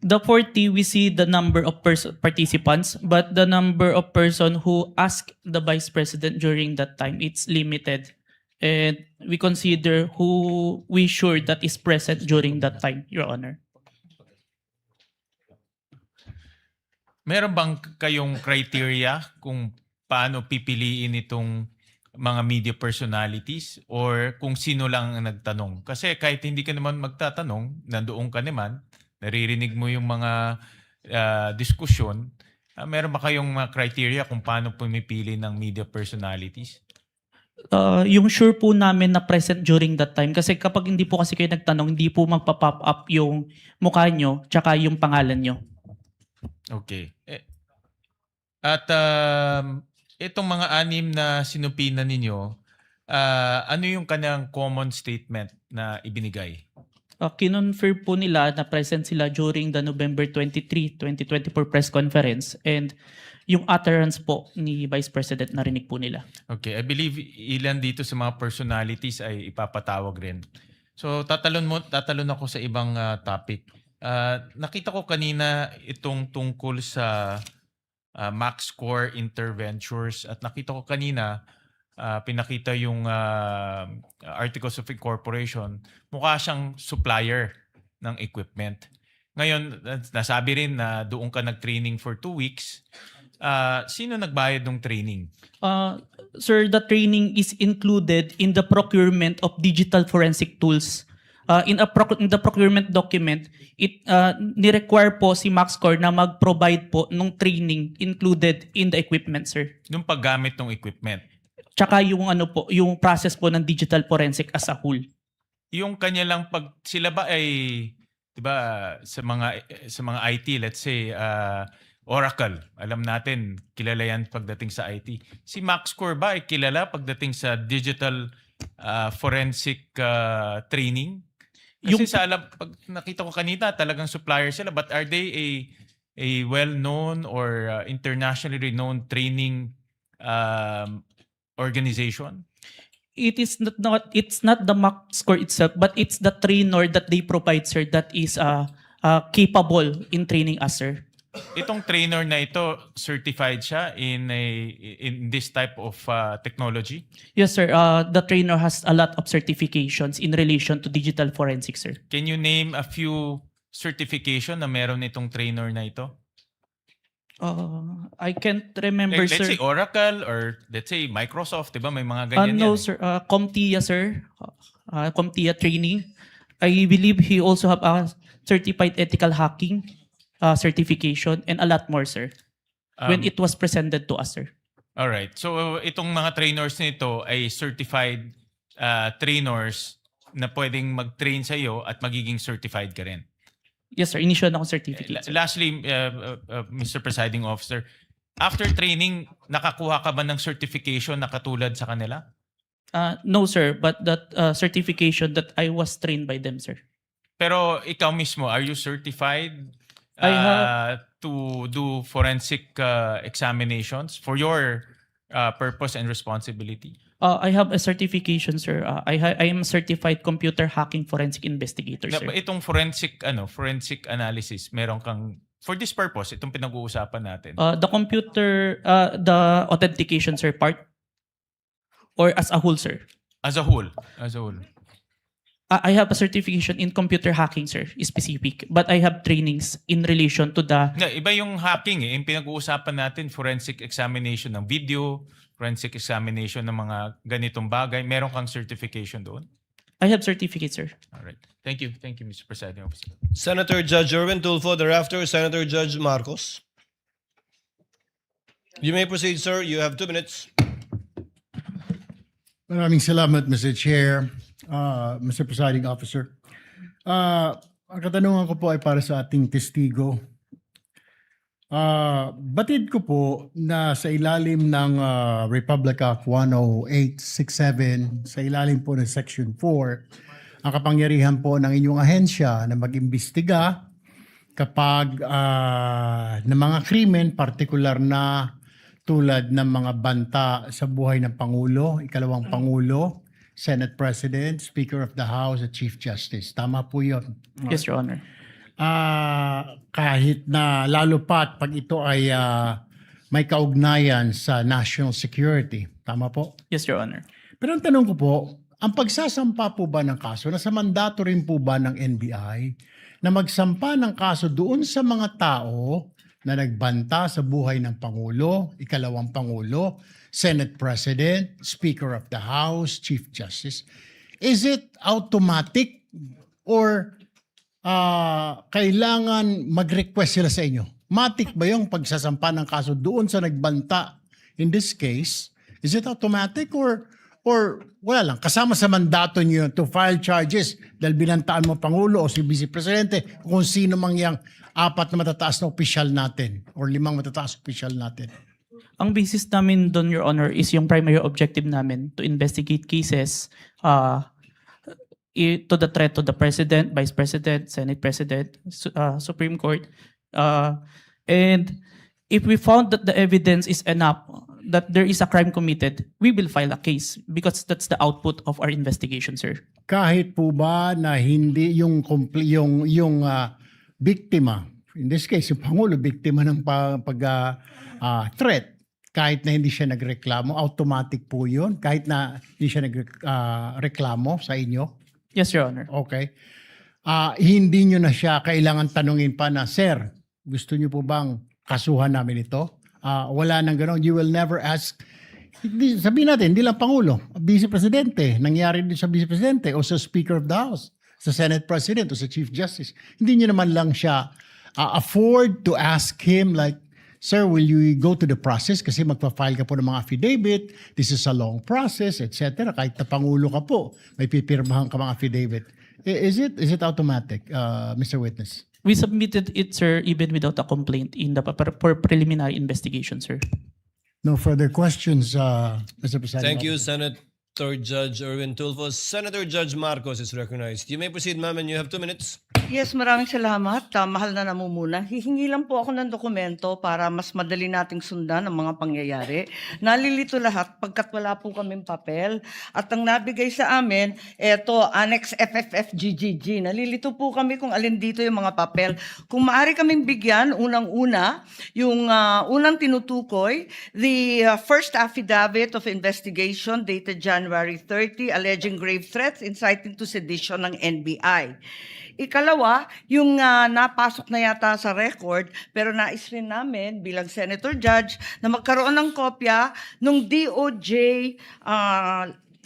The 40, we see the number of participants, but the number of person who asked the Vice President during that time, it's limited. And we consider who we sure that is present during that time, Your Honor. Meron bang kayong criteria kung paano pipiliin itong mga media personalities or kung sino lang ang nagtanong? Kasi kahit hindi ka naman magtatanong, nandoon ka naman, naririnig mo yung mga diskusyon, meron ba kayong mga criteria kung paano pumipili ng media personalities? Yung sure po namin na present during that time, kasi kapag hindi po kasi kayo nagtanong, hindi po magpa-pop up yung mukha nyo tsaka yung pangalan nyo. Okay. At itong mga 6 na sinupinan ninyo, ano yung kanyang common statement na ibinigay? Kinonfirm po nila na present sila during the November 23, 2024 press conference, and yung utterance po ni Vice President narinig po nila. Okay, I believe ilan dito sa mga personalities ay ipapatawag rin. So tatalon ako sa ibang topic. Nakita ko kanina itong tungkol sa Max Core Interventures at nakita ko kanina pinakita yung Articles of Incorporation. Mukha siyang supplier ng equipment. Ngayon, nasabi rin na doon ka nag-training for 2 weeks. Sino nagbayad ng training? Sir, the training is included in the procurement of digital forensic tools. In the procurement document, it ni-require po si MaxCore na mag-provide po ng training included in the equipment, sir. Yung paggamit ng equipment. Tsaka yung yung process po ng digital forensic as a whole. Yung kanya lang sila ba ay 'di ba, sa mga IT, let's say Oracle, alam natin kilala yan pagdating sa IT. Si MaxCore ba ay kilala pagdating sa digital forensic training? Kasi pag nakita ko kanina, talagang supplier sila, but are they a well-known or internationally renowned training organization? It's not the mark score itself, but it's the trainer that they provide, sir, that is capable in training us, sir. Itong trainer na ito, certified siya in this type of technology? Yes, sir. The trainer has a lot of certifications in relation to digital forensics, sir. Can you name a few certification na meron itong trainer na ito? I can't remember, Let's sir. say Oracle or let's say Microsoft, 'di ba? May mga ganyan No, yan. sir. CompTIA, sir. CompTIA training. I believe he also have a certified ethical hacking certification and a lot more, sir. When it was presented to us, sir. All right. So itong mga trainers nito ay certified trainers na pwedeng mag-train sa iyo at magiging certified ka rin. Yes, sir. Initial na akong certificate, sir. Lastly, Mr. Presiding Officer, after training, nakakuha ka ba ng certification na katulad sa kanila? No, sir. But that certification that I was trained by them, sir. Pero ikaw mismo, are you certified I have- to do forensic examinations for your purpose and responsibility? I have a certification, sir. I am a certified computer hacking forensic investigator, sir. Itong forensic analysis, meron kang for this purpose, itong pinag-uusapan natin. The computer, the authentication, sir, part or as a whole, sir? As a whole. I have a certification in computer hacking, sir, specific. But I have trainings in relation to the... Iba yung hacking eh. Yung pinag-uusapan natin, forensic examination ng video, forensic examination ng mga ganitong bagay. Meron kang certification doon? I have certificate, sir. All right. Thank you, Mr. Presiding Officer. Senator Judge Erwin Tulfo, thereafter Senator Judge Marcos. You may proceed, sir. You have 2 minutes. Maraming salamat, Mr. Chair, Mr. Presiding Officer. Ang katanungan ko po ay para sa ating testigo. Batid ko po na sa ilalim ng Republic Act 10867, sa ilalim po ng Section 4, ang kapangyarihan po ng inyong ahensya na mag-imbestiga kapag ng mga krimen, partikular na tulad ng mga banta sa buhay ng Pangulo, ikalawang Pangulo, Senate President, Speaker of the House, at Chief Justice. Tama po yun. Yes, Your Honor. Kahit na lalo pat pag ito ay may kaugnayan sa national security. Tama po? Yes, Your Honor. Pero ang tanong ko po, ang pagsasampa po ba ng kaso, nasa mandato rin po ba ng NBI na magsampa ng kaso doon sa mga tao na nagbanta sa buhay ng Pangulo, ikalawang Pangulo, Senate President, Speaker of the House, Chief Justice? Is it automatic or kailangan mag-request sila sa inyo? Matic ba yung pagsasampa ng kaso doon sa nagbanta? In this case, is it automatic or wala lang, kasama sa mandato niyo to file charges dahil binantaan mo Pangulo o si Vice Presidente kung sino mang yang 4 na matataas na opisyal natin or 5 matataas na opisyal natin? Ang basis namin doon, Your Honor, is yung primary objective namin to investigate cases to the threat to the President, Vice President, Senate President, Supreme Court. And if we found that the evidence is enough that there is a crime committed, we will file a case because that's the output of our investigation, sir. Kahit po ba na hindi yung biktima, in this case, yung Pangulo, biktima ng threat, kahit na hindi siya nagreklamo, automatic po yun? Kahit na hindi siya nagreklamo sa inyo? Yes, Your Honor. Okay. Hindi nyo na siya kailangan tanungin pa na, Sir, gusto nyo po bang kasuhan namin ito? Wala nang gano'n. You will never ask. Sabihin natin, hindi lang Pangulo, Vice Presidente, nangyari din sa Vice Presidente o sa Speaker of the House, sa Senate President o sa Chief Justice. Hindi nyo naman lang siya afford to ask him like, Sir, will you go to the process? Kasi magpa-file ka po ng mga affidavit. This is a long process, etc. Kahit na Pangulo ka po, may pipirmahan ka mga affidavit. Is it automatic, Mr. Witness? We submitted it, sir, even without a complaint in the for preliminary investigation, sir. No further questions, Mr. Presiding Thank you, Officer. Senator Judge Erwin Tulfo. Senator Judge Marcos is recognized. You may proceed, ma'am, and you have 2 minutes. Yes, maraming salamat. Mahal na namumuna. Hihingi lang po ako ng dokumento para mas madali nating sundan ang mga pangyayari. Nalilito lahat pagkat wala po kaming papel. At ang nabigay sa amin, eto, Annex FFFGGG. Nalilito po kami kung alin dito yung mga papel. Kung maaari kaming bigyan, unang-una, yung unang tinutukoy, the first affidavit of investigation dated January 30, alleging grave threats inciting to sedition ng NBI. Ikalawa, yung napasok na yata sa record, pero nais rin namin bilang Senator Judge na magkaroon ng kopya ng DOJ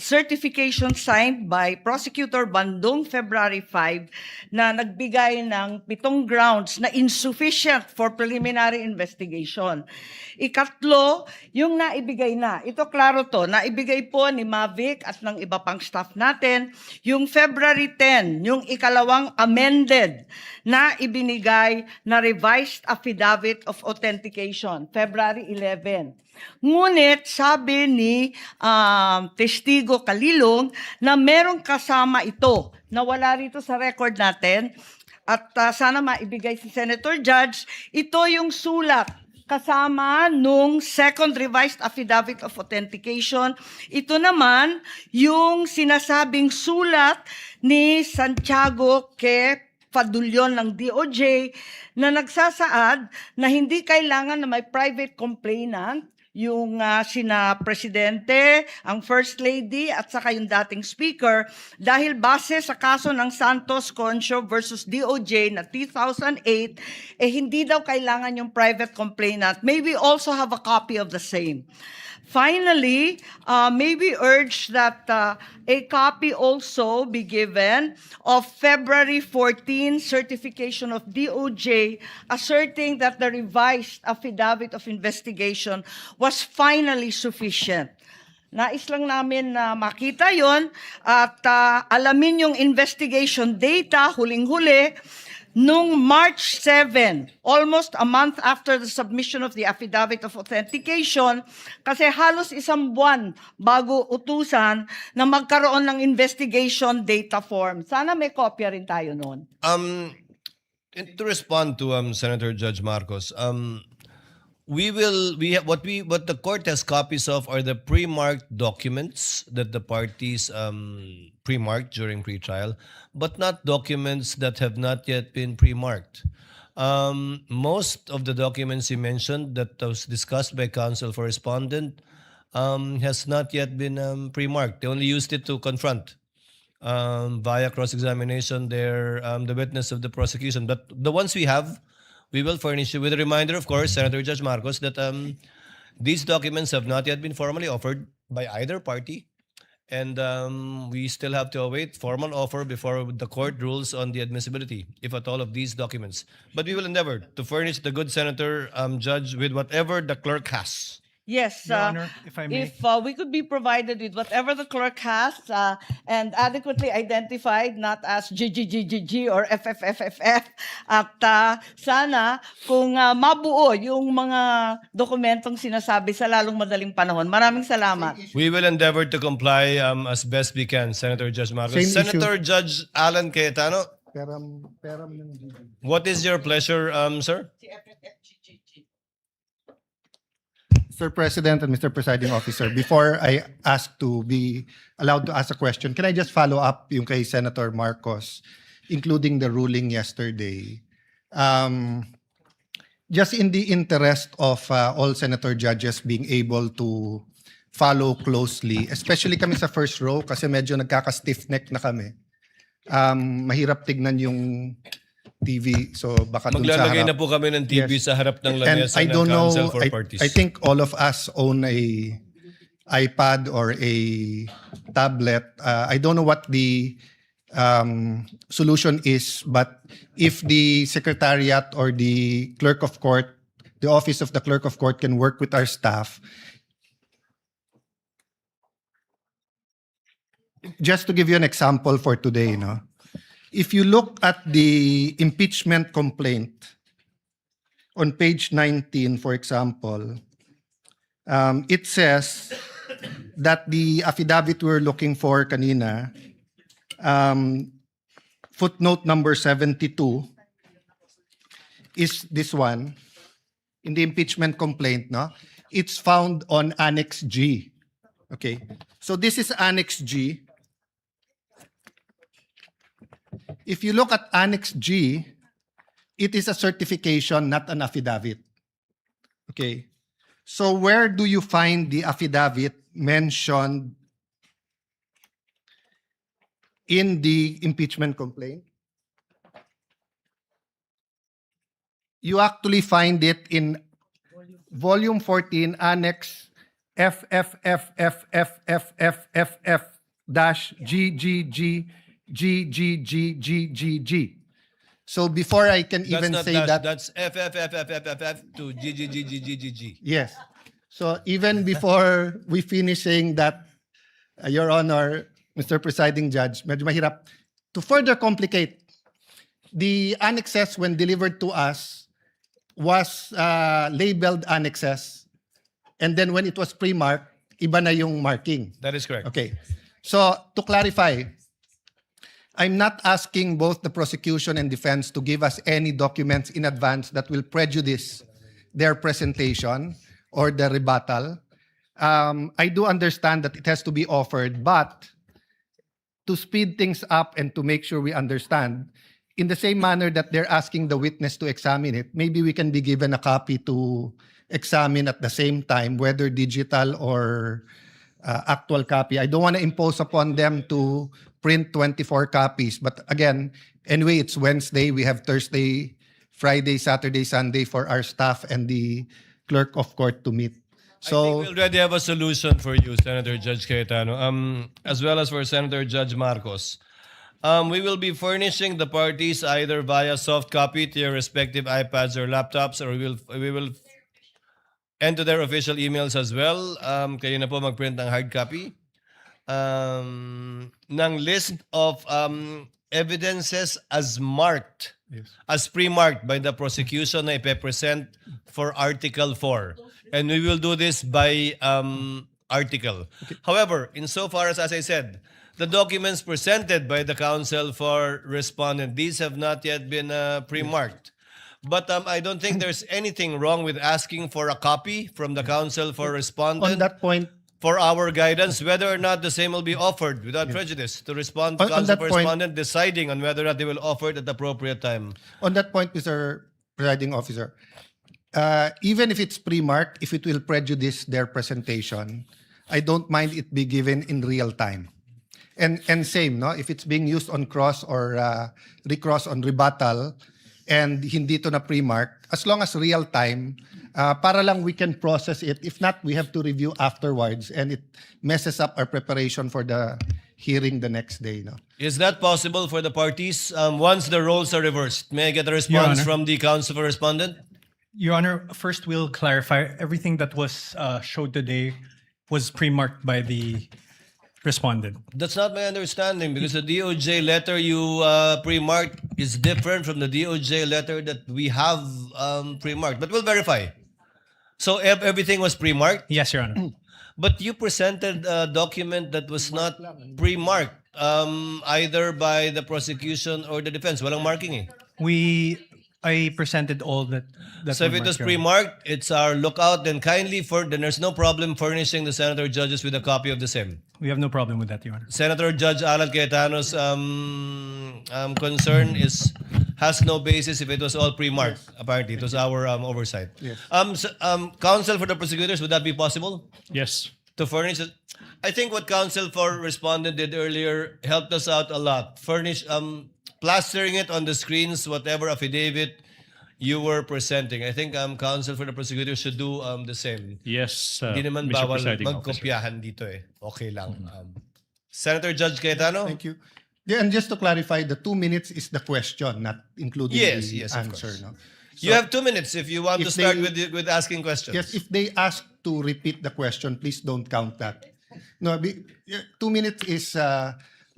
certification signed by Prosecutor Bandung February 5 na nagbigay ng 7 grounds na insufficient for preliminary investigation. Ikatlo, yung naibigay na. Ito klaro to, naibigay po ni Mavic at ng iba pang staff natin. Yung February 10, yung ikalawang amended na ibinigay na revised affidavit of authentication, February 11. Ngunit sabi ni Testigo Kalilong na merong kasama ito na wala rito sa record natin at sana maibigay si Senator Judge, ito yung sulat kasama nung second revised affidavit of authentication. Ito naman yung sinasabing sulat ni Santiago K. Fadulyon ng DOJ na nagsasaad na hindi kailangan na may private complainant yung sina Presidente, ang First Lady at saka yung dating Speaker dahil base sa kaso ng Santos Concho versus DOJ na 2008, hindi daw kailangan yung private complainant. May we also have a copy of the same. Finally, may we urge that a copy also be given of February 14 certification of DOJ asserting that the revised affidavit of investigation was finally sufficient. Nais lang namin na makita yon at alamin yung investigation data, huling-huli, nung March 7, almost a month after the submission of the affidavit of authentication, kasi halos 1 buwan bago utusan na magkaroon ng investigation data form. Sana may kopya rin tayo noon. To respond to Senator Judge Marcos, what the court has copies of are the pre-marked documents that the parties pre-marked during pre-trial, but not documents that have not yet been pre-marked. Most of the documents you mentioned that was discussed by counsel for respondent has not yet been pre-marked. They only used it to confront via cross-examination the witness of the prosecution. But the ones we have, we will furnish you with a reminder, of course, Senator Judge Marcos, that these documents have not yet been formally offered by either party. And we still have to await formal offer before the court rules on the admissibility, if at all, of these documents. But we will endeavor to furnish the good Senator Judge with whatever the clerk has. Yes, Your Honor, if I may. if we could be provided with whatever the clerk has and adequately identified, not as GGGGG or FFFFF, at sana kung mabuo yung mga dokumentong sinasabi sa lalong madaling panahon. Maraming salamat. We will endeavor to comply as best we can, Senator Judge Marcos. Same issue. Senator Judge Alan Cayetano, Peram ng GG. what is your pleasure, sir? Mr. President and Mr. Presiding Officer, before I ask to be allowed to ask a question, can I just follow up yung kay Senator Marcos, including the ruling yesterday? Just in the interest of all Senator judges being able to follow closely, especially kami sa first row kasi medyo nagkaka-stiff neck na kami. Mahirap tignan yung TV, so baka dun sa Maglalagay harap. na po kami ng TV Yes. sa harap ng And lamesa I ng don't know, counsel for parties. I think all of us own a iPad or a tablet. I don't know what the solution is, but if the secretariat or the clerk of court, the office of the clerk of court can work with our staff. Just to give you an example for today, no? if you look at the impeachment complaint on page 19, for example, it says that the affidavit we're looking for kanina, footnote number 72, is this one. In the impeachment complaint, no? It's found on Annex G. Okay. So this is Annex G. If you look at Annex G, it is a certification, not an affidavit. Okay. So where do you find the affidavit mentioned in the impeachment complaint? You actually find it in Volume 14, Annex FFFFFFFF-GGGGGGGGG. So before I can even say that, That's FFFFFF to GGGGGG. yes. So even before we finish saying that, Your Honor, Mr. Presiding Judge, medyo mahirap. To further complicate, the annexes when delivered to us was labeled annexes. And then when it was pre-marked, iba na yung marking. That is correct. Okay. So to clarify, I'm not asking both the prosecution and defense to give us any documents in advance that will prejudice their presentation or the rebuttal. I do understand that it has to be offered, but to speed things up and to make sure we understand, in the same manner that they're asking the witness to examine it, maybe we can be given a copy to examine at the same time, whether digital or actual copy. I don't want to impose upon them to print 24 copies. But again, anyway, it's Wednesday. We have Thursday, Friday, Saturday, Sunday for our staff and the clerk of court to meet. I think we already have a solution for you, Senator Judge Cayetano, as well as for Senator Judge Marcos. We will be furnishing the parties either via soft copy to your respective iPads or laptops, or we will enter their official emails as well. Kayo na po mag-print ng hard copy. Ng list of evidences as marked, as pre-marked by the prosecution na ipe-present for Article 4. And we will do this by article. Okay. However, insofar as I said, the documents presented by the counsel for respondent, these have not yet been pre-marked. But I don't think there's anything wrong with asking for a copy from the counsel for respondent. On that point, for our guidance, whether or not the same will be offered without prejudice to respond to counsel for respondent, deciding on whether or not they will offer it at the appropriate time. On that point, Mr. Presiding Officer, even if it's pre-marked, if it will prejudice their presentation, I don't mind it be given in real time. And same, no? If it's being used on cross or recross on rebuttal and hindi to na pre-mark, as long as real time, para lang we can process it. If not, we have to review afterwards and it messes up our preparation for the hearing the next day. No? Is that possible for the parties once the roles are reversed? May I get a response from the counsel for respondent? Your Honor, first we'll clarify everything that was showed today was pre-marked by the respondent. That's not my understanding because the DOJ letter you pre-marked is different from the DOJ letter that we have pre-marked. But we'll verify. So everything was pre-marked? Yes, Your Honor. But you presented a document that was not pre-marked either by the prosecution or the defense. Walang marking eh. I presented all that. So if it was pre-marked, it's our lookout. Then kindly, then there's no problem furnishing the senator judges with a copy of the same. We have no problem with that, Your Honor. Senator Judge Alan Cayetano's concern has no basis if it was all pre-marked. Apparently, it was our oversight. Yes. Counsel for the prosecutors, would that be possible? Yes. To furnish it? I think what counsel for respondent did earlier helped us out a lot. Plastering it on the screens, whatever affidavit you were presenting. I think counsel for the prosecutor should do the same. Yes, Hindi naman Mr. bawal Presiding magkopyahan dito eh. Okay lang. Senator Judge Cayetano? Thank you. Yeah, and just to clarify, the 2 minutes is the question, not including Yes, the yes, of answer. course. No? You have 2 minutes if you want to if start they- with asking questions. Yes, if they ask to repeat the question, please don't count that. No, 2 minutes is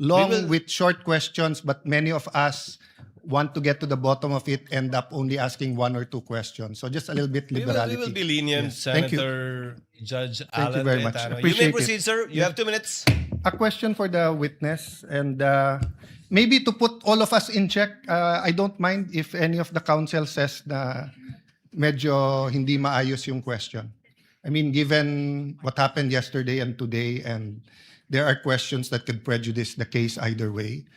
long with short questions, but many of us want to get to the bottom of it, end up only asking 1 or 2 questions. So just a little bit liberality. We will be lenient, Yes. Thank you. Senator Judge Thank you Alan very much. Cayetano. You Appreciate may it. proceed, sir. You have 2 minutes. A question for the witness, and maybe to put all of us in check, I don't mind if any of the counsel says na medyo hindi maayos yung question. I mean, given what happened yesterday and today, and there are questions that could prejudice the case either way.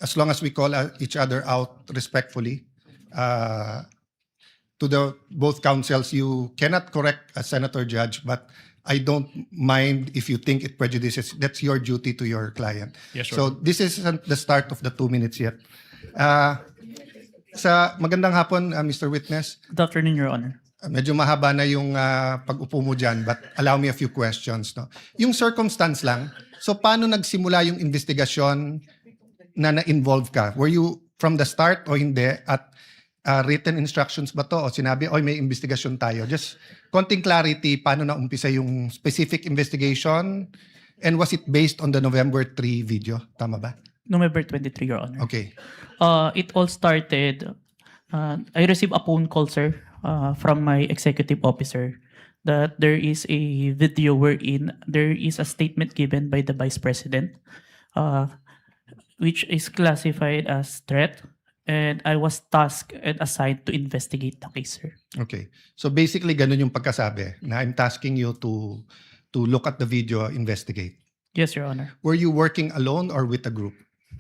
As long as we call each other out respectfully, to the both counsels, you cannot correct a senator judge, but I don't mind if you think it prejudices. That's your duty to your client. Yes, sure. So this isn't the start of the 2 minutes yet. Sa magandang hapon, Mr. Witness. Good afternoon, Your Honor. Medyo mahaba na yung pag-upo mo dyan, but allow me a few questions. No? Yung circumstance lang, so paano nagsimula yung investigasyon na na-involve ka? Were you from the start o hindi? At written instructions ba to? O sinabi, oy, may investigasyon tayo? Just konting clarity, paano na-umpisa yung specific investigation? And was it based on the November 3 video? Tama ba? November 23, Your Honor. Okay. It all started, I received a phone call, sir, from my executive officer that there is a video wherein there is a statement given by the Vice President, which is classified as threat, and I was tasked and assigned to investigate the case, sir. Okay. So basically, ganun yung pagkasabi, na I'm tasking you to look at the video, investigate. Yes, Your Honor. Were you working alone or with a group?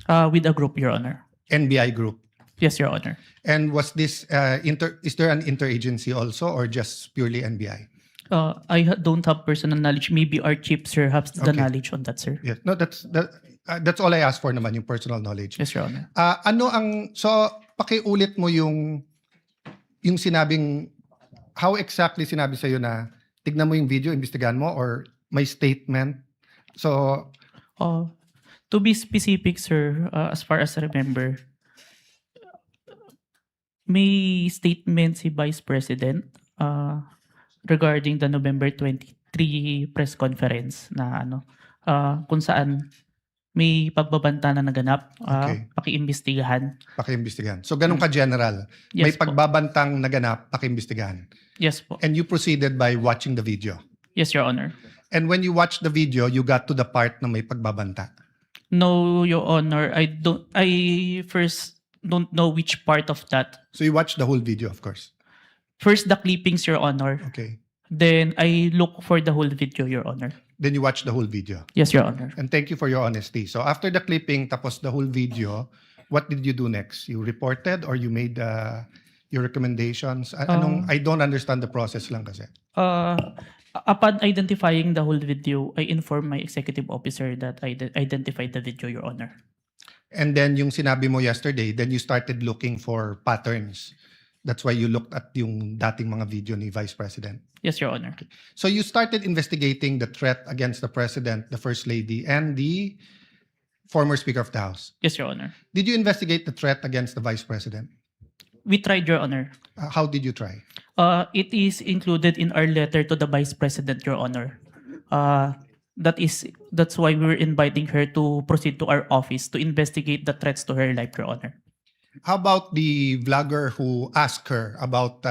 With a group, Your Honor. NBI group? Yes, Your Honor. And was this, is there an interagency also or just purely NBI? Don't have personal knowledge. Maybe our chief, sir, has the knowledge on that, sir. Yes. No, that's all I asked for naman, yung personal knowledge. Yes, Your Honor. So pakiulit mo yung sinabing, how exactly sinabi sa'yo na tignan mo yung video, imbestigahan mo, or may statement? So, to be specific, sir, as far as I remember, may statement si Vice President regarding the November 23 press conference na kung saan may pagbabanta na naganap, pakiimbestigahan. Pakiimbestigahan. So ganun ka-general. Yes May pagbabantang naganap, pakiimbestigahan. Yes po. And you proceeded by watching the video. Yes, Your Honor. And when you watched the video, you got to the part na may pagbabanta. No, Your Honor. I first don't know which part of that. So you watched the whole video, of course. First, the clippings, Your Honor. Okay. Then I look for the whole video, Your Honor. Then you watched the whole video. Yes, Your Honor. And thank you for your honesty. So after the clipping, tapos the whole video, what did you do next? You reported or you made your recommendations? I don't understand the process lang kasi. Upon identifying the whole video, I informed my executive officer that I identified the video, Your Honor. And then yung sinabi mo yesterday, then you started looking for patterns. That's why you looked at yung dating mga video ni Vice President. Yes, Your Honor. So you started investigating the threat against the President, the First Lady, and the former Speaker of the House. Yes, Your Honor. Did you investigate the threat against the Vice President? We tried, Your Honor. How did you try? It is included in our letter to the Vice President, Your Honor. That's why we were inviting her to proceed to our office to investigate the threats to her life, Your Honor. How about the vlogger who asked her about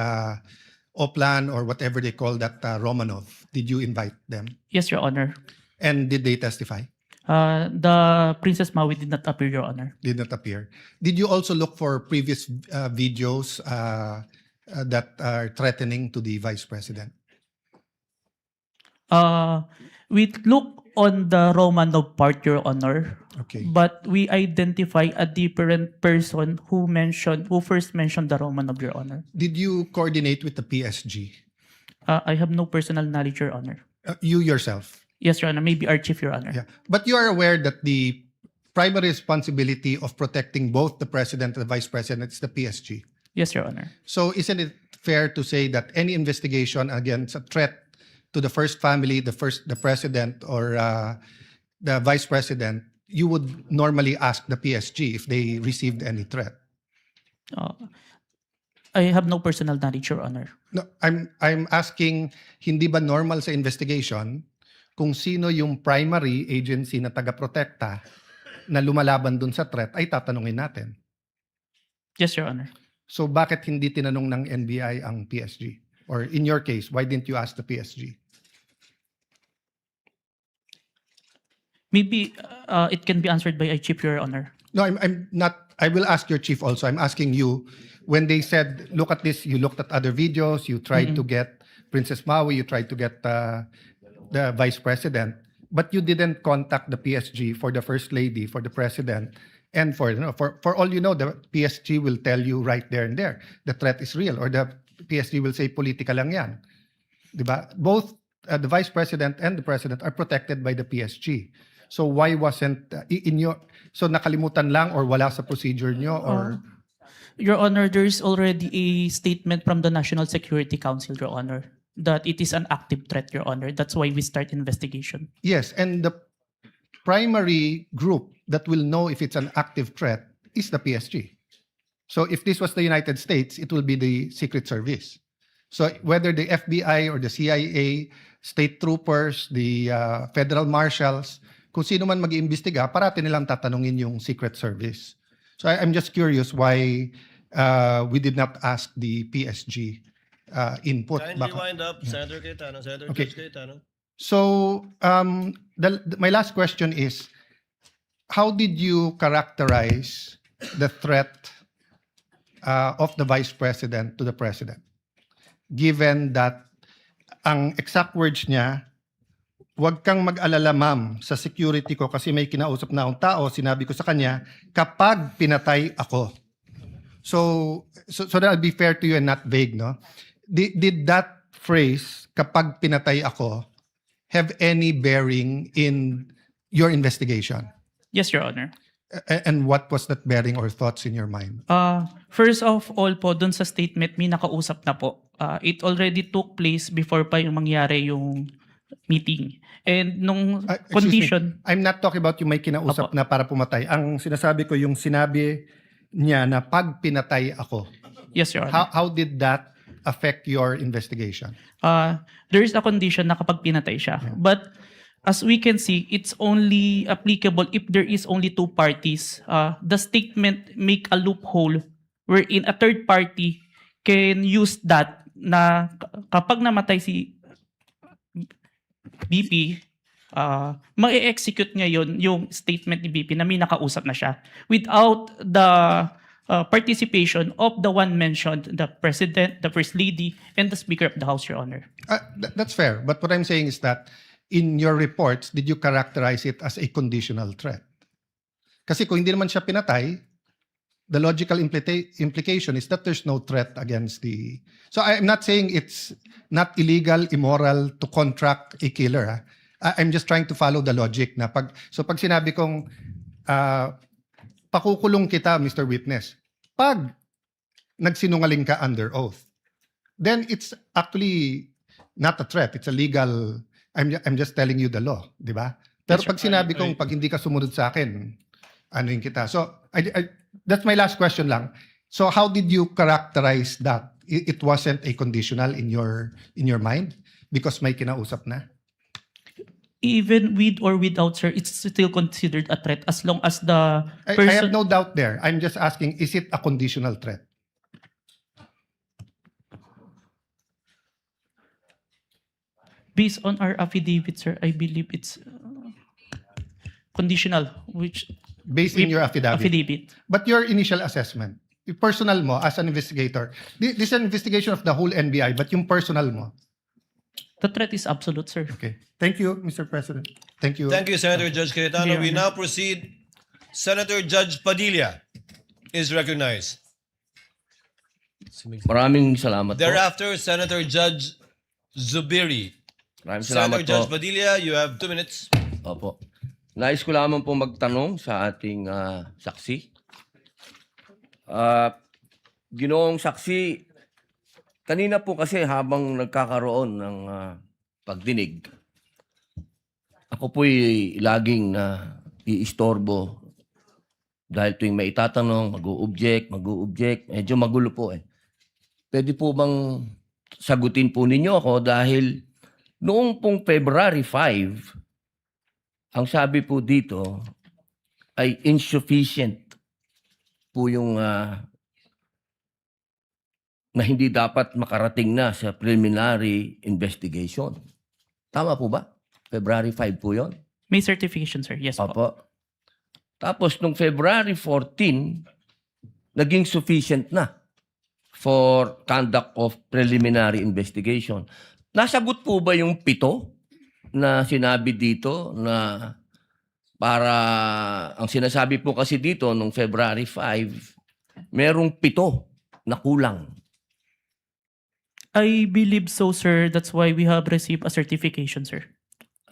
Oplan or whatever they call that Romanov? Did you invite them? Yes, Your Honor. And did they testify? The Princess Maui did not appear, Your Honor. Did not appear. Did you also look for previous videos that are threatening to the Vice President? We look on the Romanov part, Your Honor. Okay. But we identify a different person who first mentioned the Romanov, Your Honor. Did you coordinate with the PSG? I have no personal knowledge, Your Honor. You yourself? Yes, Your Honor. Maybe our chief, Your Honor. Yeah. But you are aware that the primary responsibility of protecting both the President and the Vice President is the PSG? Yes, Your Honor. So isn't it fair to say that any investigation against a threat to the first family, the President, or the Vice President, you would normally ask the PSG if they received any threat? I have no personal knowledge, Your Honor. No, I'm asking, hindi ba normal sa investigation kung sino yung primary agency na taga-protekta na lumalaban dun sa threat, ay tatanungin natin. Yes, Your Honor. So bakit hindi tinanong ng NBI ang PSG? Or in your case, why didn't you ask the PSG? Maybe it can be answered by a chief, Your Honor. No, I'm not. I will ask your chief also. I'm asking you, when they said, look at this, you looked at other videos, you tried to get Princess Maui, you tried to get the vice president, but you didn't contact the PSG for the first lady, for the president, and for all you know, the PSG will tell you right there and there, the threat is real, or the PSG will say, politika lang yan. Diba? Both the vice president and the president are protected by the PSG. So why wasn't so nakalimutan lang or wala sa procedure nyo or Your Honor, there is already a statement from the National Security Council, Your Honor, that it is an active threat, Your Honor. That's why we start investigation. Yes, and the primary group that will know if it's an active threat is the PSG. So if this was the United States, it will be the Secret Service. So whether the FBI or the CIA, state troopers, the federal marshals, kung sino man mag-iimbestiga, parati nilang tatanungin yung Secret Service. So I'm just curious why we did not ask the PSG input. Kindly wind up, Senator Cayetano. Senator Okay. Judge Cayetano. So my last question is, how did you characterize the threat of the Vice President to the President? Given that ang exact words niya, huwag kang mag-alala ma'am sa security ko kasi may kinausap na akong tao, sinabi ko sa kanya, kapag pinatay ako. So that I'll be fair to you and not vague, no? Did that phrase, kapag pinatay ako, have any bearing in your investigation? Yes, Your Honor. And what was that bearing or thoughts in your mind? First of all po, dun sa statement, may nakausap na po. It already took place before pa yung mangyari yung meeting. And nung Excuse condition... me, I'm not talking about yung may kinausap na para pumatay. Ang sinasabi ko yung sinabi niya na pag pinatay ako. Yes, Your Honor. How did that affect your investigation? There is a condition na kapag pinatay siya. But as we can see, it's only applicable if there is only two parties. The statement make a loophole wherein a third party can use that na kapag namatay si BP, ma-execute ngayon yung statement ni BP na may nakausap na siya without the participation of the one mentioned, the President, the First Lady, and the Speaker of the House, Your Honor. That's fair. But what I'm saying is that in your reports, did you characterize it as a conditional threat? Kasi kung hindi naman siya pinatay, the logical implication is that there's no threat against the... So I'm not saying it's not illegal, immoral to contract a killer. I'm just trying to follow the logic na pag sinabi kong pakukulong kita, Mr. Witness, pag nagsinungaling ka under oath, then it's actually not a threat. It's a legal... I'm just telling you the law, di ba? Pero pag sinabi kong pag hindi ka sumunod sa akin, ano yung kita? So that's my last question lang. So how did you characterize that? It wasn't a conditional in your mind because may kinausap na? Even with or without, sir, it's still considered a threat as long as the person... I have no doubt there. I'm just asking, is it a conditional threat? Based on our affidavit, sir, I believe it's conditional, which... Based in your affidavit? Affidavit. But your initial assessment, yung personal mo as an investigator, this is an investigation of the whole NBI, but yung personal mo? The threat is absolute, sir. Okay. Thank you, Mr. President. Thank you. Thank you, Senator Judge Cayetano. Yeah. We now proceed. Senator Judge Padilla is recognized. Maraming salamat po. Thereafter, Senator Judge Zubiri. Maraming salamat Senator Judge po. Padilla, you have 2 minutes. Opo. Nais ko lamang po magtanong sa ating saksi. Ginoong saksi, kanina po kasi habang nagkakaroon ng pagdinig, ako po'y laging iistorbo dahil tuwing may itatanong, mag-o-object, medyo magulo po eh. Pwede po bang sagutin po ninyo ako dahil Noong pong February 5, ang sabi po dito ay insufficient po yung na hindi dapat makarating na sa preliminary investigation. Tama po ba? February 5 po yun? May certification, sir. Yes po. Opo. Tapos nung February 14, naging sufficient na for conduct of preliminary investigation. Nasagot po ba yung 7 na sinabi dito na para, ang sinasabi po kasi dito nung February 5, merong 7 na kulang. I believe so, sir. That's why we have received a certification, sir.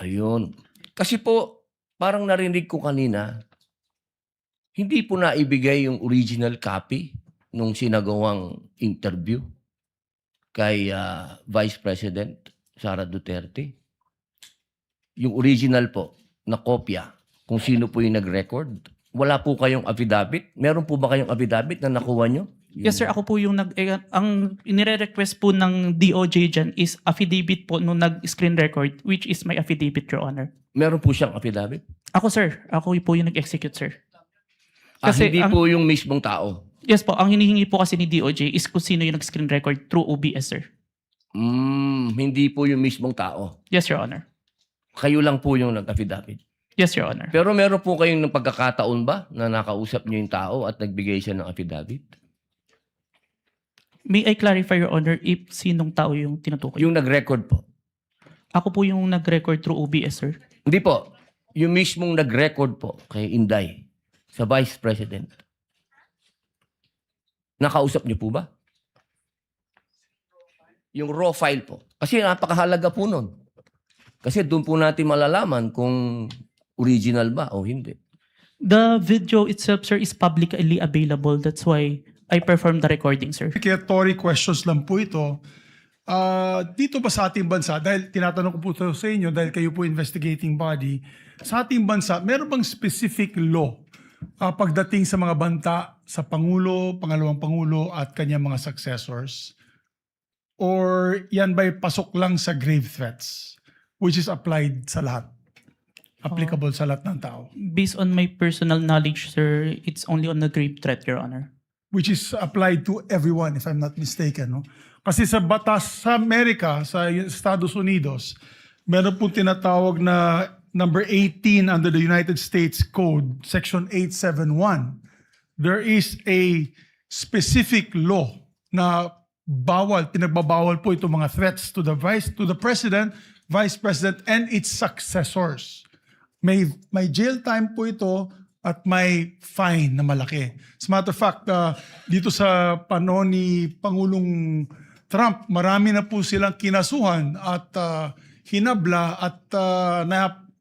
Ayun. Kasi po, parang narinig ko kanina, hindi po naibigay yung original copy nung sinagawang interview kay Vice President Sara Duterte. Yung original po, na kopya, kung sino po yung nag-record. Wala po kayong affidavit? Meron po ba kayong affidavit na nakuha nyo? Yes, sir. Ako po yung ang inire-request po ng DOJ dyan is affidavit po nung nag-screen record, which is my affidavit, Your Honor. Meron po siyang affidavit? Ako, sir. Ako po yung nag-execute, sir. Hindi po yung mismong tao? Yes po. Ang hinihingi po kasi ni DOJ is kung sino yung nag-screen record through OBS, sir. Hindi po yung mismong tao? Yes, Your Honor. Kayo lang po yung nag-affidavit? Yes, Your Honor. Pero meron po kayong pagkakataon ba na nakausap niyo yung tao at nagbigay siya ng affidavit? May I clarify, Your Honor, if sinong tao yung tinutukoy? Yung nag-record po? Ako po yung nag-record through OBS, sir. Hindi po. Yung mismong nag-record po kay Inday sa Vice President. Nakausap niyo po ba? Yung raw file po. Kasi napakahalaga po nun. Kasi doon po natin malalaman kung original ba o hindi. The video itself, sir, is publicly available. That's why I performed the recording, sir. Tory questions lang po ito. Dito ba sa ating bansa, dahil tinatanong ko po ito sa inyo, dahil kayo po investigating body, sa ating bansa, meron bang specific law pagdating sa mga banta sa Pangulo, Pangalawang Pangulo at kanyang mga successors? Or yan ba'y pasok lang sa grave threats, which is applied sa lahat? Applicable sa lahat ng tao? Based on my personal knowledge, sir, it's only on the grave threat, Your Honor. Which is applied to everyone, if I'm not mistaken. No? Kasi sa batas sa Amerika, sa Estados Unidos, meron pong tinatawag na number 18 under the United States Code, Section 871. There is a specific law na pinagbabawal po itong mga threats to the President, Vice President, and its successors. May jail time po ito at may fine na malaki. As a matter of fact, dito sa panahon ni Pangulong Trump, marami na po silang kinasuhan at hinabla at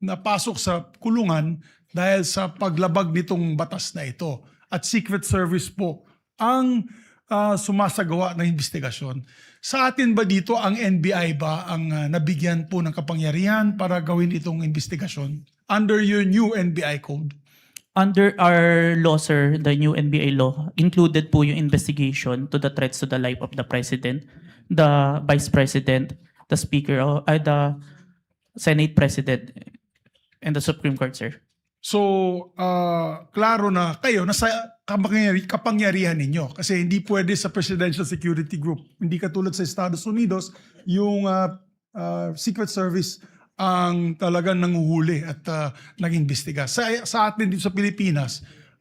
napasok sa kulungan dahil sa paglabag nitong batas na ito. At Secret Service po ang sumasagawa ng investigasyon. Sa atin ba dito, ang NBI ba ang nabigyan po ng kapangyarihan para gawin itong investigasyon under your new NBI code? Under our law, sir, the new NBA law, included po yung investigation to the threats to the life of the President, the Vice President, the Speaker, the Senate President, and the Supreme Court, sir. So, klaro na kayo, nasa kapangyarihan ninyo. Kasi hindi pwede sa Presidential Security Group. Hindi katulad sa Estados Unidos, yung Secret Service ang talagang nanguhuli at nag-imbestiga. Sa atin dito sa Pilipinas,